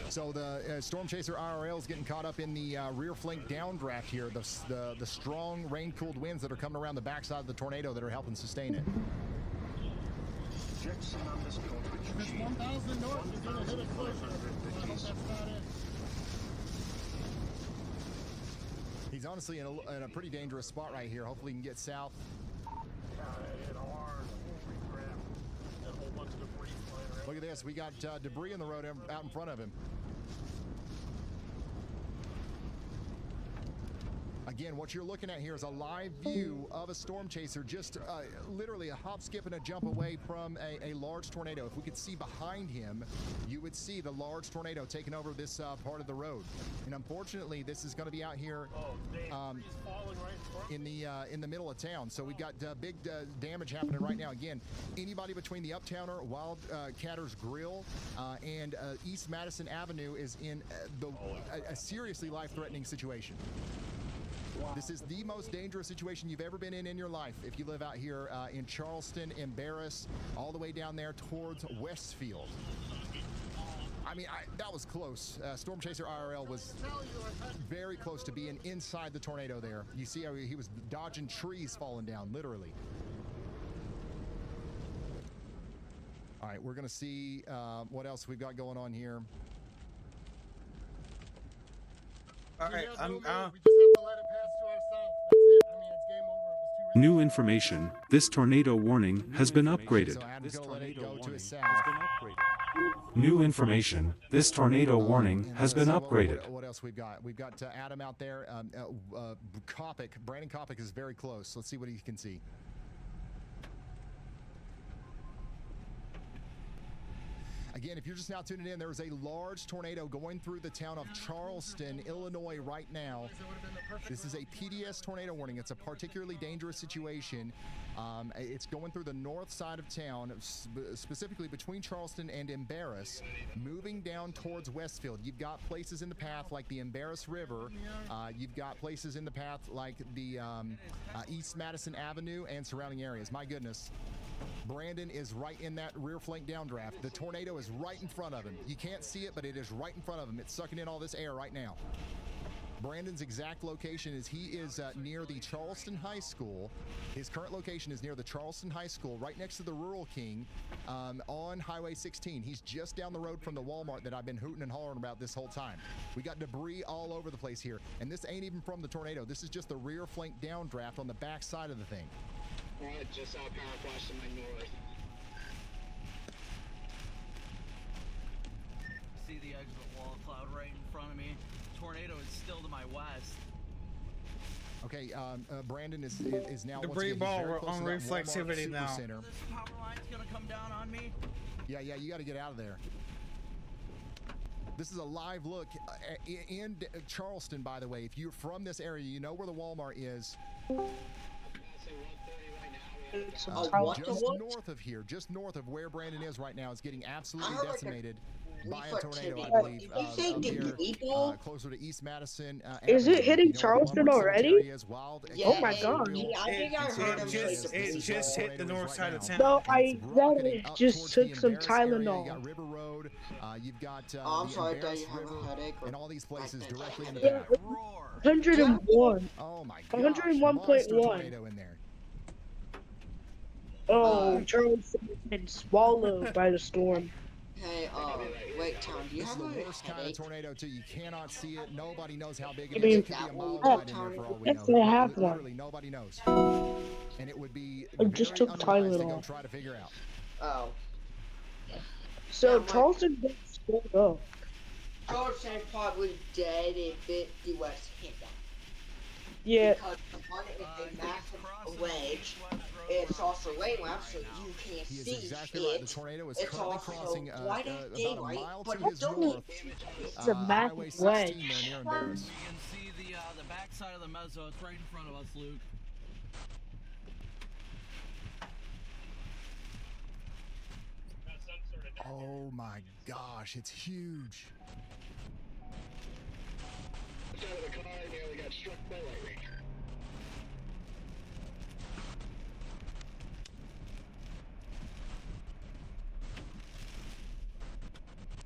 So the Storm Chaser IRL is getting caught up in the rear flank downdraft here. The strong rain-cooled winds that are coming around the backside of the tornado that are helping sustain it. This 1,000 north is going to hit it closer. I hope that's not it. He's honestly in a pretty dangerous spot right here. Hopefully he can get south. Look at this. We got debris in the road out in front of him. Again, what you're looking at here is a live view of a storm chaser just literally a hop, skip, and a jump away from a large tornado. If we could see behind him, you would see the large tornado taking over this part of the road. And unfortunately, this is going to be out here in the middle of town. So we've got big damage happening right now. Again, anybody between the Uptowner, Wildcatter's Grill, and East Madison Avenue is in a seriously life-threatening situation. This is the most dangerous situation you've ever been in your life if you live out here in Charleston, Embarrass, all the way down there towards Westfield. I mean, that was close. Storm Chaser IRL was very close to being inside the tornado there. You see how he was dodging trees falling down, literally. All right, we're going to see what else we've got going on here. All right, New information. This tornado warning has been upgraded. New information. This tornado warning has been upgraded. What else we've got? We've got Adam out there. Brandon Kopic is very close. Let's see what he can see. Again, if you're just now tuning in, there is a large tornado going through the town of Charleston, Illinois right now. This is a PDS tornado warning. It's a particularly dangerous situation. It's going through the north side of town, specifically between Charleston and Embarrass, moving down towards Westfield. You've got places in the path like the Embarrass River. You've got places in the path like the East Madison Avenue and surrounding areas. My goodness. Brandon is right in that rear flank downdraft. The tornado is right in front of him. You can't see it, but it is right in front of him. It's sucking in all this air right now. Brandon's exact location is he is near the Charleston High School. His current location is near the Charleston High School, right next to the Rural King on Highway 16. He's just down the road from the Walmart that I've been hooting and hollering about this whole time. We got debris all over the place here, and this ain't even from the tornado. This is just the rear flank downdraft on the back side of the thing. Alright, just saw a power flash to my north. See the edge of the wall cloud right in front of me. Tornado is still to my west. Okay, Brandon is now debris ball on reflexivity now. This power line's gonna come down on me. Yeah, you got to get out of there. This is a live look in Charleston, by the way. If you're from this area, you know where the Walmart is. Just north of here, just north of where Brandon is right now, is getting absolutely decimated by a tornado, I believe. Closer to East Madison. Is it hitting Charleston already? Oh my God. It just hit the north side of town. No, I read it. Just took some Tylenol. You got River Road, you've got I'm sorry, Embarrass you have River, a headache. and all these places directly in the back. 101. Oh my gosh, 101.1. tornado in there. Oh, Charleston has been swallowed by the storm. Hey, wait, Tom, do you This have is the a worst kind of tornado too. You cannot see it. Nobody knows how big I it mean, is. It could be a mile wide in there for all we yes, know. I have one. Literally, nobody knows. And it would be I just very took unwise to go Tylenol. try to figure out. Oh. So Charleston gets split up. Charleston is probably dead if the West hit that. Yeah. Because the one is a massive ledge. It's also lane lap, so you can't He see is exactly it. right. The tornado is It's currently also crossing light as about a daylight, mile but to you his don't north. It's a Highway massive 16 wedge. there near Embarrass. You can see the back side of the mezzo. It's right in front of us, Luke. Oh my gosh, it's huge. Out of the car, I nearly got struck by lightning.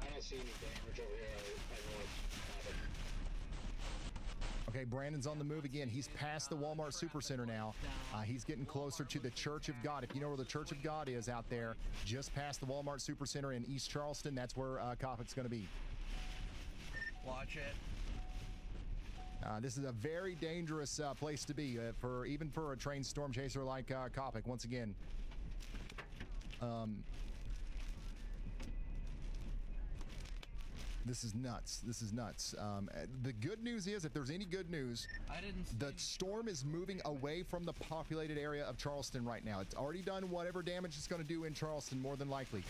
I don't see any damage over here. I know it's happened. Okay, Brandon's on the move again. He's past the Walmart Supercenter now. He's getting closer to the Church of God. If you know where the Church of God is out there, just past the Walmart Supercenter in East Charleston, that's where Kopic's going to be. Watch it. This is a very dangerous place to be, even for a trained storm chaser like Kopic. Once again, this is nuts. This is nuts. The good news is, if there's any good news, the storm is moving away from the populated area of Charleston right now. It's already done whatever damage it's going to do in Charleston, more than likely.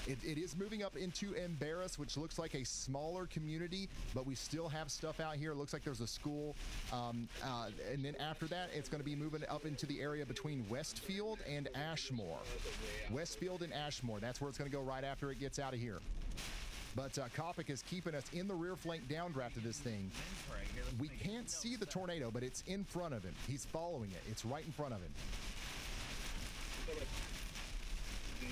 It is moving up into Embarrass, which looks like a smaller community, but we still have stuff out here. It looks like there's a school. And then after that, it's going to be moving up into the area between Westfield and Ashmore. Westfield and Ashmore. That's where it's going to go right after it gets out of here. But Kopic is keeping us in the rear flank downdraft of this thing. We can't see the tornado, but it's in front of him. He's following it. It's right in front of him.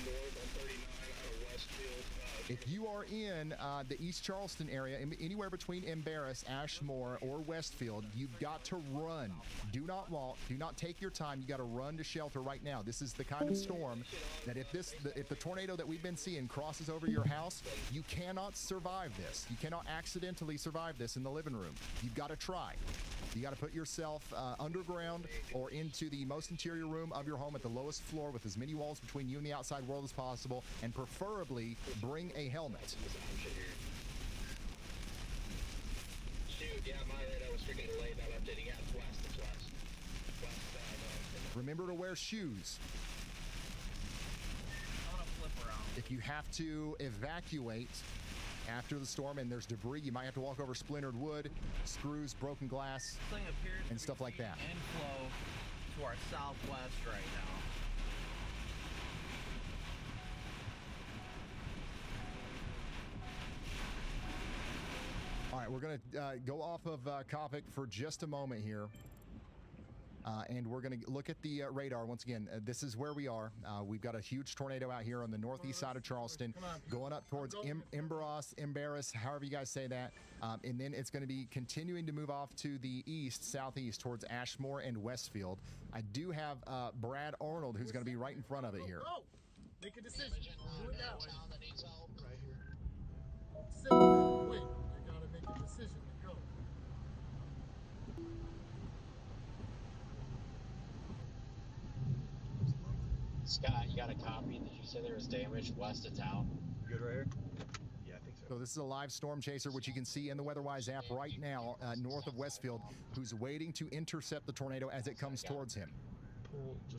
North on 39 out of Westfield. If you are in the East Charleston area, anywhere between Embarrass, Ashmore, or Westfield, you've got to run. Do not walk. Do not take your time. You got to run to shelter right now. This is the kind of storm that if the tornado that we've been seeing crosses over your house, you cannot survive this. You cannot accidentally survive this in the living room. You've got to try. You got to put yourself underground or into the most interior room of your home at the lowest floor with as many walls between you and the outside world as possible, and preferably bring a helmet. Shoot, yeah, my radar was freaking delayed. Not updating out. It's west. Remember to wear shoes. I'm gonna flip around. If you have to evacuate after the storm and there's debris, you might have to walk over splintered wood, screws, broken glass, and stuff like that. Inflow to our southwest right now. All right, we're going to go off of Kopic for just a moment here. And we're going to look at the radar once again. This is where we are. We've got a huge tornado out here on the northeast side of Charleston, going up towards Embarrass, however you guys say that. And then it's going to be continuing to move off to the east, southeast, towards Ashmore and Westfield. I do have Brad Arnold, who's going to be right in front of it here. Go! Make a decision. Do it now. Right here. Sit. Wait. You gotta make a decision to go. Scott, you got a copy? Did you say there was damage west of town? Good right here? Yeah, I think so. So this is a live storm chaser, which you can see in the WeatherWise app right now, north of Westfield, who's waiting to intercept the tornado as it comes towards him.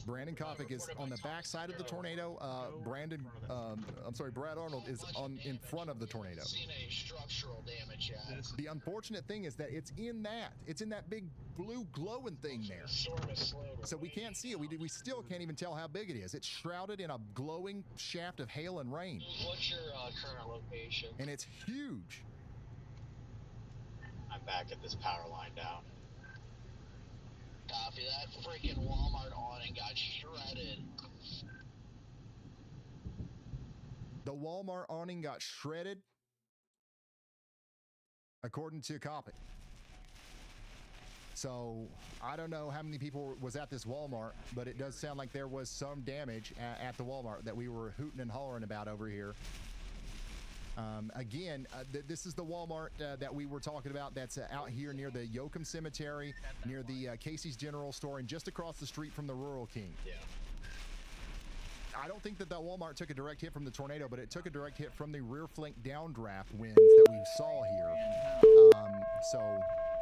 Brandon Kopic is on the back side of the tornado. Brad Arnold is in front of the tornado. Seen any structural damage yet? The unfortunate thing is that it's in that big blue glowing thing there. So we can't see it. We still can't even tell how big it is. It's shrouded in a glowing shaft of hail and rain. What's your current location? And it's huge. I'm back at this power line down. Copy that. Freaking Walmart awning got shredded. The Walmart awning got shredded, according to Kopic. So I don't know how many people was at this Walmart, but it does sound like there was some damage at the Walmart that we were hooting and hollering about over here. Again, this is the Walmart that we were talking about that's out here near the Yoakum Cemetery, near the Casey's General Store, and just across the street from the Rural King. Yeah. I don't think that Walmart took a direct hit from the tornado, but it took a direct hit from the rear flank downdraft winds that we saw here.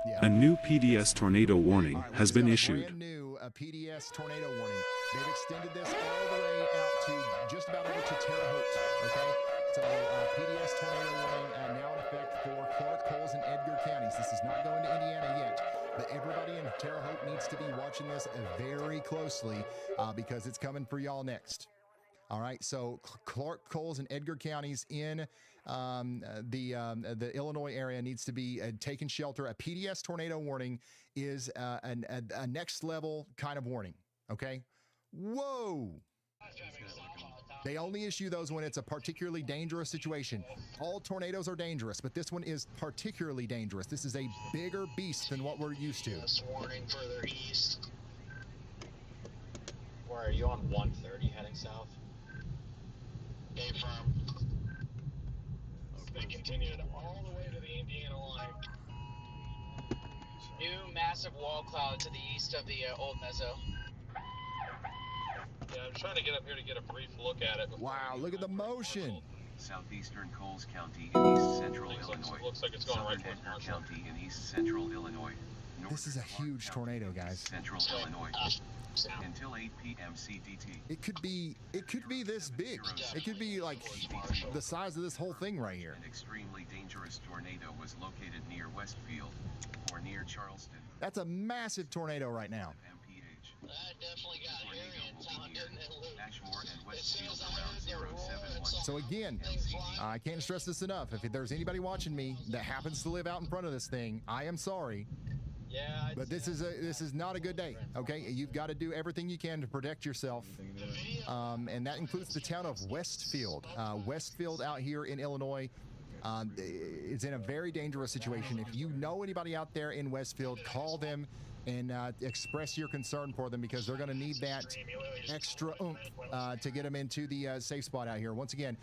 Yeah. A new PDS tornado warning has been issued. Brand new PDS tornado warning. They've extended this all the way out to just about over to Terre Haute. Okay. So PDS tornado warning now in effect for Clark, Coles, and Edgar counties. This is not going to Indiana yet, but everybody in Terre Haute needs to be watching this very closely because it's coming for y'all next. All right, so Clark, Coles, and Edgar counties in the Illinois area needs to be taking shelter. A PDS tornado warning is a next level kind of warning. Okay, whoa. They only issue those when it's a particularly dangerous situation. All tornadoes are dangerous, but this one is particularly dangerous. This is a bigger beast than what we're used to. Warning further east. Where are you on 130 heading south? Stay firm. They continued all the way to the Indiana line. New massive wall cloud to the east of the old mezzo. Yeah, I'm trying to get up here to get a brief look at it. Wow, look at the motion. Southeastern Coles County in east central Illinois. Looks like it's going Southern right towards Edgar Marshall. County in east central Illinois. This is a huge tornado, guys. Central Illinois. Until 8 p.m. CDT. It could be this big. It could be like the size of this whole thing right here. An extremely dangerous tornado was located near Westfield or near Charleston. That's a massive tornado right now. That definitely got area in town, didn't it? Ashmore and Westfield around 071. So again, I can't stress this enough. If there's anybody watching me that happens to live out in front of this thing, I am sorry. Yeah, but this is not a good day. Okay, you've got to do everything you can to protect yourself, and that includes the town of Westfield. Westfield out here in Illinois is in a very dangerous situation. If you know anybody out there in Westfield, call them and express your concern for them because they're going to need that extra oomph to get them into the safe spot out here. Once again,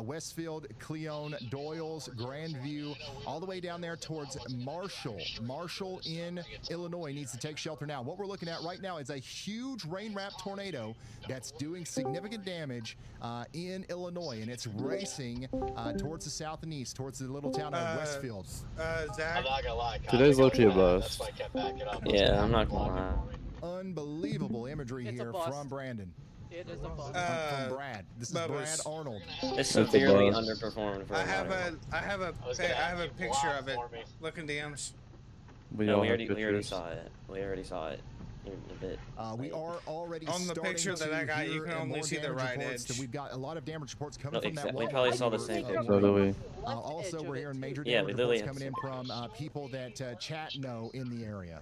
Westfield, Cleone, Doyles, Grandview, all the way down there towards Marshall. Marshall in Illinois needs to take shelter now. What we're looking at right now is a huge rain-wrapped tornado that's doing significant damage in Illinois, and it's racing towards the south and east, towards the little town of Westfield. Zach? I'm not gonna lie. Today's low tier bus. That's why I kept backing up. Yeah, I'm not gonna lie. Unbelievable imagery here from Brandon. It is a bug. From Brad. This is Brad Bubba's. Arnold. It's That's a severely bug. underperformed for I a have modern. a I have a picture of it. Look in DMs. We No, all we have already pictures. saw it. We already saw it. A bit. We are already On the starting picture that I to got, you hear can only more see the damage right reports. edge. We've got a lot of damage reports coming No, from that exactly. We wall. probably saw the same thing. So do we. Also, we're hearing major Yeah, we damage literally reports have coming in from people that chat know in the area.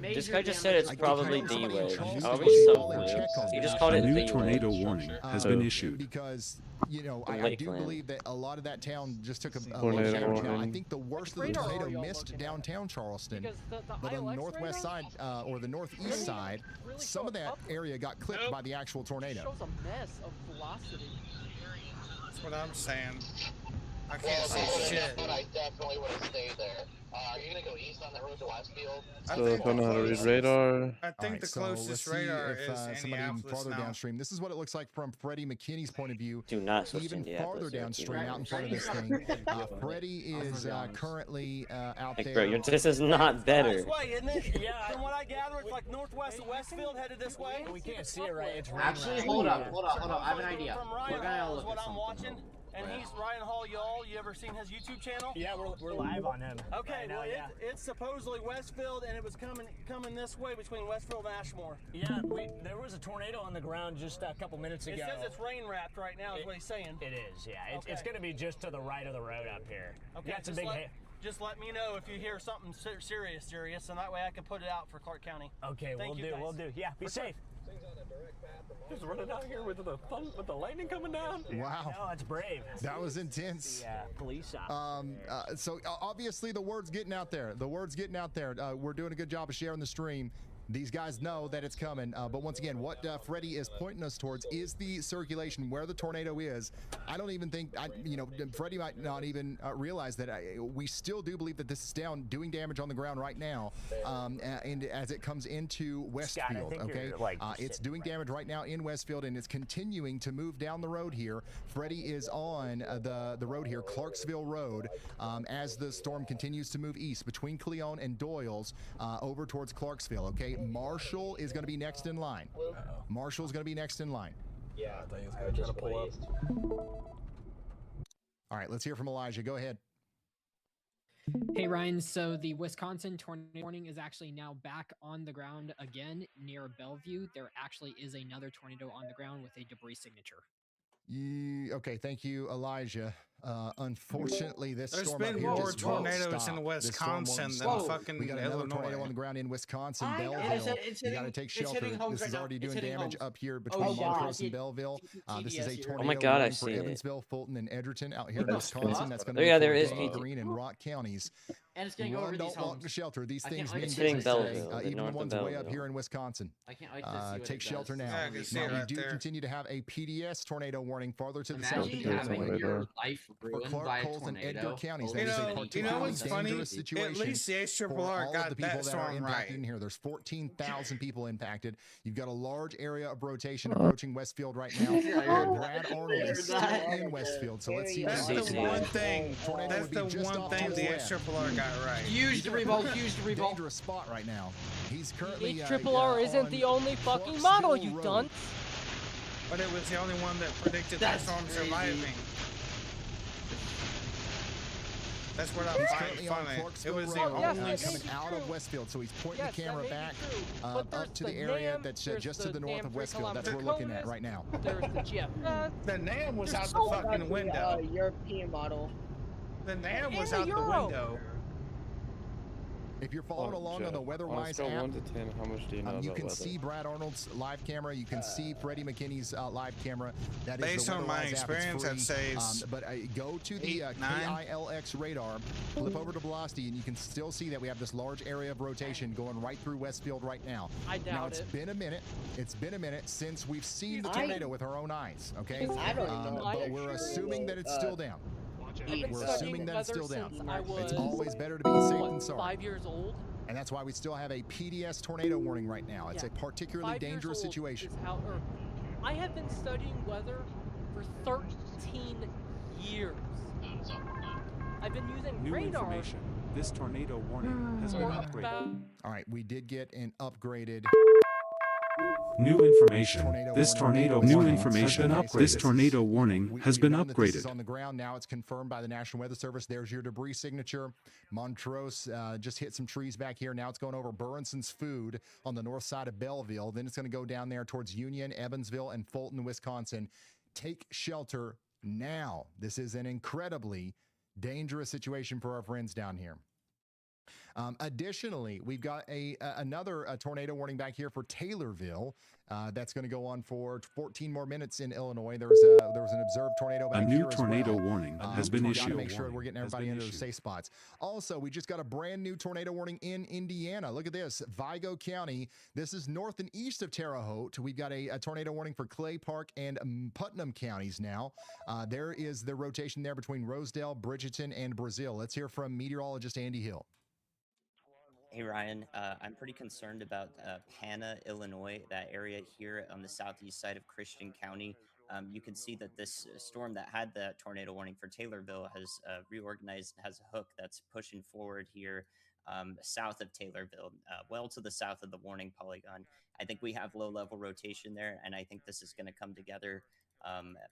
This guy just said it's probably the wave. How are Should we so call and rude? check on He that. just called A it new the tornado wave. warning has been issued. Because, you know, The I do Lakeland. believe that a lot of that town just took a lot of Tornado damage. Now, I warning. think the worst of the radar tornado are y'all missed looking at? downtown Charleston. Because the But on the ILX northwest radar side or the northeast side, really some of that area got clipped by the actual tornado. shows a mess of velocity. That's what I'm saying. I can't see shit. But I definitely would have stayed there. Are you gonna go east on the road to Westfield? So I don't know how to read radar. I think the closest let's see radar if, is somebody even Indianapolis farther now. downstream. This is what it looks like from Freddie McKinney's point of view. Do not switch to Even Indianapolis, farther you're downstream, out in front of this thing. Freddie is currently out Like, there. bro, this is not better. This way, isn't it? Yeah. From what I gather, it's like northwest of Westfield, headed this way. We can't see it right. It's Actually, hold up. I have an idea. From We're Ryan gonna Hall look is what at I'm something. watching. And he's Ryan Hall, y'all. You ever seen his YouTube channel? Yeah, we're live on him. Okay, right now, well, yeah. it's supposedly Westfield, and it was coming this way between Westfield and Ashmore. Yeah, there was a tornado on the ground just a couple minutes ago. It says it's rain wrapped right now, is what he's saying. It is, yeah. It's Okay. going to be just to the right of the road up here. Okay, Got some big just let me know if you hear something serious, and that way I can put it out for Clark County. Okay, Thank you, guys. we'll do. Yeah, be safe. Just running out here with the lightning coming down. Wow. No, it's brave. That was intense. The police officer. So obviously the word's getting out there. We're doing a good job of sharing the stream. These guys know that it's coming, but once again, what Freddie is pointing us towards is the circulation where the tornado is. I don't even think, Freddie might not even realize that. We still do believe that this is doing damage on the ground right now, and as it comes into Westfield, okay? It's doing damage right now in Westfield, and it's continuing to move down the road here. Freddie is on the road here, Clarksville Road, as the storm continues to move east between Cleon and Doyle's over towards Clarksville, okay? Marshall is going to be next in line. Marshall's going to be next in line. Yeah, I think it's going to try to pull up. All right, let's hear from Elijah. Go ahead. Hey Ryan, so the Wisconsin tornado warning is actually now back on the ground again near Bellevue. There actually is another tornado on the ground with a debris signature. Okay, thank you, Elijah. Unfortunately, this There's storm been up here more just won't tornadoes stop. in This storm won't Wisconsin stop. than fucking We got another Illinois. tornado on the ground in Wisconsin, I know. Belleville. It's You got to hitting- take it's shelter. hitting homes This right is now. already It's doing hitting damage homes. up here between God. Montrose and Belleville. This is a tornado Oh my God, I warning see for it. Evansville, Fulton, and Edgerton out here in That's Wisconsin. cool. That's going to Oh, be yeah, for there is Bowling people. Green and Rock counties. And it's gonna go over Run, these don't walk homes. to shelter. These I things can't mean wait to hitting business Belleville, today, the even the north of ones way up Belleville. here in Wisconsin. I can't wait to see what Take it shelter does. now. Yeah, I can see Now, it we right do there. continue to have a PDS tornado warning farther to the Imagine south of having Illinois. your life For ruined Clark, by a Coles, and Edgar tornado. counties. Oh, That is a you know particularly what's funny? dangerous situation. At least the for ARRR all of got the people that that are storm impacted right. in here. There's 14,000 people impacted. You've got a large area of rotation approaching Westfield right now. Brad Arnold is still in Westfield, so let's see what That's happens. the one thing. Tornado That's would be the just one off thing to the west. ARRR got right. Use the revolt. Use the revolt. Dangerous spot right now. He's currently HRRR isn't the only fucking model, you Road. dunce. But it was the only one that predicted that storm surviving. That's what I'm He's finding currently on funny. It Clarksville was the Road, only coming out of Westfield, so he's pointing the camera back up to the area that's just to the north of Westfield. That's what we're looking at right now. There's the Jeff. The NAM was There's out so the fucking much, window. European model. The NAM was And out the the Euro. window. If you're following along on the On a WeatherWise scale app, 1 to 10, how much do you know you about can weather? see Brad Arnold's live camera. You can see Freddie McKinney's live camera. That is Based the on my WeatherWise app. It's experience, free. I'd say it's But go to the 8, 9. KILX radar, flip over to velocity, and you can still see that we have this large area of rotation going right through Westfield right now. I Now doubt it's it. been a minute. It's been a minute since we've seen the I- tornado with our own eyes. Okay, I don't know. but we're assuming that it's still down. I've been We're studying assuming that it's weather still down. since I was It's always better to be safe than sorry. 5 years old. And that's why we still have a PDS tornado warning right now. It's Yeah. a particularly 5 years dangerous old situation. is I have been studying weather for 13 years. I've been using New radar. information. This tornado warning has been upgraded. All right, we did get an upgraded New information. This tornado warning has been upgraded. This tornado warning has been This is upgraded. on the ground now. It's confirmed by the National Weather Service. There's your debris signature. Montrose just hit some trees back here. Now it's going over Burnson's Food on the north side of Belleville. Then it's going to go down there towards Union, Evansville, and Fulton, Wisconsin. Take shelter now. This is an incredibly dangerous situation for our friends down here. Additionally, we've got another tornado warning back here for Taylorville. That's going to go on for 14 more minutes in Illinois. There was an observed tornado back A here new as tornado well. warning has been We got to issued. make sure we're getting everybody into the safe spots. Also, we just got a brand new tornado warning in Indiana. Look at this, Vigo County. This is north and east of Terre Haute. We've got a tornado warning for Clay Park and Putnam counties now. There is the rotation there between Rosedale, Bridgeton, and Brazil. Let's hear from meteorologist Andy Hill. Hey Ryan, I'm pretty concerned about Pana, Illinois, that area here on the southeast side of Christian County. You can see that this storm that had the tornado warning for Taylorville has reorganized, has a hook that's pushing forward here south of Taylorville, well to the south of the warning polygon. I think we have low-level rotation there, and I think this is going to come together,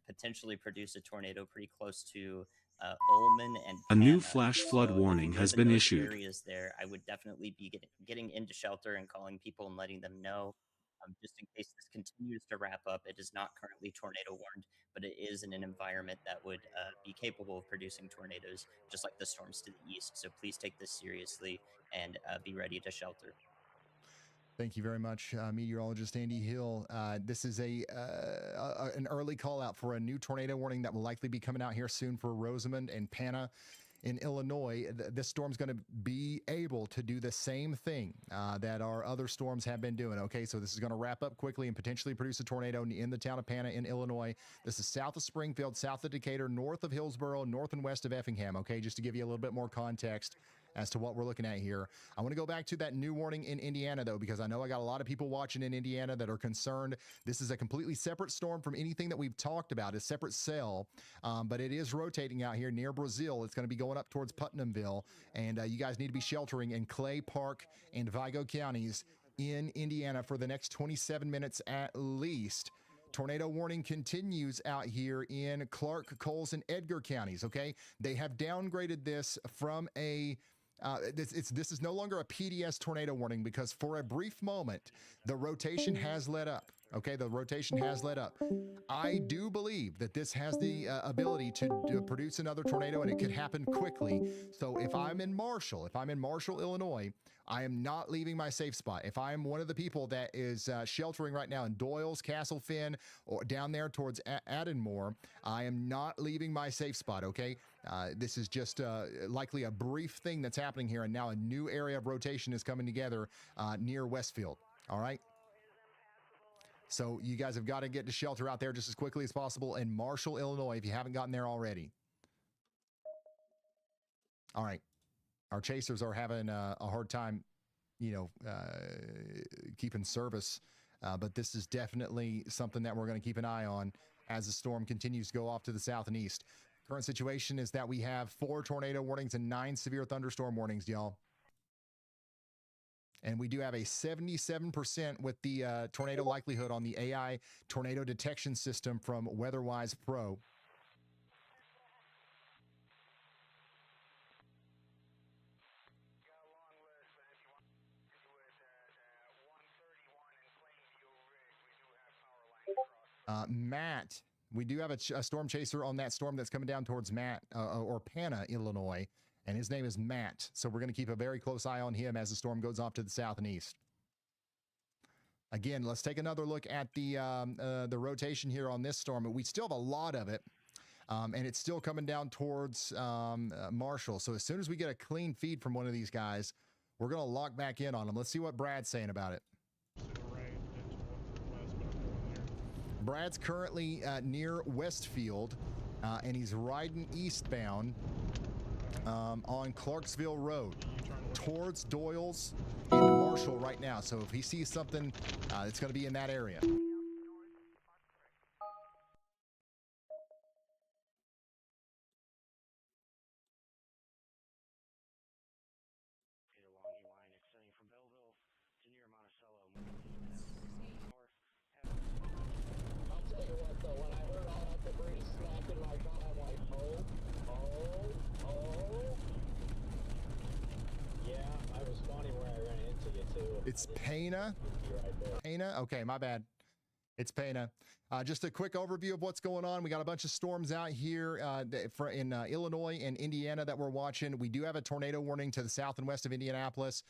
potentially produce a tornado pretty close to Ullman and A new Pana. flash flood So if warning you has live in been those issued. areas there, I would definitely be getting into shelter and calling people and letting them know, just in case this continues to wrap up. It is not currently tornado warned, but it is in an environment that would be capable of producing tornadoes, just like the storms to the east. So please take this seriously and be ready to shelter. Thank you very much, meteorologist Andy Hill. This is an early call out for a new tornado warning that will likely be coming out here soon for Rosamond and Pana in Illinois. This storm's going to be able to do the same thing that our other storms have been doing. Okay, so this is going to wrap up quickly and potentially produce a tornado in the town of Pana in Illinois. This is south of Springfield, south of Decatur, north of Hillsboro, north and west of Effingham. Okay, just to give you a little bit more context as to what we're looking at here. I want to go back to that new warning in Indiana, though, because I know I got a lot of people watching in Indiana that are concerned. This is a completely separate storm from anything that we've talked about, a separate cell, but it is rotating out here near Brazil. It's going to be going up towards Putnamville, and you guys need to be sheltering in Clay Park and Vigo counties in Indiana for the next 27 minutes at least. Tornado warning continues out here in Clark, Coles, and Edgar counties, okay? They have downgraded this from a... This is no longer a PDS tornado warning because for a brief moment, the rotation has let up. Okay, the rotation has let up. I do believe that this has the ability to produce another tornado, and it could happen quickly. So if I'm in Marshall, Illinois, I am not leaving my safe spot. If I'm one of the people that is sheltering right now in Doyle's, Castle Finn, or down there towards Adenmore, I am not leaving my safe spot, okay? This is just likely a brief thing that's happening here, and now a new area of rotation is coming together near Westfield, all right? So you guys have got to get to shelter out there just as quickly as possible in Marshall, Illinois, if you haven't gotten there already. All right. Our chasers are having a hard time, keeping service, but this is definitely something that we're going to keep an eye on as the storm continues to go off to the south and east. Current situation is that we have 4 tornado warnings and 9 severe thunderstorm warnings, y'all. And we do have a 77% with the tornado likelihood on the AI tornado detection system from WeatherWise Pro. Matt, we do have a storm chaser on that storm that's coming down towards or Pana, Illinois, and his name is Matt. So we're going to keep a very close eye on him as the storm goes off to the south and east. Again, let's take another look at the rotation here on this storm. We still have a lot of it, and it's still coming down towards Marshall. So as soon as we get a clean feed from one of these guys, we're going to lock back in on them. Let's see what Brad's saying about it. Brad's currently near Westfield, and he's riding eastbound on Clarksville Road towards Doyle's and Marshall right now. So if he sees something, it's going to be in that area. It's Pena. Pena? Okay, my bad. It's Pena. Just a quick overview of what's going on. We got a bunch of storms out here in Illinois and Indiana that we're watching. We do have a tornado warning to the south and west of Indianapolis.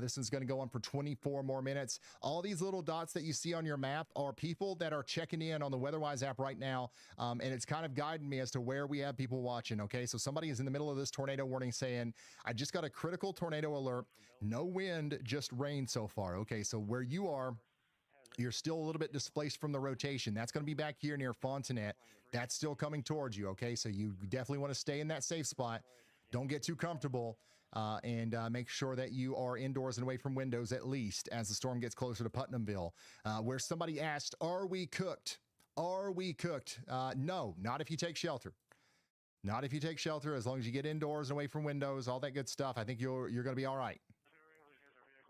This one's going to go on for 24 more minutes. All these little dots that you see on your map are people that are checking in on the WeatherWise app right now, and it's kind of guiding me as to where we have people watching, okay? So somebody is in the middle of this tornado warning saying, I just got a critical tornado alert. No wind, just rain so far. Okay, so where you are, you're still a little bit displaced from the rotation. That's going to be back here near Fontanet. That's still coming towards you, okay? So you definitely want to stay in that safe spot. Don't get too comfortable, and make sure that you are indoors and away from windows at least as the storm gets closer to Putnamville, where somebody asked, are we cooked? Are we cooked? No, not if you take shelter. Not if you take shelter, as long as you get indoors and away from windows, all that good stuff. I think you're going to be all right.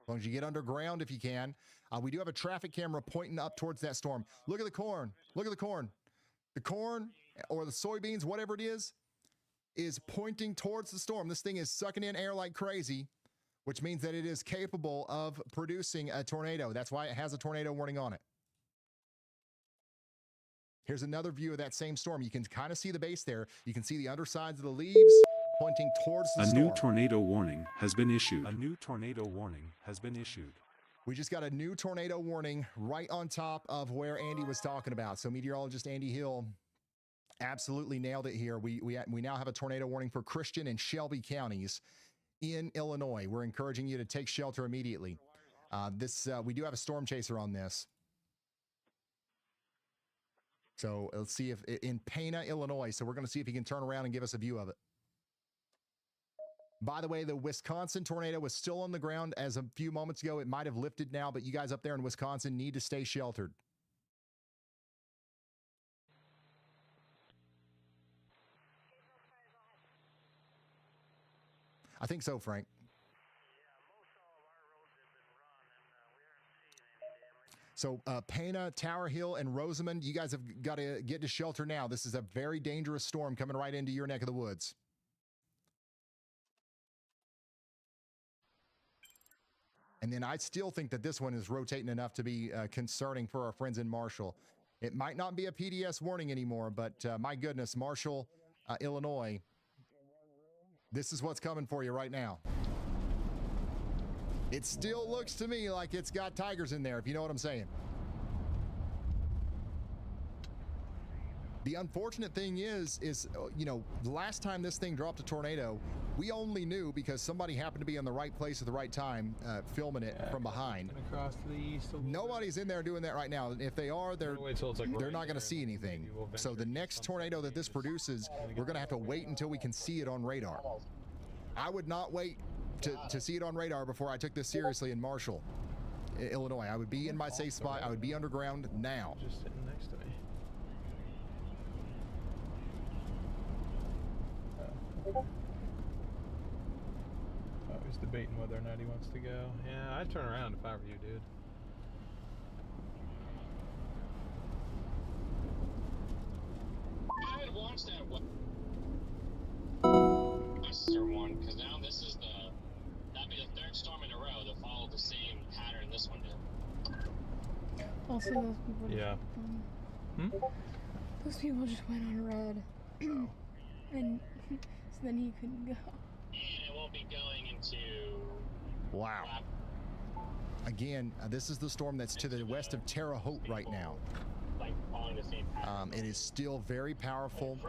As long as you get underground if you can. We do have a traffic camera pointing up towards that storm. Look at the corn. Look at the corn. The corn or the soybeans, whatever it is pointing towards the storm. This thing is sucking in air like crazy, which means that it is capable of producing a tornado. That's why it has a tornado warning on it. Here's another view of that same storm. You can kind of see the base there. You can see the undersides of the leaves pointing towards the storm. A new tornado warning has been issued. A new tornado warning has been issued. We just got a new tornado warning right on top of where Andy was talking about. So meteorologist Andy Hill absolutely nailed it here. We now have a tornado warning for Christian and Shelby counties in Illinois. We're encouraging you to take shelter immediately. We do have a storm chaser on this. So let's see if in Pena, Illinois. So we're going to see if he can turn around and give us a view of it. By the way, the Wisconsin tornado was still on the ground as a few moments ago. It might have lifted now, but you guys up there in Wisconsin need to stay sheltered. I think so, Frank. So Pena, Tower Hill, and Rosamond, you guys have got to get to shelter now. This is a very dangerous storm coming right into your neck of the woods. And then I still think that this one is rotating enough to be concerning for our friends in Marshall. It might not be a PDS warning anymore, but my goodness, Marshall, Illinois, this is what's coming for you right now. It still looks to me like it's got tigers in there, if you know what I'm saying. The unfortunate thing is, you know, the last time this thing dropped a tornado, we only knew because somebody happened to be in the right place at the right time, filming it from behind. Across to the east. Nobody's in there doing that right now. If they are, they're not going to see anything. So the next tornado that this produces, we're going to have to wait until we can see it on radar. I would not wait to see it on radar before I took this seriously in Marshall, Illinois. I would be in my safe spot. I would be underground now. Just sitting next to me. Oh, he's debating whether or not he wants to go. Yeah, I'd turn around if I were you, dude. I had watched that Western one, because now this is that'd be the third storm in a row that followed the same pattern this one did. Also, those people. Yeah. Those people just went on red. Oh. And so then he couldn't go. And it won't be going into... Wow. Again, this is the storm that's to the west of Terre Haute right now. Like following the same pattern. It is still very powerful.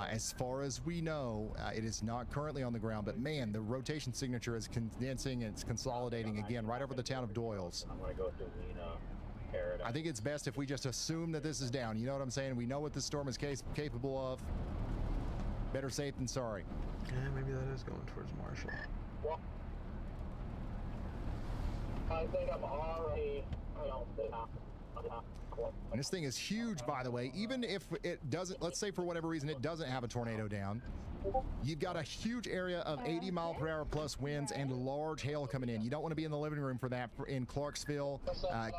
As far as we know, it is not currently on the ground, but man, the rotation signature is condensing and it's consolidating again right over the town of Doyles. I'm gonna go through Paradise. I think it's best if we just assume that this is down. You know what I'm saying? We know what this storm is capable of. Better safe than sorry. Yeah, maybe that is going towards Marshall. Well, I think I'm already, I don't think And this thing is huge, by the way. Even if it doesn't, let's say for whatever reason it doesn't have a tornado down, you've got a huge area of 80-mile-per-hour plus winds and large hail coming in. You don't want to be in the living room for that in Clarksville,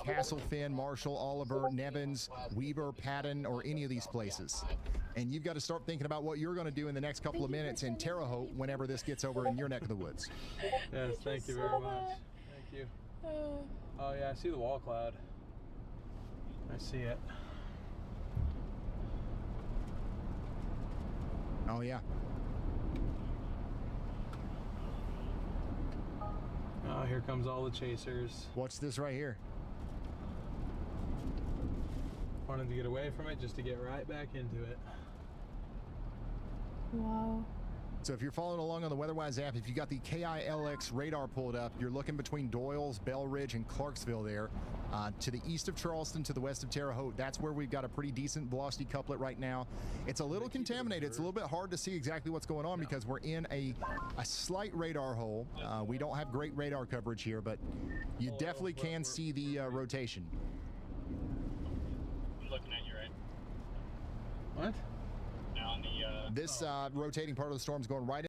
Castle Finn, Marshall, Oliver, Nevins, Weaver, Patton, or any of these places. And you've got to start thinking about what you're going to do in the next couple of minutes in Terre Haute whenever this gets over in your neck of the woods. Yes, thank you very much. Thank you. Oh yeah, I see the wall cloud. I see it. Oh yeah. Oh, here comes all the chasers. What's this right here? Wanted to get away from it just to get right back into it. Wow. So if you're following along on the WeatherWise app, if you got the KILX radar pulled up, you're looking between Doyle's, Bell Ridge, and Clarksville there. To the east of Charleston, to the west of Terre Haute, that's where we've got a pretty decent velocity couplet right now. It's a little contaminated. It's a little bit hard to see exactly what's going on because we're in a slight radar hole. We don't have great radar coverage here, but you definitely can see the rotation. I'm looking at you, right? What? Now on the This rotating part of the storm is going right